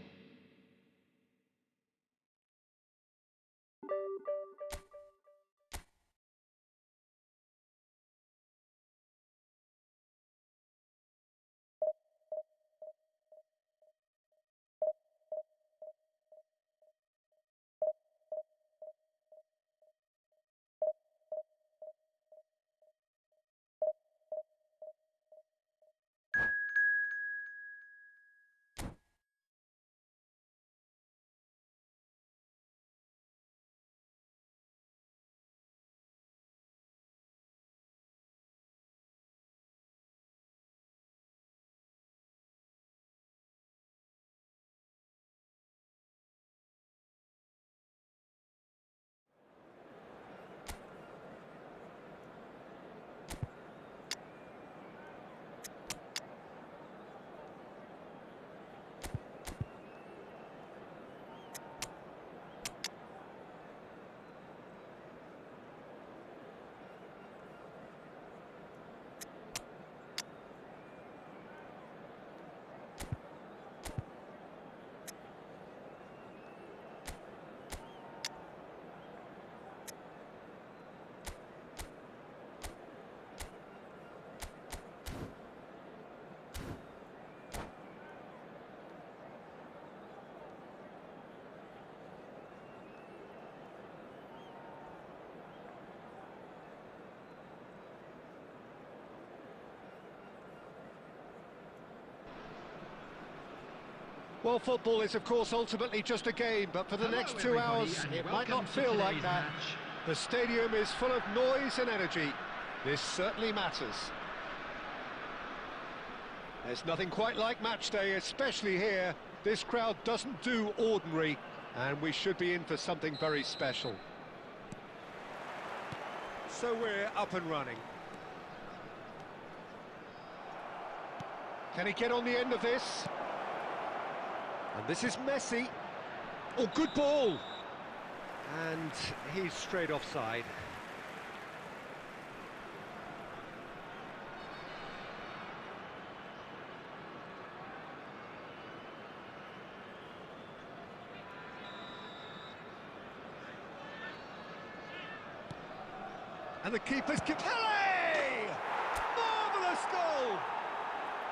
Well, football is, of course, ultimately just a game, but for the Hello, next 2 everybody, hours, and it might welcome not to feel like today's that. match. The stadium is full of noise and energy. This certainly matters. There's nothing quite like match day, especially here. This crowd doesn't do ordinary, and we should be in for something very special. So we're up and running. Can he get on the end of this? And this is Messi. Oh, good ball! And he's straight offside. And the keeper's Pele! Marvellous goal!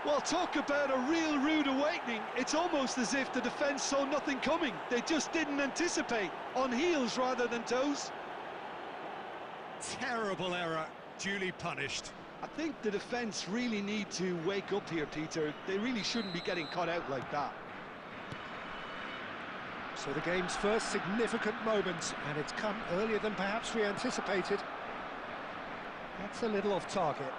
Well, talk about a real rude awakening. It's almost as if the defence saw nothing coming. They just didn't anticipate, on heels rather than toes. Terrible error, duly punished. I think the defence really need to wake up here, Peter. They really shouldn't be getting caught out like that. So the game's first significant moment, and it's come earlier than perhaps we anticipated. That's a little off target.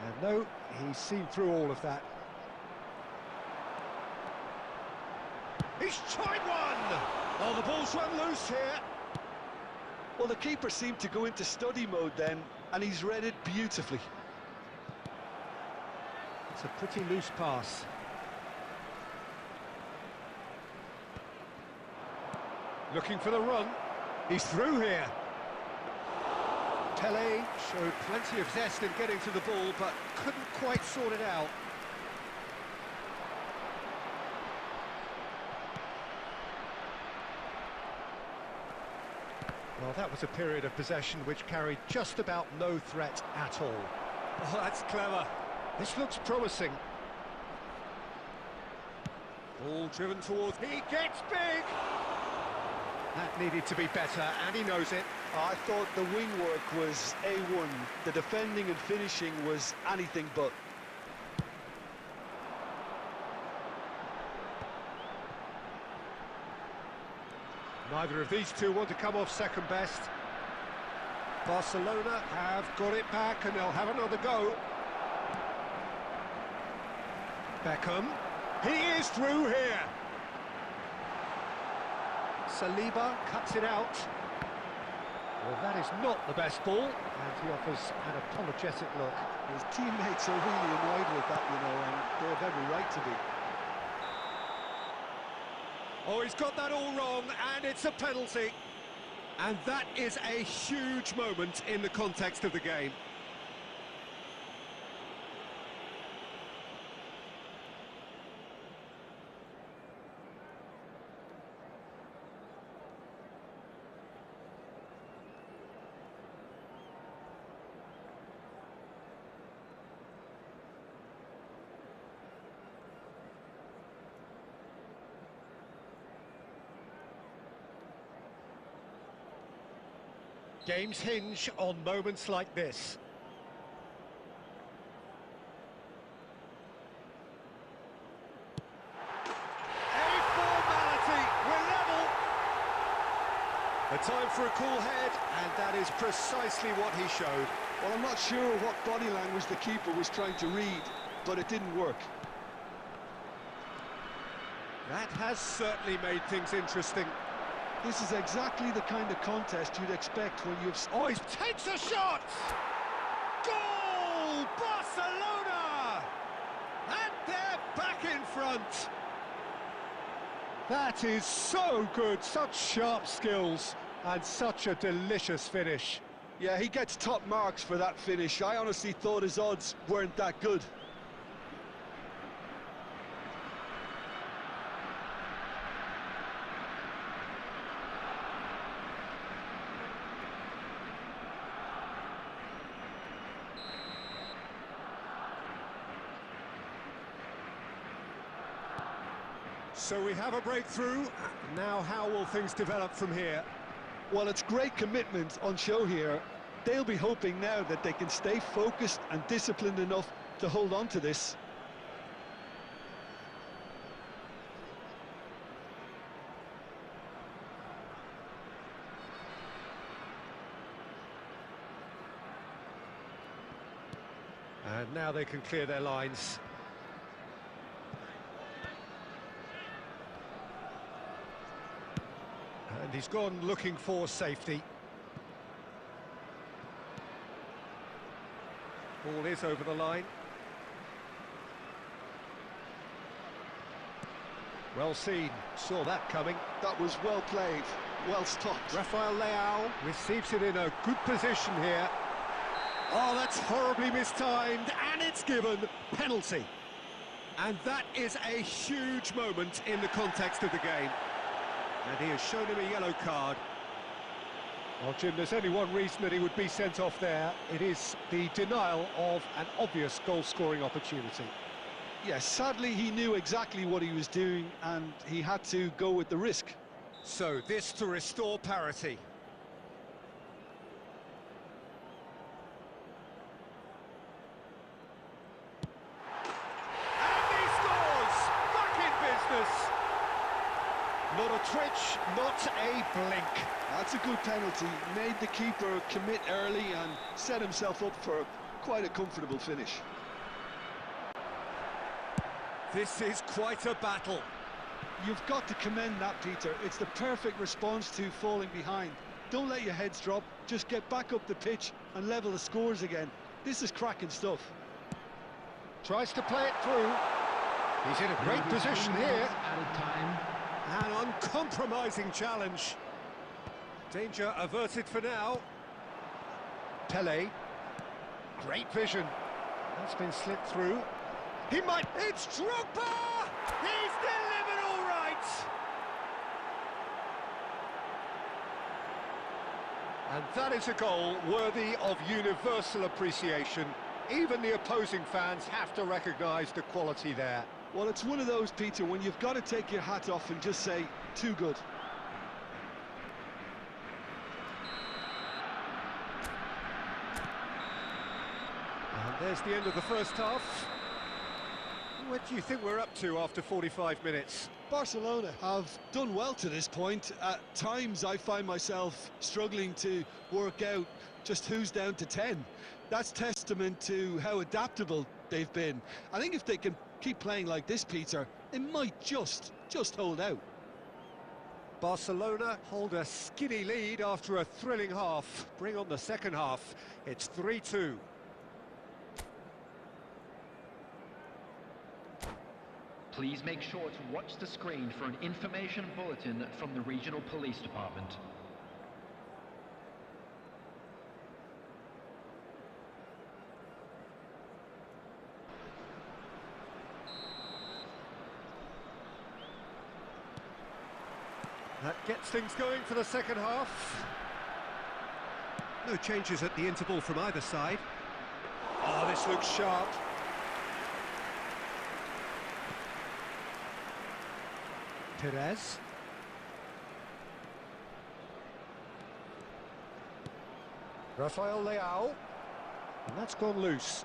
And no, he's seen through all of that. He's tried one! Oh, the ball's run loose here. Well, the keeper seemed to go into study mode then, and he's read it beautifully. It's a pretty loose pass. Looking for the run. He's through here. Pele showed plenty of zest in getting to the ball, but couldn't quite sort it out. Well, that was a period of possession which carried just about no threat at all. Oh, that's clever. This looks promising. Ball driven towards... He gets big! That needed to be better, and he knows it. I thought the wing work was A1. The defending and finishing was anything but. Neither of these two want to come off second best. Barcelona have got it back, and they'll have another go. Beckham. He is through here. Saliba cuts it out. Well, that is not the best ball, and he offers an apologetic look. His teammates are really annoyed with that, you know, and they have every right to be. Oh, he's got that all wrong, and it's a penalty. And that is a huge moment in the context of the game. Games hinge on moments like this. A formality, we're level. A time for a cool head, and that is precisely what he showed. Well, I'm not sure what body language the keeper was trying to read, but it didn't work. That has certainly made things interesting. This is exactly the kind of contest you'd expect when you've... Oh, he takes a shot! Goal! Barcelona! And they're back in front. That is so good, such sharp skills, and such a delicious finish. Yeah, he gets top marks for that finish. I honestly thought his odds weren't that good. So we have a breakthrough. Now how will things develop from here? Well, it's great commitment on show here. They'll be hoping now that they can stay focused and disciplined enough to hold on to this. And now they can clear their lines. And he's gone looking for safety. Ball is over the line. Well seen, saw that coming. That was well played, well stopped. Rafael Leao receives it in a good position here. Oh, that's horribly mistimed, and it's given penalty. And that is a huge moment in the context of the game. And he has shown him a yellow card. Well, Jim, there's only one reason that he would be sent off there. It is the denial of an obvious goal-scoring opportunity. Yes, sadly he knew exactly what he was doing and he had to go with the risk. So this to restore parity. And he scores! Back in business! Not a twitch, not a blink. That's a good penalty. Made the keeper commit early and set himself up for quite a comfortable finish. This is quite a battle. You've got to commend that, Peter. It's the perfect response to falling behind. Don't let your heads drop, just get back up the pitch and level the scores again. This is cracking stuff. Tries to play it through. He's in a great position here. Added time. An uncompromising challenge. Danger averted for now. Pele. Great vision. That's been slipped through. He might... It's Drogba! He's delivered all right! And that is a goal worthy of universal appreciation. Even the opposing fans have to recognise the quality there. Well, it's one of those, Peter, when you've got to take your hat off and just say, too good. And there's the end of the first half. What do you think we're up to after 45 minutes? Barcelona have done well to this point. At times I find myself struggling to work out just who's down to 10. That's testament to how adaptable they've been. I think if they can keep playing like this, Peter, it might just hold out. Barcelona hold a skinny lead after a thrilling half. Bring on the second half. It's 3-2. Please make sure to watch the screen for an information bulletin from the regional police department. That gets things going for the second half. No changes at the interval from either side. Oh, this looks sharp. Perez. Rafael Leao. And that's gone loose.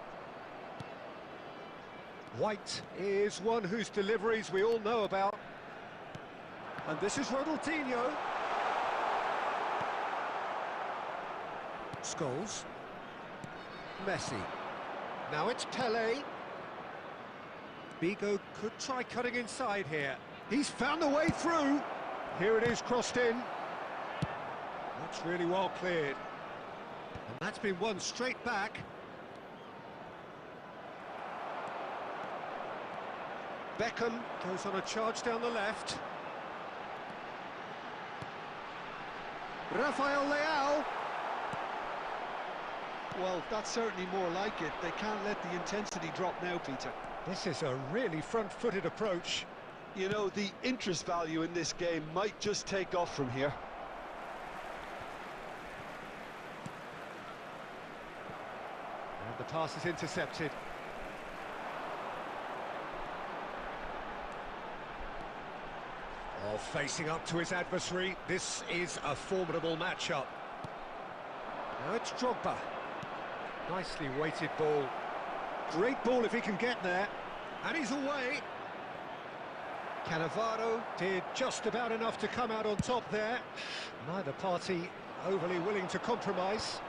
White is one whose deliveries we all know about. And this is Ronaldinho. Scholes. Messi. Now it's Pele. Bigo could try cutting inside here. He's found the way through. Here it is, crossed in. That's really well cleared. And that's been won straight back. Beckham goes on a charge down the left. Rafael Leao. Well, that's certainly more like it. They can't let the intensity drop now, Peter. This is a really front-footed approach. You know, the interest value in this game might just take off from here. And the pass is intercepted. Facing up to his adversary, this is a formidable matchup. Now it's Drogba. Nicely weighted ball. Great ball if he can get there. And he's away. Cannavaro did just about enough to come out on top there. Neither party overly willing to compromise.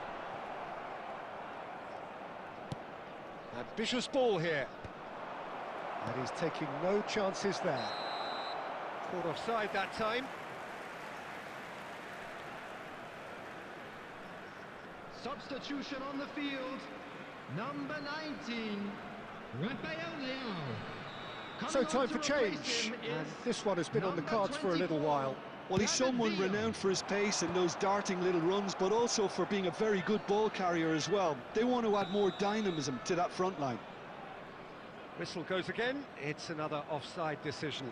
Ambitious ball here. And he's taking no chances there. Caught offside that time. Substitution on the field. Number 19, Rafael Leao. So time for change. And this one has been on the cards for a little while. Well, he's someone renowned for his pace and those darting little runs, but also for being a very good ball carrier as well. They want to add more dynamism to that front line. Whistle goes again. It's another offside decision.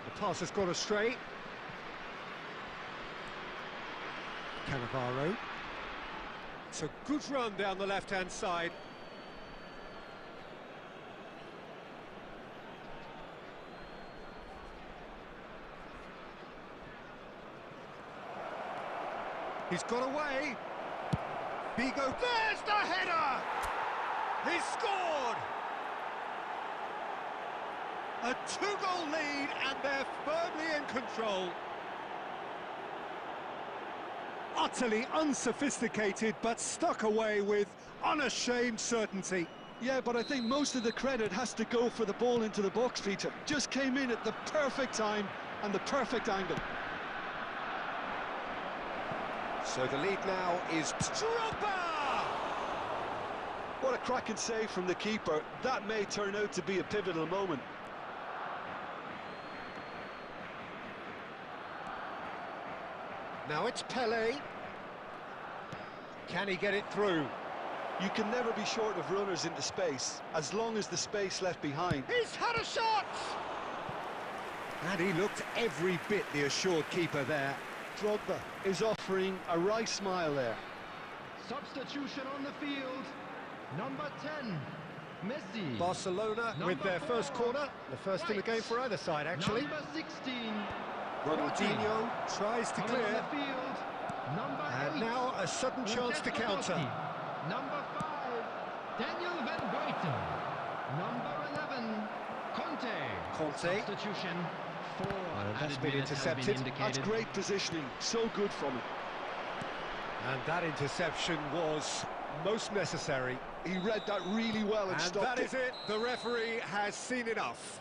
The pass has gone astray. Cannavaro. It's a good run down the left-hand side. He's got away. Vigo, there's the header! He's scored! A two-goal lead, and they're firmly in control. Utterly unsophisticated, but stuck away with unashamed certainty. Yeah, but I think most of the credit has to go for the ball into the box, Peter. Just came in at the perfect time and the perfect angle. So the lead now is Drogba! What a cracking save from the keeper. That may turn out to be a pivotal moment. Now it's Pele. Can he get it through? You can never be short of runners into space, as long as the space left behind. He's had a shot! And he looked every bit the assured keeper there. Drogba is offering a wry smile there. Substitution on the field. Number 10, Messi. Barcelona with their first corner. The first in the game for either side, actually. Number 16, Ronaldinho tries to coming on clear. the field. Number And 8, now a sudden chance to counter. Number 5, Daniel Van Buiten. Number 11, Conte. Substitution. 4 that's added been minutes has intercepted. indicated. That's great positioning, so good from him. And that interception was most necessary. He read that really well and And stopped that is it. The referee has seen enough.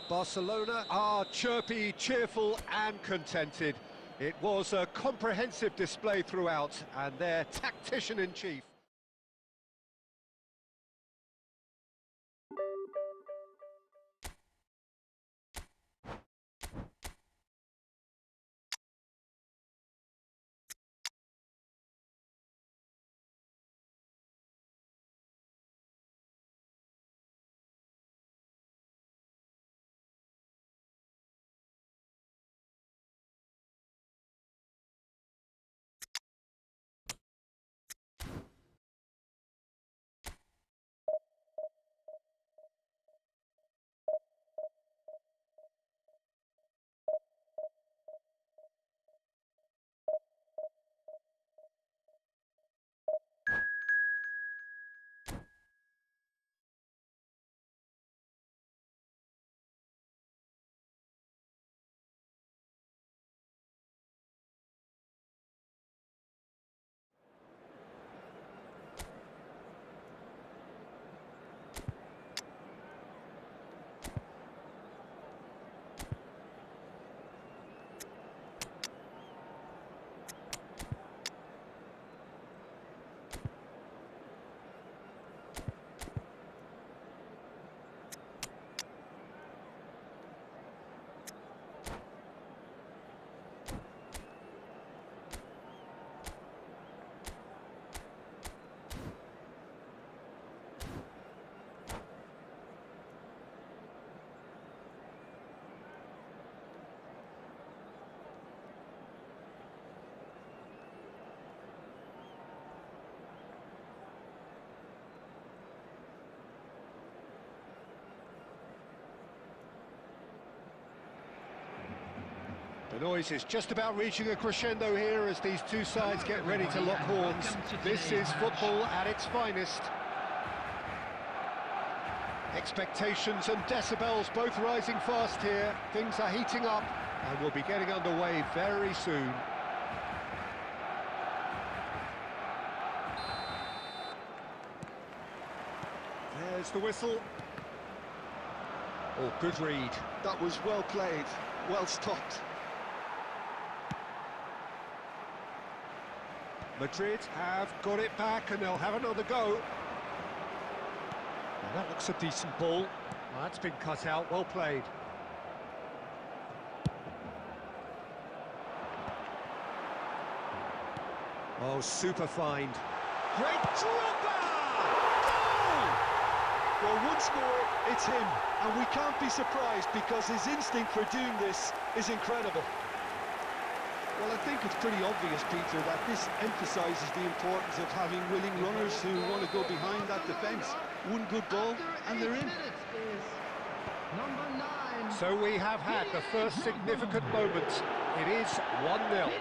Barcelona are chirpy, cheerful and contented. It was a comprehensive display throughout, and their tactician-in-chief The noise is just about reaching a crescendo here as these two sides get ready to lock horns. This is football at its finest. Expectations and decibels both rising fast here. Things are heating up and we'll be getting underway very soon. There's the whistle. Oh, good read. That was well played, well stopped. Madrid have got it back and they'll have another go. Now that looks a decent ball. Well, that's been cut out, well played. Oh, super find. Great dropper! Goal! Well, once more, it's him, and we can't be surprised because his instinct for doing this is incredible. Well, I think it's pretty obvious, Peter, that this emphasises the importance of having willing runners who want to go behind that defence. One good ball, and they're in. Number 9. So we have had the first significant moment. It is 1-0.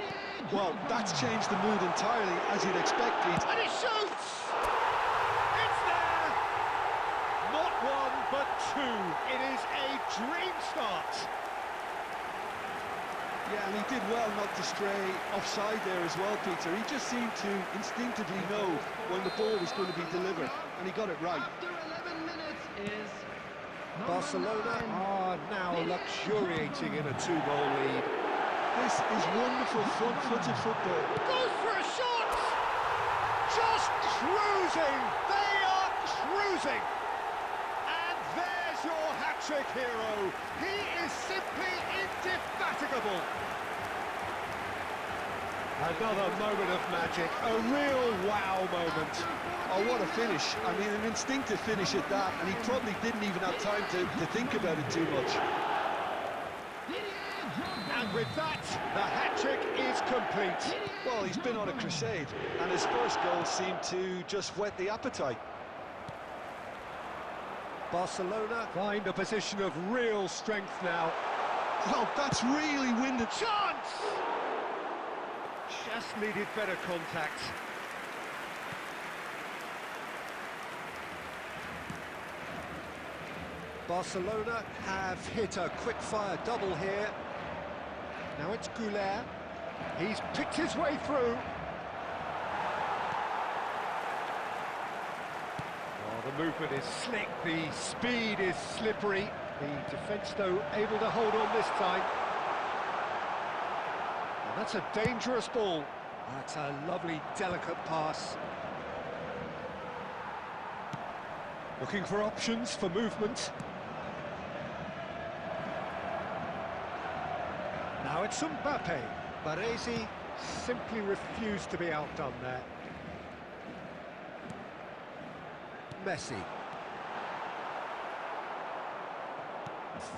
Well, that's changed the mood entirely, as you'd expect, Pete. And he shoots! It's there! Not one, but two. It is a dream start. Yeah, and he did well not to stray offside there as well, Peter. He just seemed to instinctively know when the ball was going to be delivered, and he got it right. After 11 minutes is Barcelona are now luxuriating in a 2-goal lead. This is wonderful front-footed football. Goes for a shot! Just cruising! They are cruising! And there's your hat-trick hero. He is simply indefatigable. Another moment of magic, a real wow moment. Oh, what a finish. I mean, an instinctive finish at that, and he probably didn't even have time to think about it too much. And with that, the hat-trick is complete. Well, he's been on a crusade, and his first goal seemed to just whet the appetite. Barcelona find a position of real strength now. Well, that's really winded. Chance! Just needed better contact. Barcelona have hit a quick-fire double here. Now it's Goulet. He's picked his way through. Oh, the movement is slick, the speed is slippery. The defence, though, able to hold on this time. And that's a dangerous ball. That's a lovely, delicate pass. Looking for options for movement. Now it's Mbappe. Baresi simply refused to be outdone there. Messi.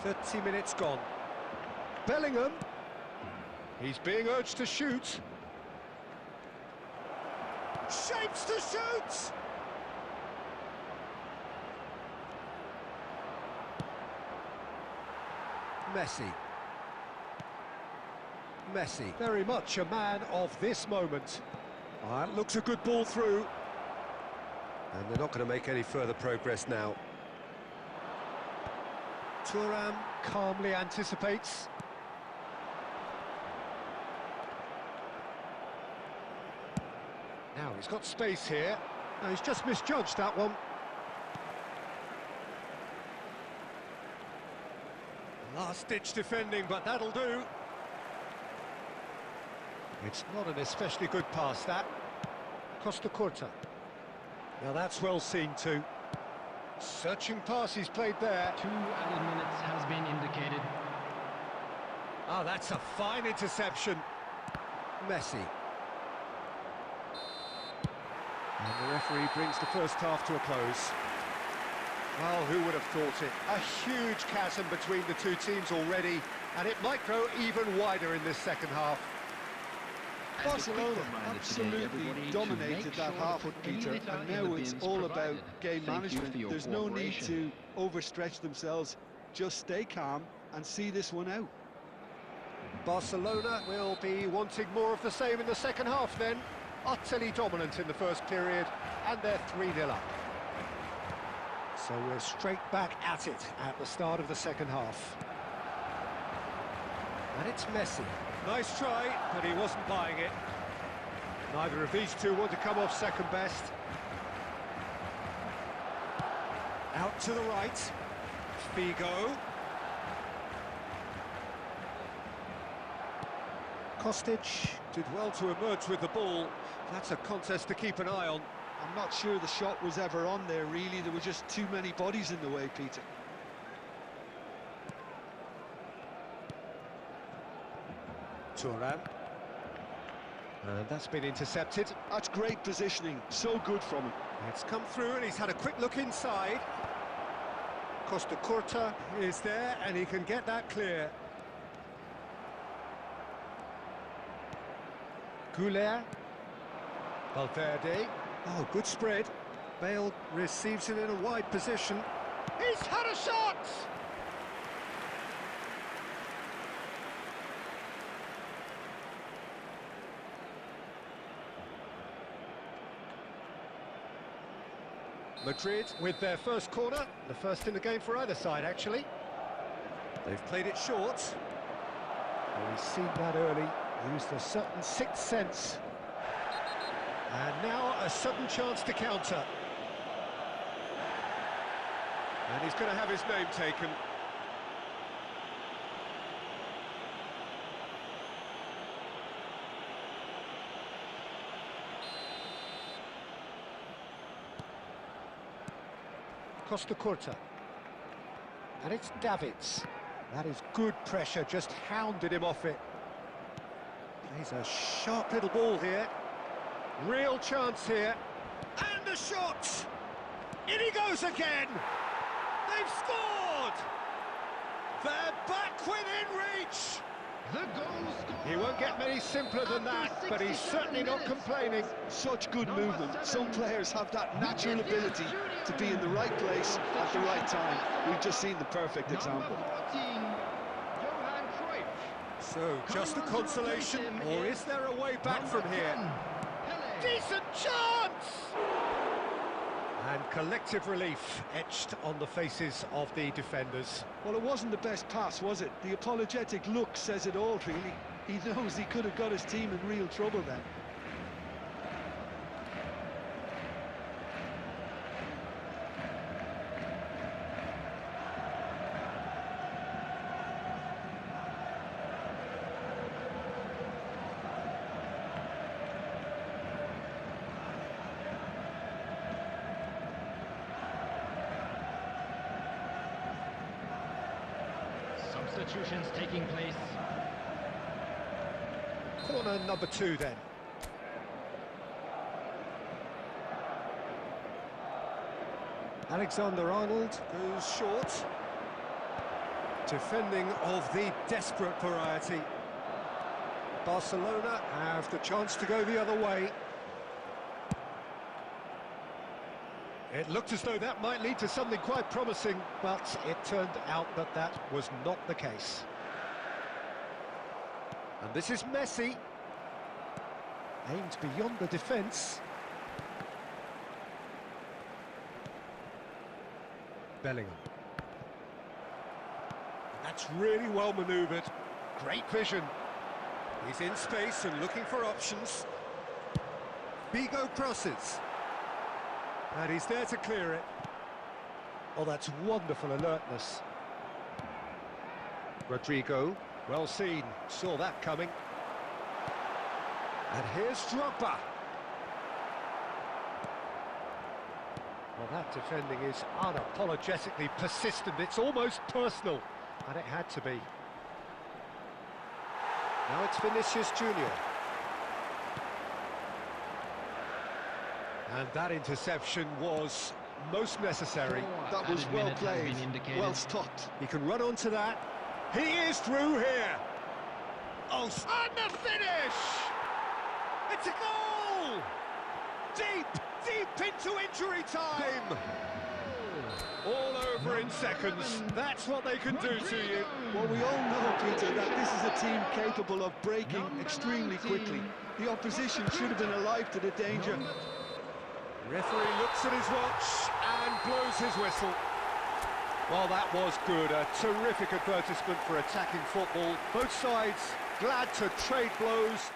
30 minutes gone. Bellingham. He's being urged to shoot. Shapes to shoot! Messi. Messi, very much a man of this moment. That looks a good ball through. And they're not going to make any further progress now. Thuram calmly anticipates. Now he's got space here. Now he's just misjudged that one. Last-ditch defending, but that'll do. It's not an especially good pass, that. Costa Curta. Now that's well seen too. Searching pass he's played there. 2 added minutes has been indicated. Ah, that's a fine interception. Messi. And the referee brings the first half to a close. Well, who would have thought it? A huge chasm between the two teams already, and it might grow even wider in this second half. Barcelona absolutely dominated that half, Peter, and now it's all about game management. There's no need to overstretch themselves. Just stay calm and see this one out. Barcelona will be wanting more of the same in the second half then. Utterly dominant in the first period, and they're 3-0 up. So we're straight back at it at the start of the second half. And it's Messi. Nice try, but he wasn't buying it. Neither of these two want to come off second best. Out to the right. Figo. Kostic did well to emerge with the ball. That's a contest to keep an eye on. I'm not sure the shot was ever on there, really. There were just too many bodies in the way, Peter. Turan. And that's been intercepted. That's great positioning. So good from him. It's come through and he's had a quick look inside. Costa Curta is there and he can get that clear. Goulet. Valverde. Oh, good spread. Bale receives it in a wide position. He's had a shot! Madrid with their first corner, the first in the game for either side, actually. They've played it short. Well, we've seen that early, used a certain sixth sense. And now a sudden chance to counter. And he's going to have his name taken. Costa Curta. And it's Davids. That is good pressure, just hounded him off it. He's a sharp little ball here. Real chance here. And the shot! In he goes again! They've scored! They're back within reach! The goal scorer. He won't get many simpler than that, but he's certainly not complaining. Such good movement. Some players have that natural ability to be in the right place at the right time. We've just seen the perfect example. Johan Cruyff. So, just a consolation, or is there a way back from here? Decent chance! And collective relief etched on the faces of the defenders. Well, it wasn't the best pass, was it? The apologetic look says it all, really. He knows he could have got his team in real trouble then. Substitutions taking place. Corner number 2 then. Alexander-Arnold goes short. Defending of the desperate variety. Barcelona have the chance to go the other way. It looked as though that might lead to something quite promising, but it turned out that that was not the case. And this is Messi. Aimed beyond the defence. Bellingham. That's really well manoeuvred. Great vision. He's in space and looking for options. Figo crosses. And he's there to clear it. Oh, that's wonderful alertness. Rodrigo, well seen, saw that coming. And here's Drogba. Well, that defending is unapologetically persistent. It's almost personal, and it had to be. Now it's Vinicius Junior. And that interception was most necessary. That was well played, well stopped. He can run onto that. He is through here. Oh, and the finish! It's a goal! Deep into injury time! All over in seconds. That's what they can do to you. Well, we all know, Peter, that this is a team capable of breaking extremely quickly. The opposition should have been alive to the danger. Referee looks at his watch and blows his whistle. Well, that was good. A terrific advertisement for attacking football. Both sides glad to trade blows.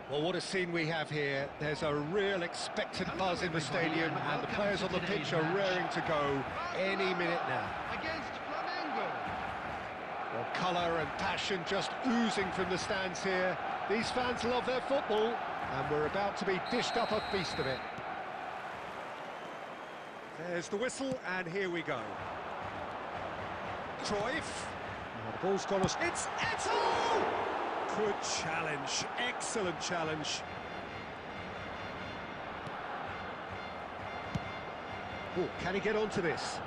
Well, what a scene we have here. There's a real expectant buzz in the stadium, and the players on the pitch are raring to go any minute now. Against Flamengo. Well, colour and passion just oozing from the stands here. These fans love their football, and we're about to be dished up a feast of it. There's the whistle, and here we go. Cruyff. Now the ball's gone. It's Eto'o! Good challenge, excellent challenge. Oh, can he get onto this?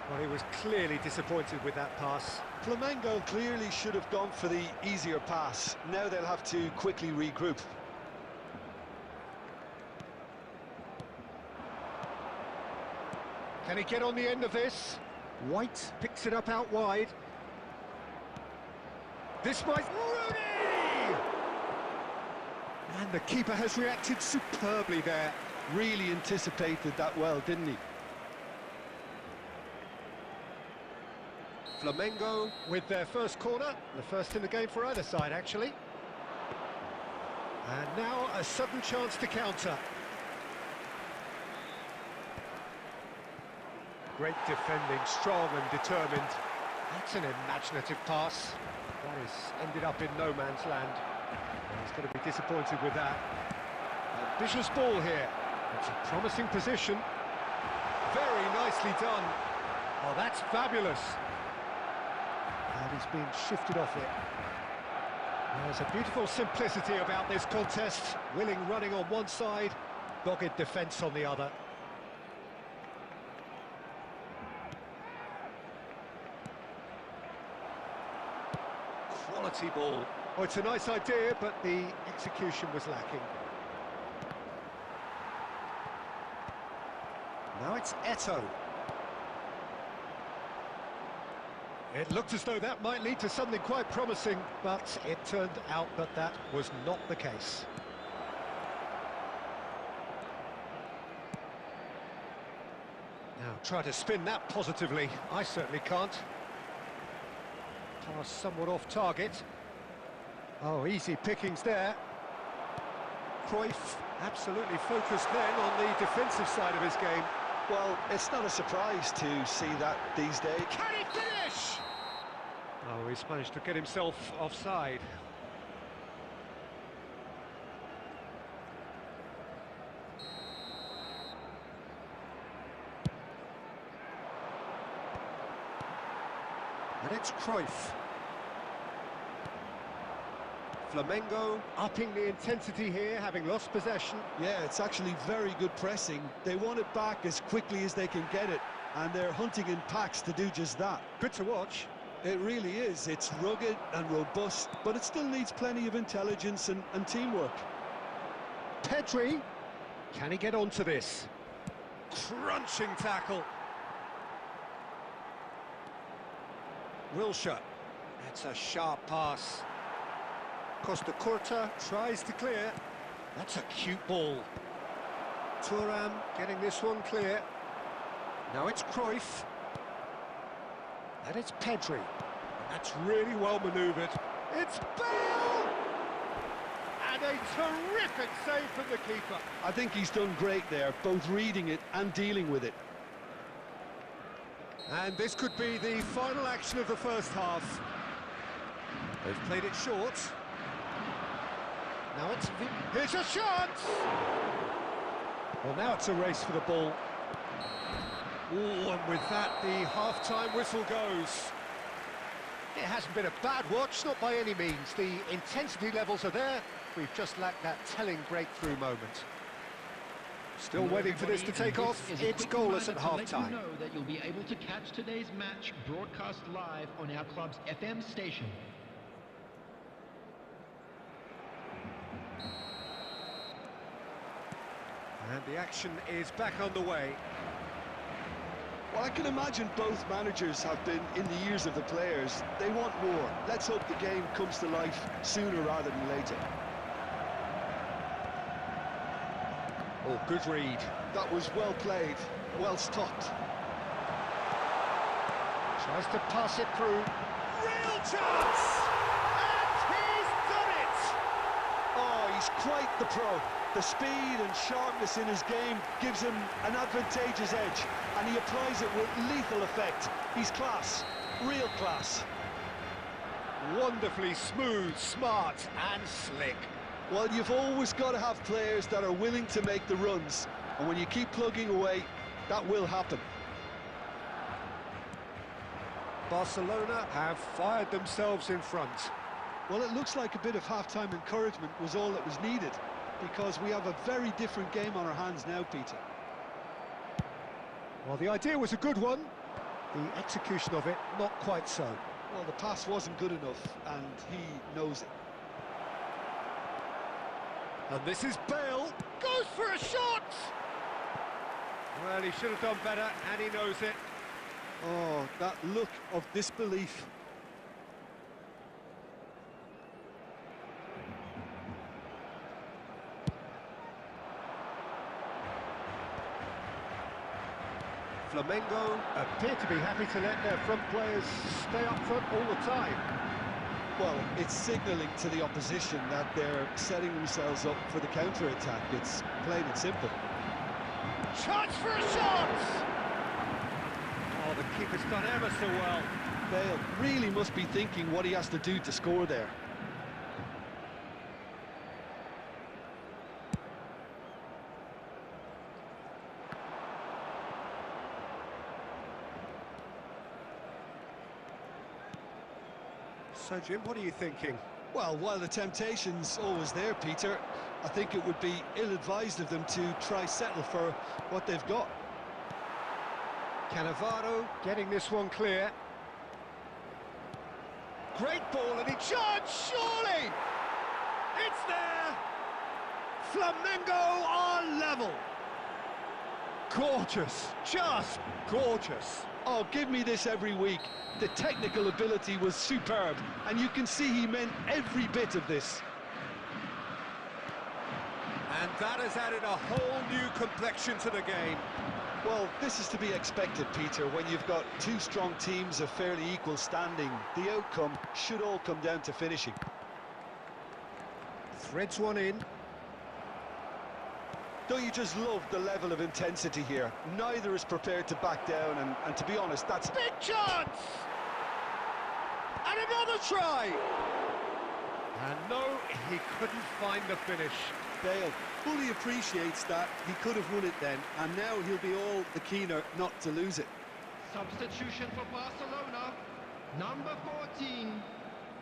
Well, he was clearly disappointed with that pass. Flamengo clearly should have gone for the easier pass. Now they'll have to quickly regroup. Can he get on the end of this? White picks it up out wide. This might... Rooney! And the keeper has reacted superbly there. Really anticipated that well, didn't he? Flamengo with their first corner, the first in the game for either side, actually. And now a sudden chance to counter. Great defending, strong and determined. That's an imaginative pass. That has ended up in no man's land. And he's going to be disappointed with that. Ambitious ball here. It's a promising position. Very nicely done. Oh, that's fabulous. And he's been shifted off it. There's a beautiful simplicity about this contest. Willing running on one side, dogged defence on the other. Quality ball. Oh, it's a nice idea, but the execution was lacking. Now it's Eto'o. It looked as though that might lead to something quite promising, but it turned out that that was not the case. Now try to spin that positively. I certainly can't. Pass somewhat off target. Oh, easy pickings there. Cruyff absolutely focused then on the defensive side of his game. Well, it's not a surprise to see that these days. Can he finish? Oh, he's managed to get himself offside. And it's Cruyff. Flamengo upping the intensity here, having lost possession. Yeah, it's actually very good pressing. They want it back as quickly as they can get it, and they're hunting in packs to do just that. Good to watch. It really is. It's rugged and robust, but it still needs plenty of intelligence and teamwork. Pedri, can he get onto this? Crunching tackle. Wilshere, that's a sharp pass. Costa Curta tries to clear. That's a cute ball. Thuram getting this one clear. Now it's Cruyff. And it's Pedri. And that's really well manoeuvred. It's Bale! And a terrific save from the keeper. I think he's done great there, both reading it and dealing with it. And this could be the final action of the first half. They've played it short. Now it's... Here's a chance! Well, now it's a race for the ball. Ooh, and with that, the half-time whistle goes. It hasn't been a bad watch, not by any means. The intensity levels are there. We've just lacked that telling breakthrough moment. Still waiting for this to take off. It's goalless at half-time. You know that you'll be able to catch today's match broadcast live on our club's FM station. And the action is back underway. Well, I can imagine both managers have been in the ears of the players. They want more. Let's hope the game comes to life sooner rather than later. Oh, good read. That was well played, well stopped. Tries to pass it through. Real chance! And he's done it! Oh, he's quite the pro. The speed and sharpness in his game gives him an advantageous edge, and he applies it with lethal effect. He's class, real class. Wonderfully smooth, smart and slick. Well, you've always got to have players that are willing to make the runs, and when you keep plugging away, that will happen. Barcelona have fired themselves in front. Well, it looks like a bit of half-time encouragement was all that was needed, because we have a very different game on our hands now, Peter. Well, the idea was a good one. The execution of it, not quite so. Well, the pass wasn't good enough, and he knows it. And this is Bale. Goes for a shot! Well, he should have done better, and he knows it. Oh, that look of disbelief. Flamengo appear to be happy to let their front players stay up front all the time. Well, it's signalling to the opposition that they're setting themselves up for the counter-attack. It's plain and simple. Chance for a shot! Oh, the keeper's done ever so well. Bale really must be thinking what he has to do to score there. So, Jim, what are you thinking? Well, while the temptation's always there, Peter, I think it would be ill-advised of them to try settle for what they've got. Cannavaro getting this one clear. Great ball, and he charged, surely! It's there! Flamengo are level! Gorgeous, just gorgeous. Oh, give me this every week. The technical ability was superb, and you can see he meant every bit of this. And that has added a whole new complexion to the game. Well, this is to be expected, Peter. When you've got two strong teams of fairly equal standing, the outcome should all come down to finishing. Threads one in. Don't you just love the level of intensity here? Neither is prepared to back down, and to be honest, that's... Big chance! And another try! And no, he couldn't find the finish. Bale fully appreciates that he could have won it then, and now he'll be all the keener not to lose it. Substitution for Barcelona, number 14,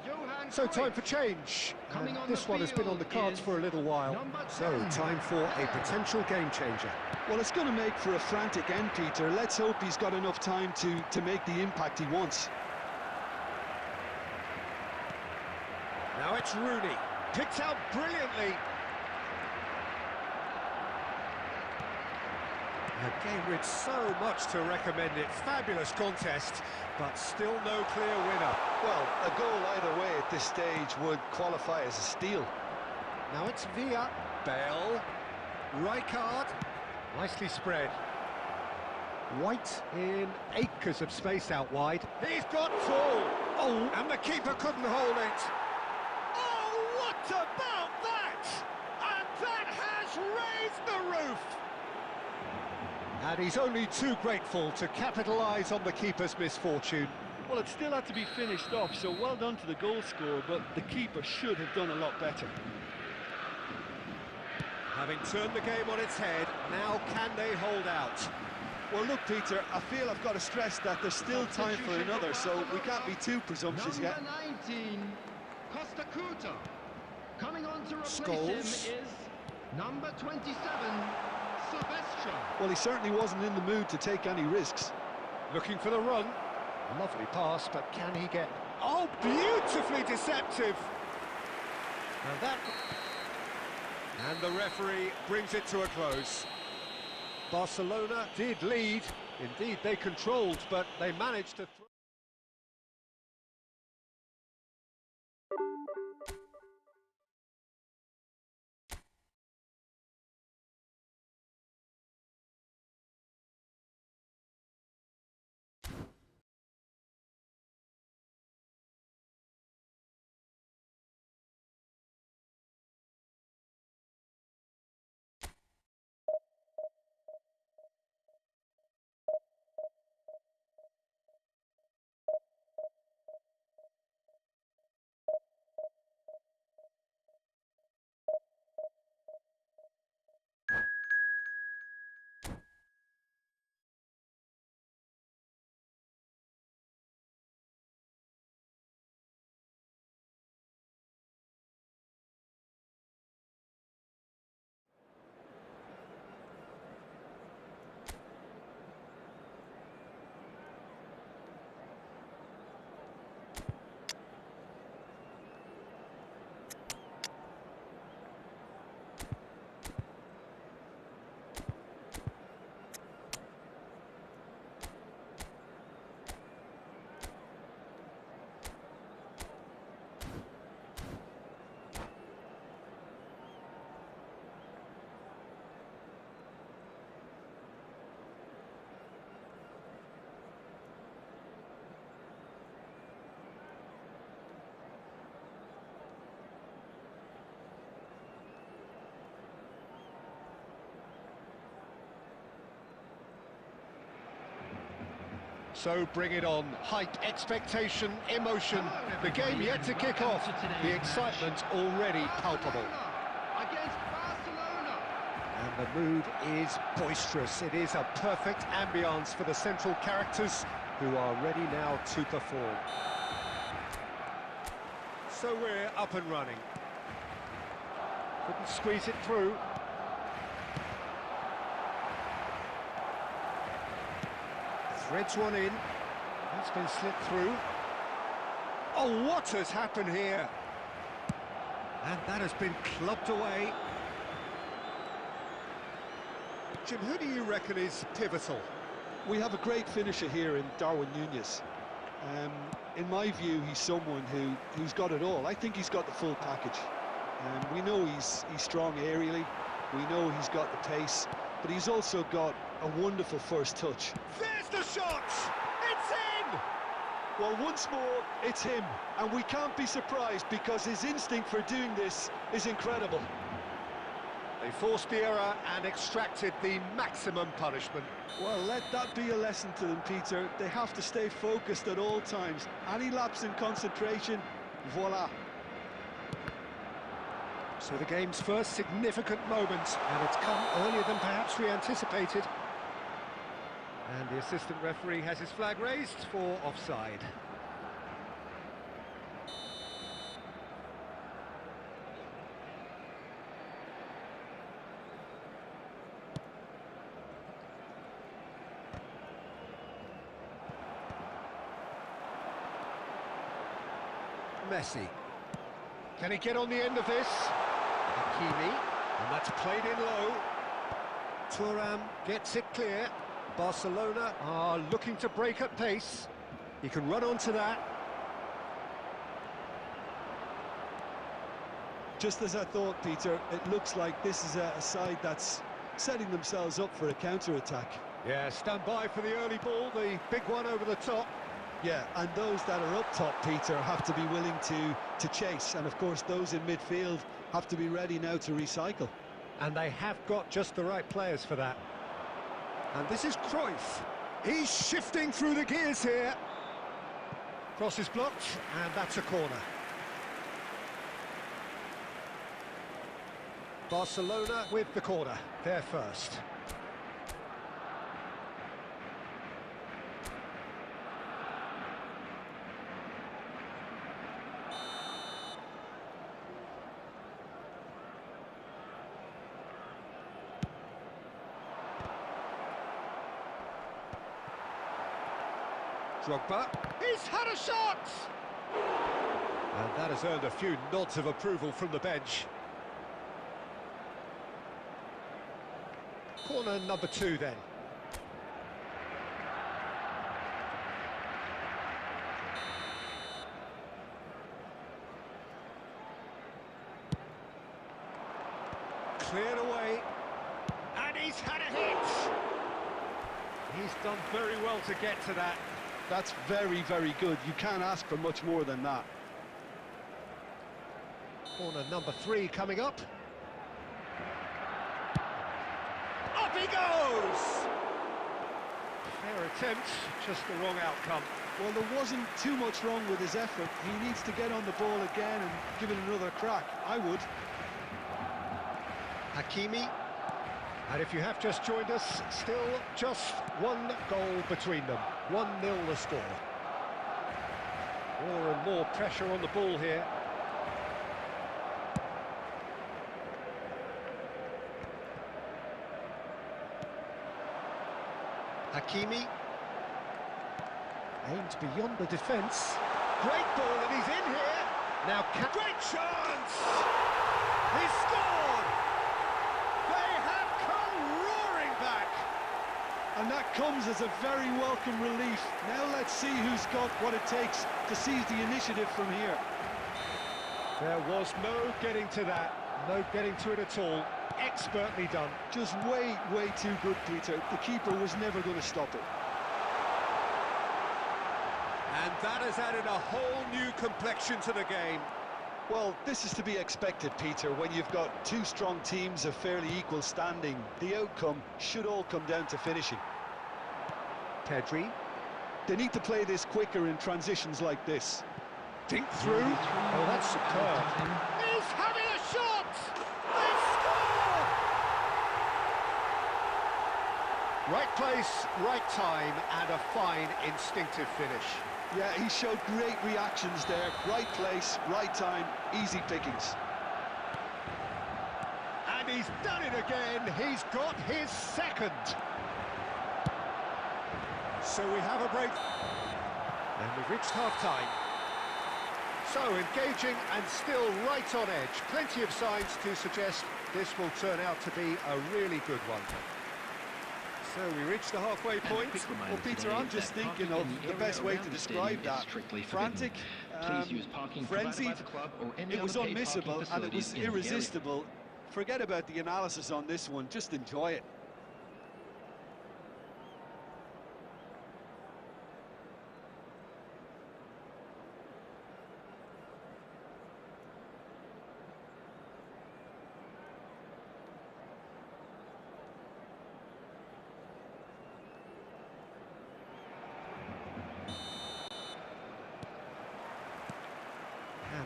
Johan So Cruyff. time for change. Coming on This the one has been on the field cards is for a little while. number So 10. time for a potential game changer. Well, it's going to make for a frantic end, Peter. Let's hope he's got enough time to make the impact he wants. Now it's Rooney. Picked out brilliantly. A game with so much to recommend it. Fabulous contest, but still no clear winner. Well, a goal either way at this stage would qualify as a steal. Now it's Villa. Bale. Rijkaard. Nicely spread. White in acres of space out wide. He's got tall. Oh, and the keeper couldn't hold it. Oh, what about that? And that has raised the roof. And he's only too grateful to capitalise on the keeper's misfortune. Well, it still had to be finished off, so well done to the goal scorer, but the keeper should have done a lot better. Having turned the game on its head, now can they hold out? Well, look, Peter, I feel I've got to stress that there's still time for another, so we can't be too presumptuous yet. Number 19, Costa Curta. Coming on to replace Scholes. him is number 27, Silvestre. Well, he certainly wasn't in the mood to take any risks. Looking for the run. Lovely pass, but can he get... Oh, beautifully deceptive! And the referee brings it to a close. Barcelona did lead. Indeed, they controlled, but they managed to... So bring it on. Hype, expectation, emotion. The game yet to kick off. The excitement already palpable. Against Barcelona. And the mood is boisterous. It is a perfect ambience for the central characters who are ready now to perform. So we're up and running. Couldn't squeeze it through. Threads one in. That's been slipped through. Oh, what has happened here? And that has been clubbed away. Jim, who do you reckon is pivotal? We have a great finisher here in Darwin Núñez. In my view, he's someone who's got it all. I think he's got the full package. We know he's strong aerially. We know he's got the pace, but he's also got a wonderful first touch. There's the shot! It's in! Well, once more, it's him, and we can't be surprised because his instinct for doing this is incredible. They forced the error and extracted the maximum punishment. Well, let that be a lesson to them, Peter. They have to stay focused at all times. Any lapse in concentration, voila. So the game's first significant moment, and it's come earlier than perhaps we anticipated. And the assistant referee has his flag raised for offside. Messi. Can he get on the end of this? Hakimi, and that's played in low. Thuram gets it clear. Barcelona are looking to break at pace. He can run onto that. Just as I thought, Peter, it looks like this is a side that's setting themselves up for a counter-attack. Yeah, stand by for the early ball, the big one over the top. Yeah, and those that are up top, Peter, have to be willing to chase. And, of course, those in midfield have to be ready now to recycle. And they have got just the right players for that. And this is Cruyff. He's shifting through the gears here. Cross is blocked, and that's a corner. Barcelona with the corner. They're first. Drogba, he's had a shot! And that has earned a few nods of approval from the bench. Corner number 2 then. Cleared away, and he's had a hit! He's done very well to get to that. That's very, very good. You can't ask for much more than that. Corner number 3 coming up. Up he goes! Fair attempt, just the wrong outcome. Well, there wasn't too much wrong with his effort. He needs to get on the ball again and give it another crack. I would. Hakimi. And if you have just joined us, still just one goal between them. 1-0 the score. More and more pressure on the ball here. Hakimi. Aimed beyond the defence. Great ball, and he's in here. Now, great chance! He scored! They have come roaring back! And that comes as a very welcome relief. Now let's see who's got what it takes to seize the initiative from here. There was no getting to that, no getting to it at all. Expertly done. Just way, way too good, Peter. The keeper was never going to stop it. And that has added a whole new complexion to the game. Well, this is to be expected, Peter, when you've got two strong teams of fairly equal standing. The outcome should all come down to finishing. Pedri. They need to play this quicker in transitions like this. Dink through. Oh, that's superb. He's having a shot! They score! Right place, right time, and a fine instinctive finish. Yeah, he showed great reactions there. Right place, right time, easy pickings. And he's done it again. He's got his second. So we have a break. And we've reached half-time. So engaging and still right on edge. Plenty of signs to suggest this will turn out to be a really good one. So we reach the halfway point. Well, Peter, I'm just thinking of the best way to describe that. Frantic, frenzied, it was unmissable and it was irresistible. Forget about the analysis on this one, just enjoy it.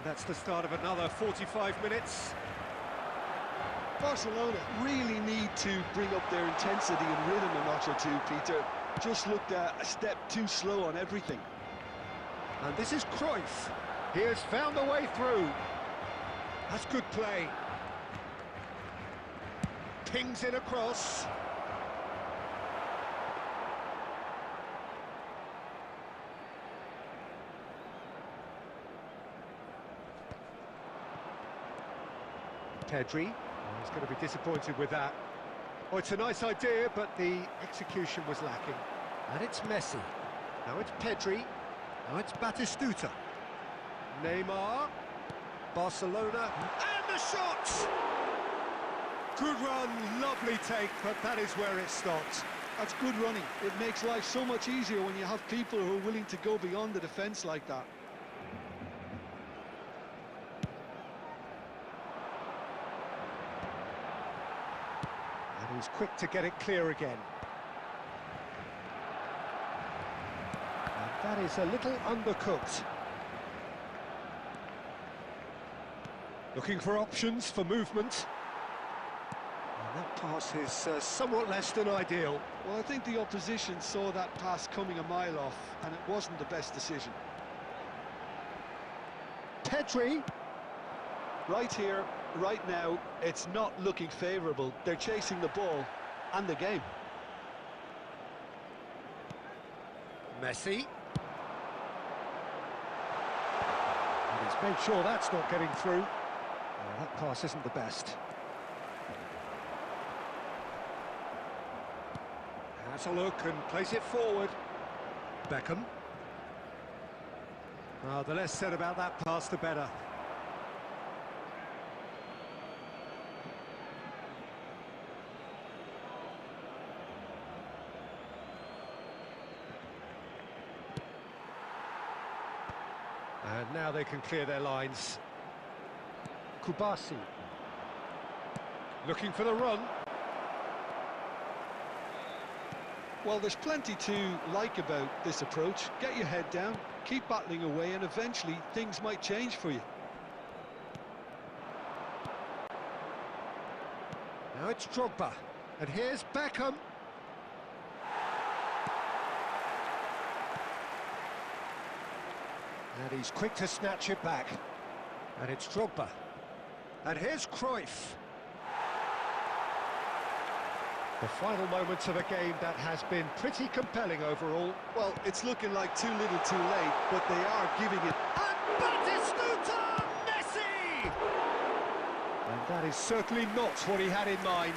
That's the start of another 45 minutes. Barcelona really need to bring up their intensity and rhythm a notch or two, Peter. Just looked a step too slow on everything. And this is Cruyff. He has found a way through. That's good play. Pings it across. Pedri. Oh, he's going to be disappointed with that. Oh, it's a nice idea, but the execution was lacking. And it's Messi. Now it's Pedri. Now it's Batistuta. Neymar. Barcelona. And the shot! Good run, lovely take, but that is where it stopped. That's good running. It makes life so much easier when you have people who are willing to go beyond the defence like that. And he's quick to get it clear again. And that is a little undercooked. Looking for options for movement. And that pass is somewhat less than ideal. Well, I think the opposition saw that pass coming a mile off, and it wasn't the best decision. Pedri. Right here, right now, it's not looking favourable. They're chasing the ball and the game. Messi. And he's made sure that's not getting through. Oh, that pass isn't the best. Has a look and plays it forward. Beckham. Well, the less said about that pass, the better. And now they can clear their lines. Kubasi. Looking for the run. Well, there's plenty to like about this approach. Get your head down, keep battling away, and eventually things might change for you. Now it's Drogba. And here's Beckham. And he's quick to snatch it back. And it's Drogba. And here's Cruyff. The final moments of a game that has been pretty compelling overall. Well, it's looking like too little too late, but they are giving it. And Batistuta! Messi! And that is certainly not what he had in mind.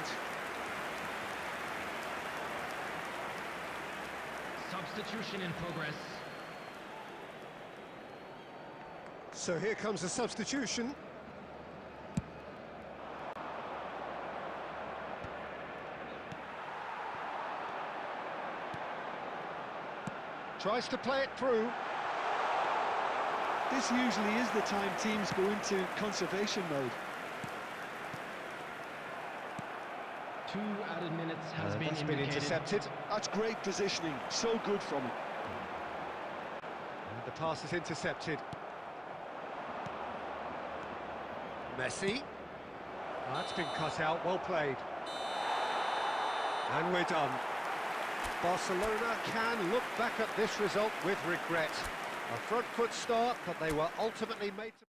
Substitution in progress. So here comes a substitution. Tries to play it through. This usually is the time teams go into conservation mode. 2 added minutes has That's been intercepted. That's great positioning, so good from him. And the pass is intercepted. Messi. That's been cut out, well played. And we're done. Barcelona can look back at this result with regret. A front foot start, but they were ultimately made to...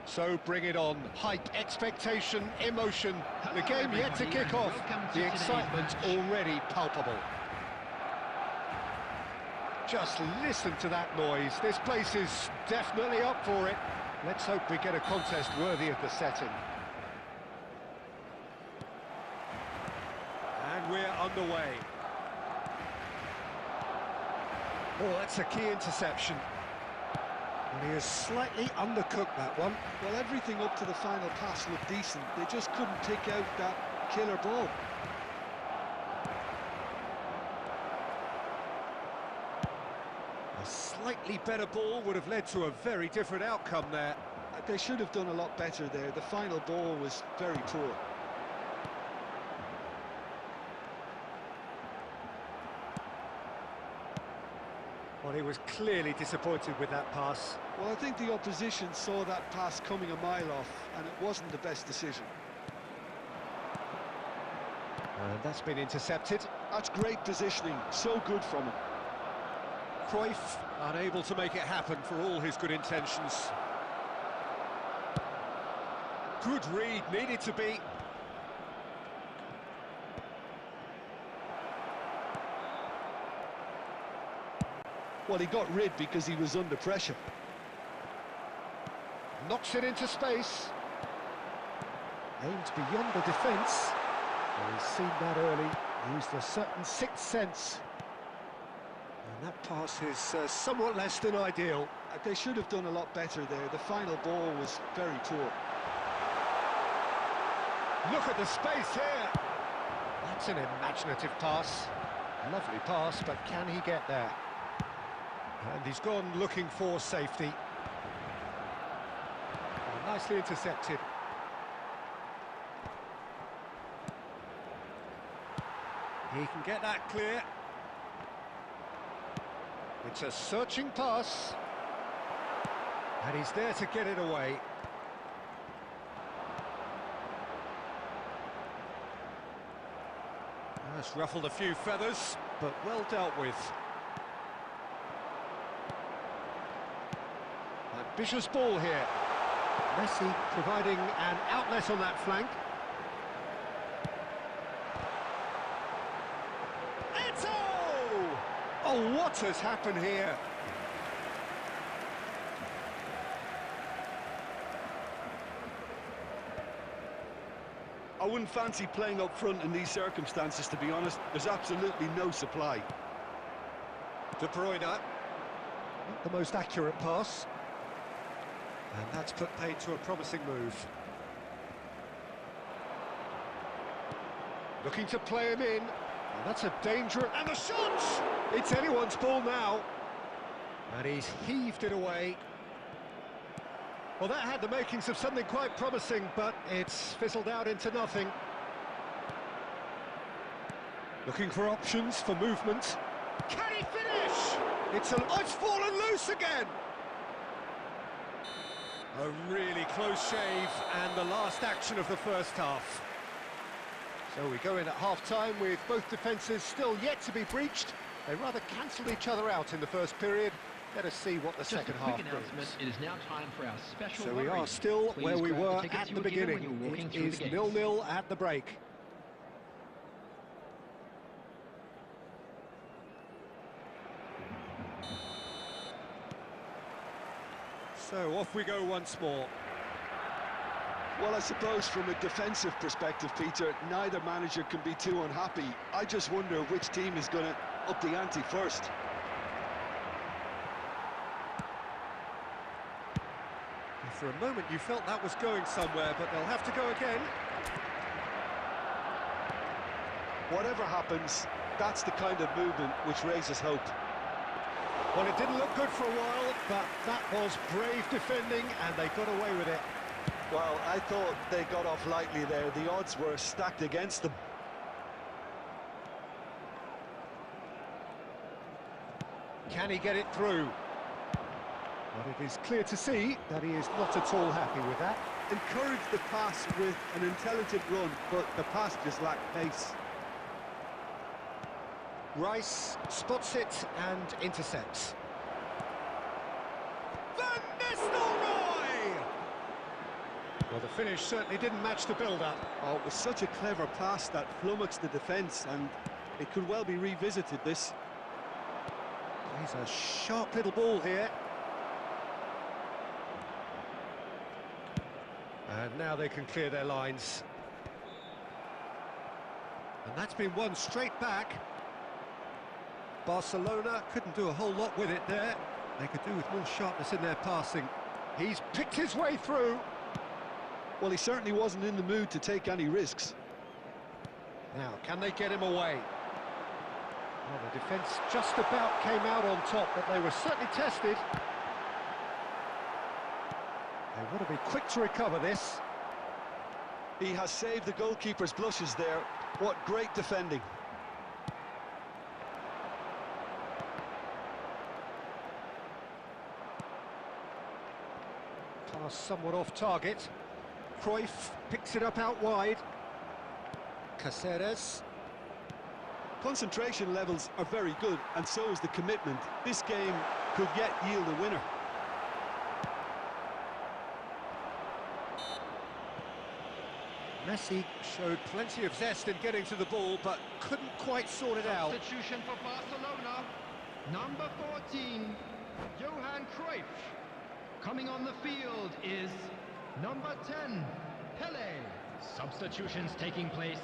So bring it on. Hype, expectation, emotion. The game yet to kick off. The excitement already palpable. Just listen to that noise. This place is definitely up for it. Let's hope we get a contest worthy of the setting. And we're underway. Oh, that's a key interception. And he has slightly undercooked that one. Well, everything up to the final pass looked decent. They just couldn't pick out that killer ball. A slightly better ball would have led to a very different outcome there. They should have done a lot better there. The final ball was very poor. Well, he was clearly disappointed with that pass. Well, I think the opposition saw that pass coming a mile off, and it wasn't the best decision. And that's been intercepted. That's great positioning, so good from him. Cruyff unable to make it happen for all his good intentions. Good read, needed to be. Well, he got rid because he was under pressure. Knocks it into space. Aimed beyond the defence. Well, he's seen that early. Used a certain sixth sense. And that pass is somewhat less than ideal. They should have done a lot better there. The final ball was very poor. Look at the space here. That's an imaginative pass. Lovely pass, but can he get there? And he's gone looking for safety. Oh, nicely intercepted. He can get that clear. It's a searching pass. And he's there to get it away. That's ruffled a few feathers, but well dealt with. Ambitious ball here. Messi providing an outlet on that flank. Eto'o! Oh, what has happened here? I wouldn't fancy playing up front in these circumstances, to be honest. There's absolutely no supply. De Bruyne. Not the most accurate pass. And that's put paid to a promising move. Looking to play him in. And that's a dangerous... And the shot! It's anyone's ball now. And he's heaved it away. Well, that had the makings of something quite promising, but it's fizzled out into nothing. Looking for options for movement. Can he finish? It's fallen loose again! A really close shave, and the last action of the first half. So we go in at half-time with both defences still yet to be breached. They rather cancelled each other out in the first period. Let us see what the second half brings. It is now time for our special So we are still where we were at the beginning. It is 0-0 at the break. So off we go once more. Well, I suppose from a defensive perspective, Peter, neither manager can be too unhappy. I just wonder which team is going to up the ante first. For a moment you felt that was going somewhere, but they'll have to go again. Whatever happens, that's the kind of movement which raises hope. Well, it didn't look good for a while, but that was brave defending, and they got away with it. Well, I thought they got off lightly there. The odds were stacked against them. Can he get it through? But it is clear to see that he is not at all happy with that. Encourage the pass with an intelligent run, but the pass just lacked pace. Rice spots it and intercepts. Van Nistelrooy! Well, the finish certainly didn't match the build-up. Oh, it was such a clever pass that flummoxed the defence, and it could well be revisited, this. He's a sharp little ball here. And now they can clear their lines. And that's been won straight back. Barcelona couldn't do a whole lot with it there. They could do with more sharpness in their passing. He's picked his way through. Well, he certainly wasn't in the mood to take any risks. Now, can they get him away? Well, the defence just about came out on top, but they were certainly tested. They want to be quick to recover this. He has saved the goalkeeper's blushes there. What great defending. Pass somewhat off target. Cruyff picks it up out wide. Caceres. Concentration levels are very good, and so is the commitment. This game could yet yield a winner. Messi showed plenty of zest in getting to the ball, but couldn't quite sort it out. Substitution for Barcelona. Number 14, Johan Cruyff. Coming on the field is number 10, Pele. Substitutions taking place.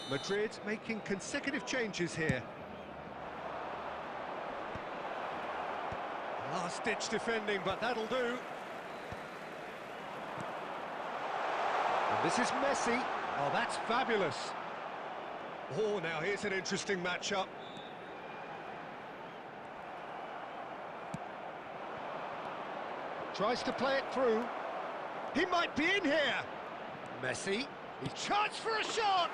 Madrid making consecutive changes here. Last-ditch defending, but that'll do. And this is Messi. Oh, that's fabulous. Oh, now here's an interesting matchup. Tries to play it through. He might be in here. Messi. He's charged for a shot.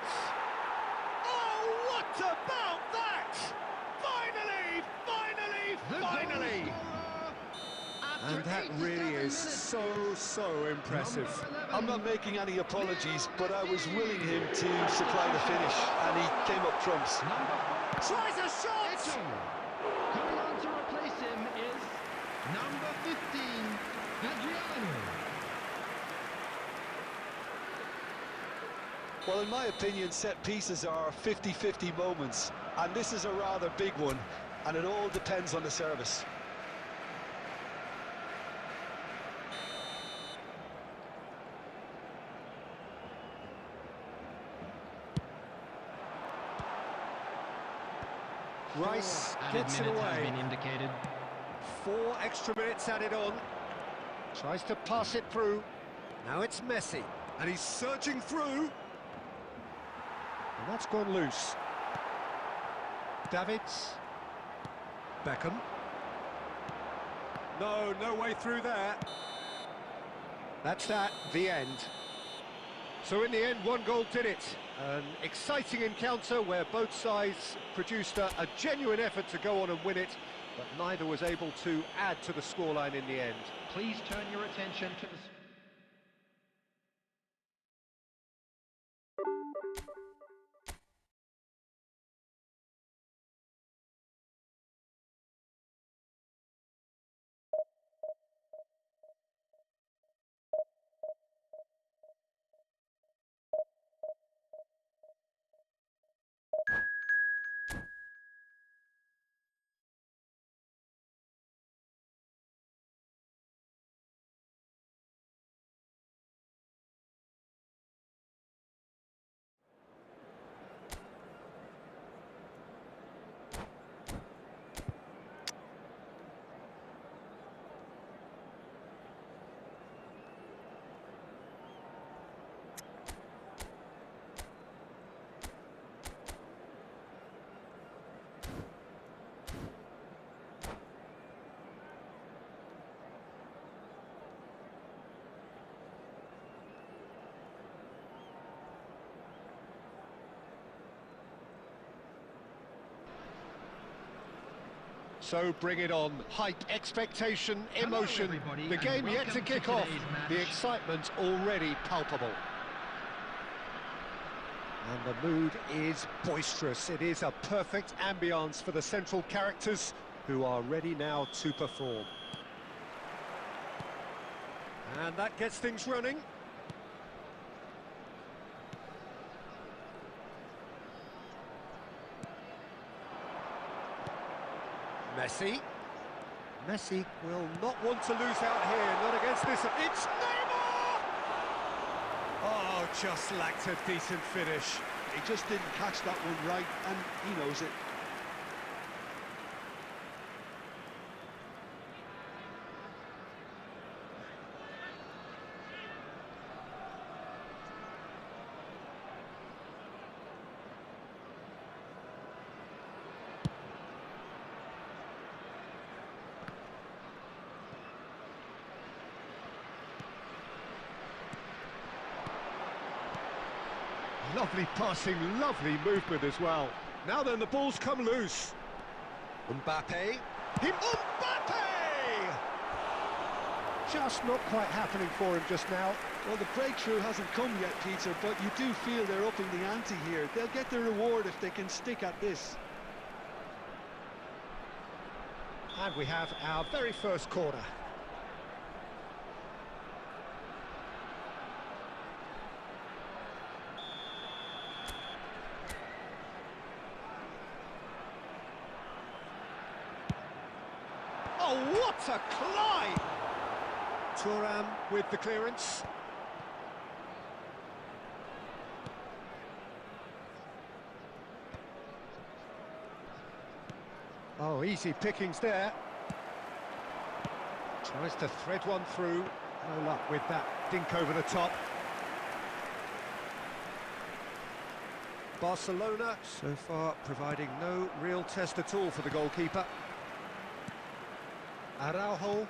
Oh, what about that? Finally! And that really is so impressive. I'm not making any apologies, but I was willing him to supply the finish, and he came up trumps. Tries a shot! Coming on to replace him is number 15, Adriano. Well, in my opinion, set pieces are 50-50 moments, and this is a rather big one, and it all depends on the service. Rice gets it away. Has been indicated. 4 extra minutes added on. Tries to pass it through. Now it's Messi, and he's surging through. And that's gone loose. Davids. Beckham. No way through there. That's the end. So in the end, 1 goal did it. An exciting encounter where both sides produced a genuine effort to go on and win it, but neither was able to add to the scoreline in the end. Please turn your attention to the... So bring it on. Hype, expectation, emotion. everybody, The game and yet to welcome to kick off. today's match. The excitement already palpable. And the mood is boisterous. It is a perfect ambience for the central characters who are ready now to perform. And that gets things running. Messi. Messi will not want to lose out here, not against this. It's Neymar! Oh, just lacked a decent finish. He just didn't catch that one right, and he knows it. Lovely passing, lovely movement as well. Now then, the ball's come loose. Mbappe. Mbappe! Just not quite happening for him just now. Well, the breakthrough hasn't come yet, Peter, but you do feel they're upping the ante here. They'll get their reward if they can stick at this. And we have our very first corner. Oh, what a climb! Thuram with the clearance. Oh, easy pickings there. Tries to thread one through. No luck with that dink over the top. Barcelona, so far, providing no real test at all for the goalkeeper. Araujo.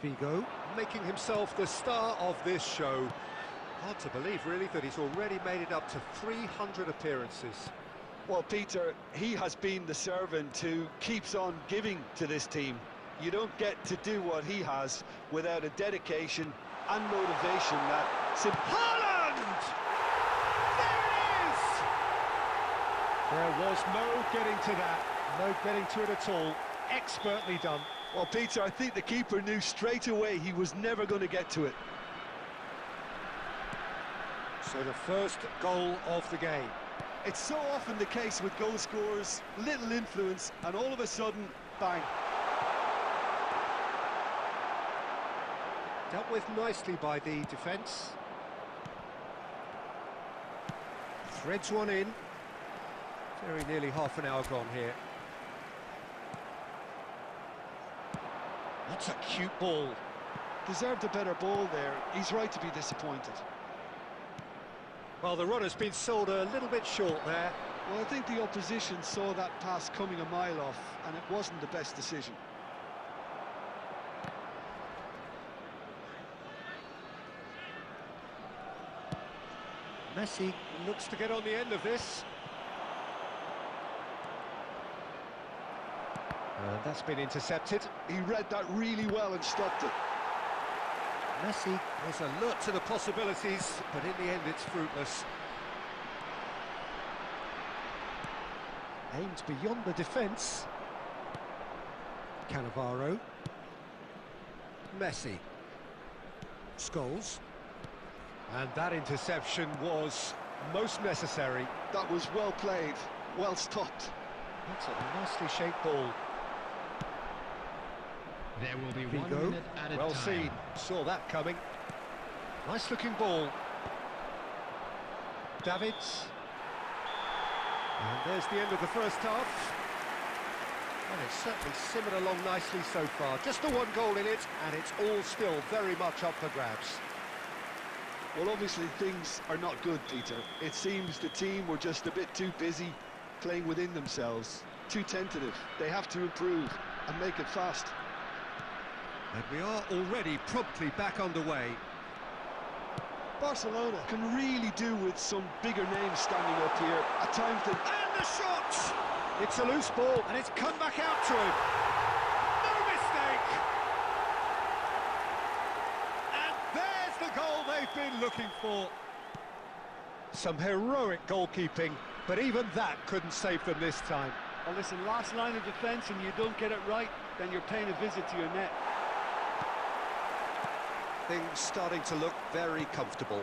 Figo, making himself the star of this show. Hard to believe, really, that he's already made it up to 300 appearances. Well, Peter, he has been the servant who keeps on giving to this team. You don't get to do what he has without a dedication and motivation that... Haaland! There it is! There was no getting to that. No getting to it at all. Expertly done. Well, Peter, I think the keeper knew straight away he was never going to get to it. So the first goal of the game. It's so often the case with goal scorers, little influence, and all of a sudden, bang. Dealt with nicely by the defence. Threads one in. Very nearly half an hour gone here. That's a cute ball. Deserved a better ball there. He's right to be disappointed. Well, the runner's been sold a little bit short there. Well, I think the opposition saw that pass coming a mile off, and it wasn't the best decision. Messi looks to get on the end of this. And that's been intercepted. He read that really well and stopped it. Messi was alert to the possibilities, but in the end it's fruitless. Aimed beyond the defence. Cannavaro. Messi. Scholes. And that interception was most necessary. That was well played, well stopped. That's a nicely shaped ball. There will be Figo, 1 minute at a well time. seen, saw that coming. Nice looking ball. Davids. And there's the end of the first half. And it's certainly simmered along nicely so far. Just the one goal in it, and it's all still very much up for grabs. Well, obviously things are not good, Peter. It seems the team were just a bit too busy playing within themselves, too tentative. They have to improve and make it fast. And we are already promptly back underway. Barcelona can really do with some bigger names standing up here. At times they... And the shot! It's a loose ball, and it's come back out to him. No mistake! And there's the goal they've been looking for. Some heroic goalkeeping, but even that couldn't save them this time. Well, listen, last line of defence and you don't get it right, then you're paying a visit to your net. Things starting to look very comfortable.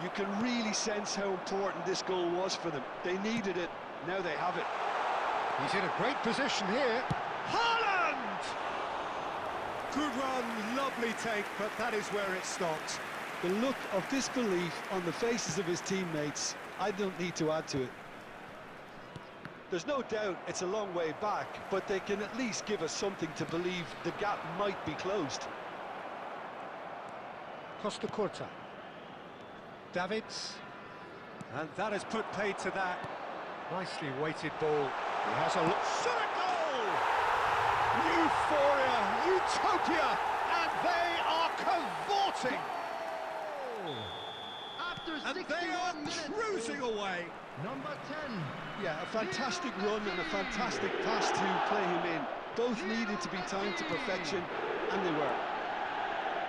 You can really sense how important this goal was for them. They needed it, now they have it. He's in a great position here. Haaland! Good run, lovely take, but that is where it stopped. The look of disbelief on the faces of his teammates, I don't need to add to it. There's no doubt it's a long way back, but they can at least give us something to believe the gap might be closed. Costa Curta. Davids. And that has put paid to that. Nicely weighted ball. He has a look. Shot a goal! Euphoria, utopia, and they are cavorting. After And 61 they are minutes, cruising away. number 10. Yeah, a fantastic run and a fantastic pass to play him in. Both needed to be timed to perfection, and they were.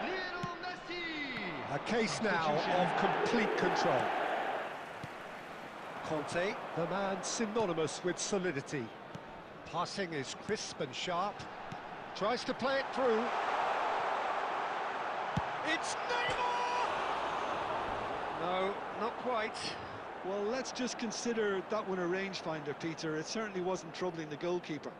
Lionel Messi. A case now of complete control. Conte, the man synonymous with solidity. Passing is crisp and sharp. Tries to play it through. It's Neymar! No, not quite. Well, let's just consider that one a rangefinder, Peter. It certainly wasn't troubling the goalkeeper.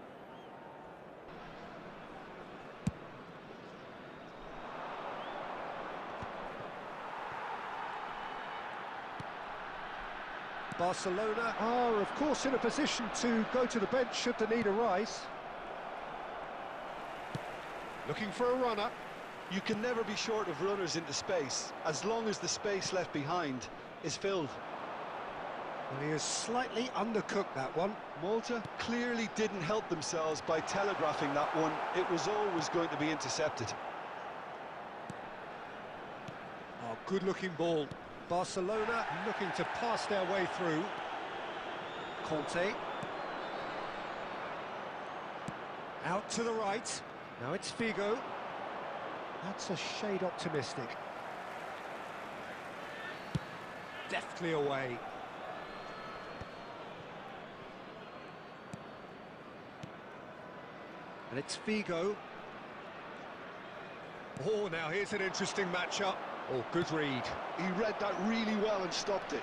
Barcelona are, of course, in a position to go to the bench should the need arise. Looking for a runner. You can never be short of runners into space, as long as the space left behind is filled. Well, he has slightly undercooked that one. Malta clearly didn't help themselves by telegraphing that one. It was always going to be intercepted. Oh, good-looking ball. Barcelona looking to pass their way through. Conte. Out to the right. Now it's Figo. That's a shade optimistic. Deftly away. And it's Figo. Oh, now here's an interesting matchup. Oh, good read. He read that really well and stopped it.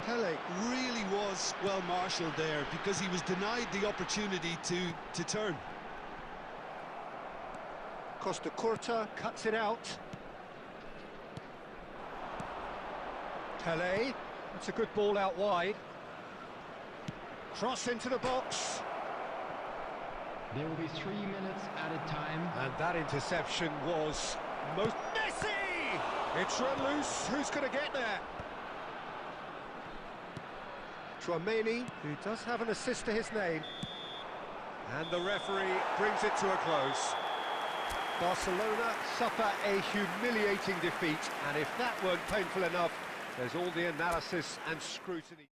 Pele. Really was well marshalled there, because he was denied the opportunity to turn. Costa Curta cuts it out. Pele. That's a good ball out wide. Cross into the box. There will be 3 minutes at a time. And that interception was most... Messi! It's run loose. Who's going to get there? Tchouaméni, who does have an assist to his name. And the referee brings it to a close. Barcelona suffer a humiliating defeat, and if that weren't painful enough, there's all the analysis and scrutiny.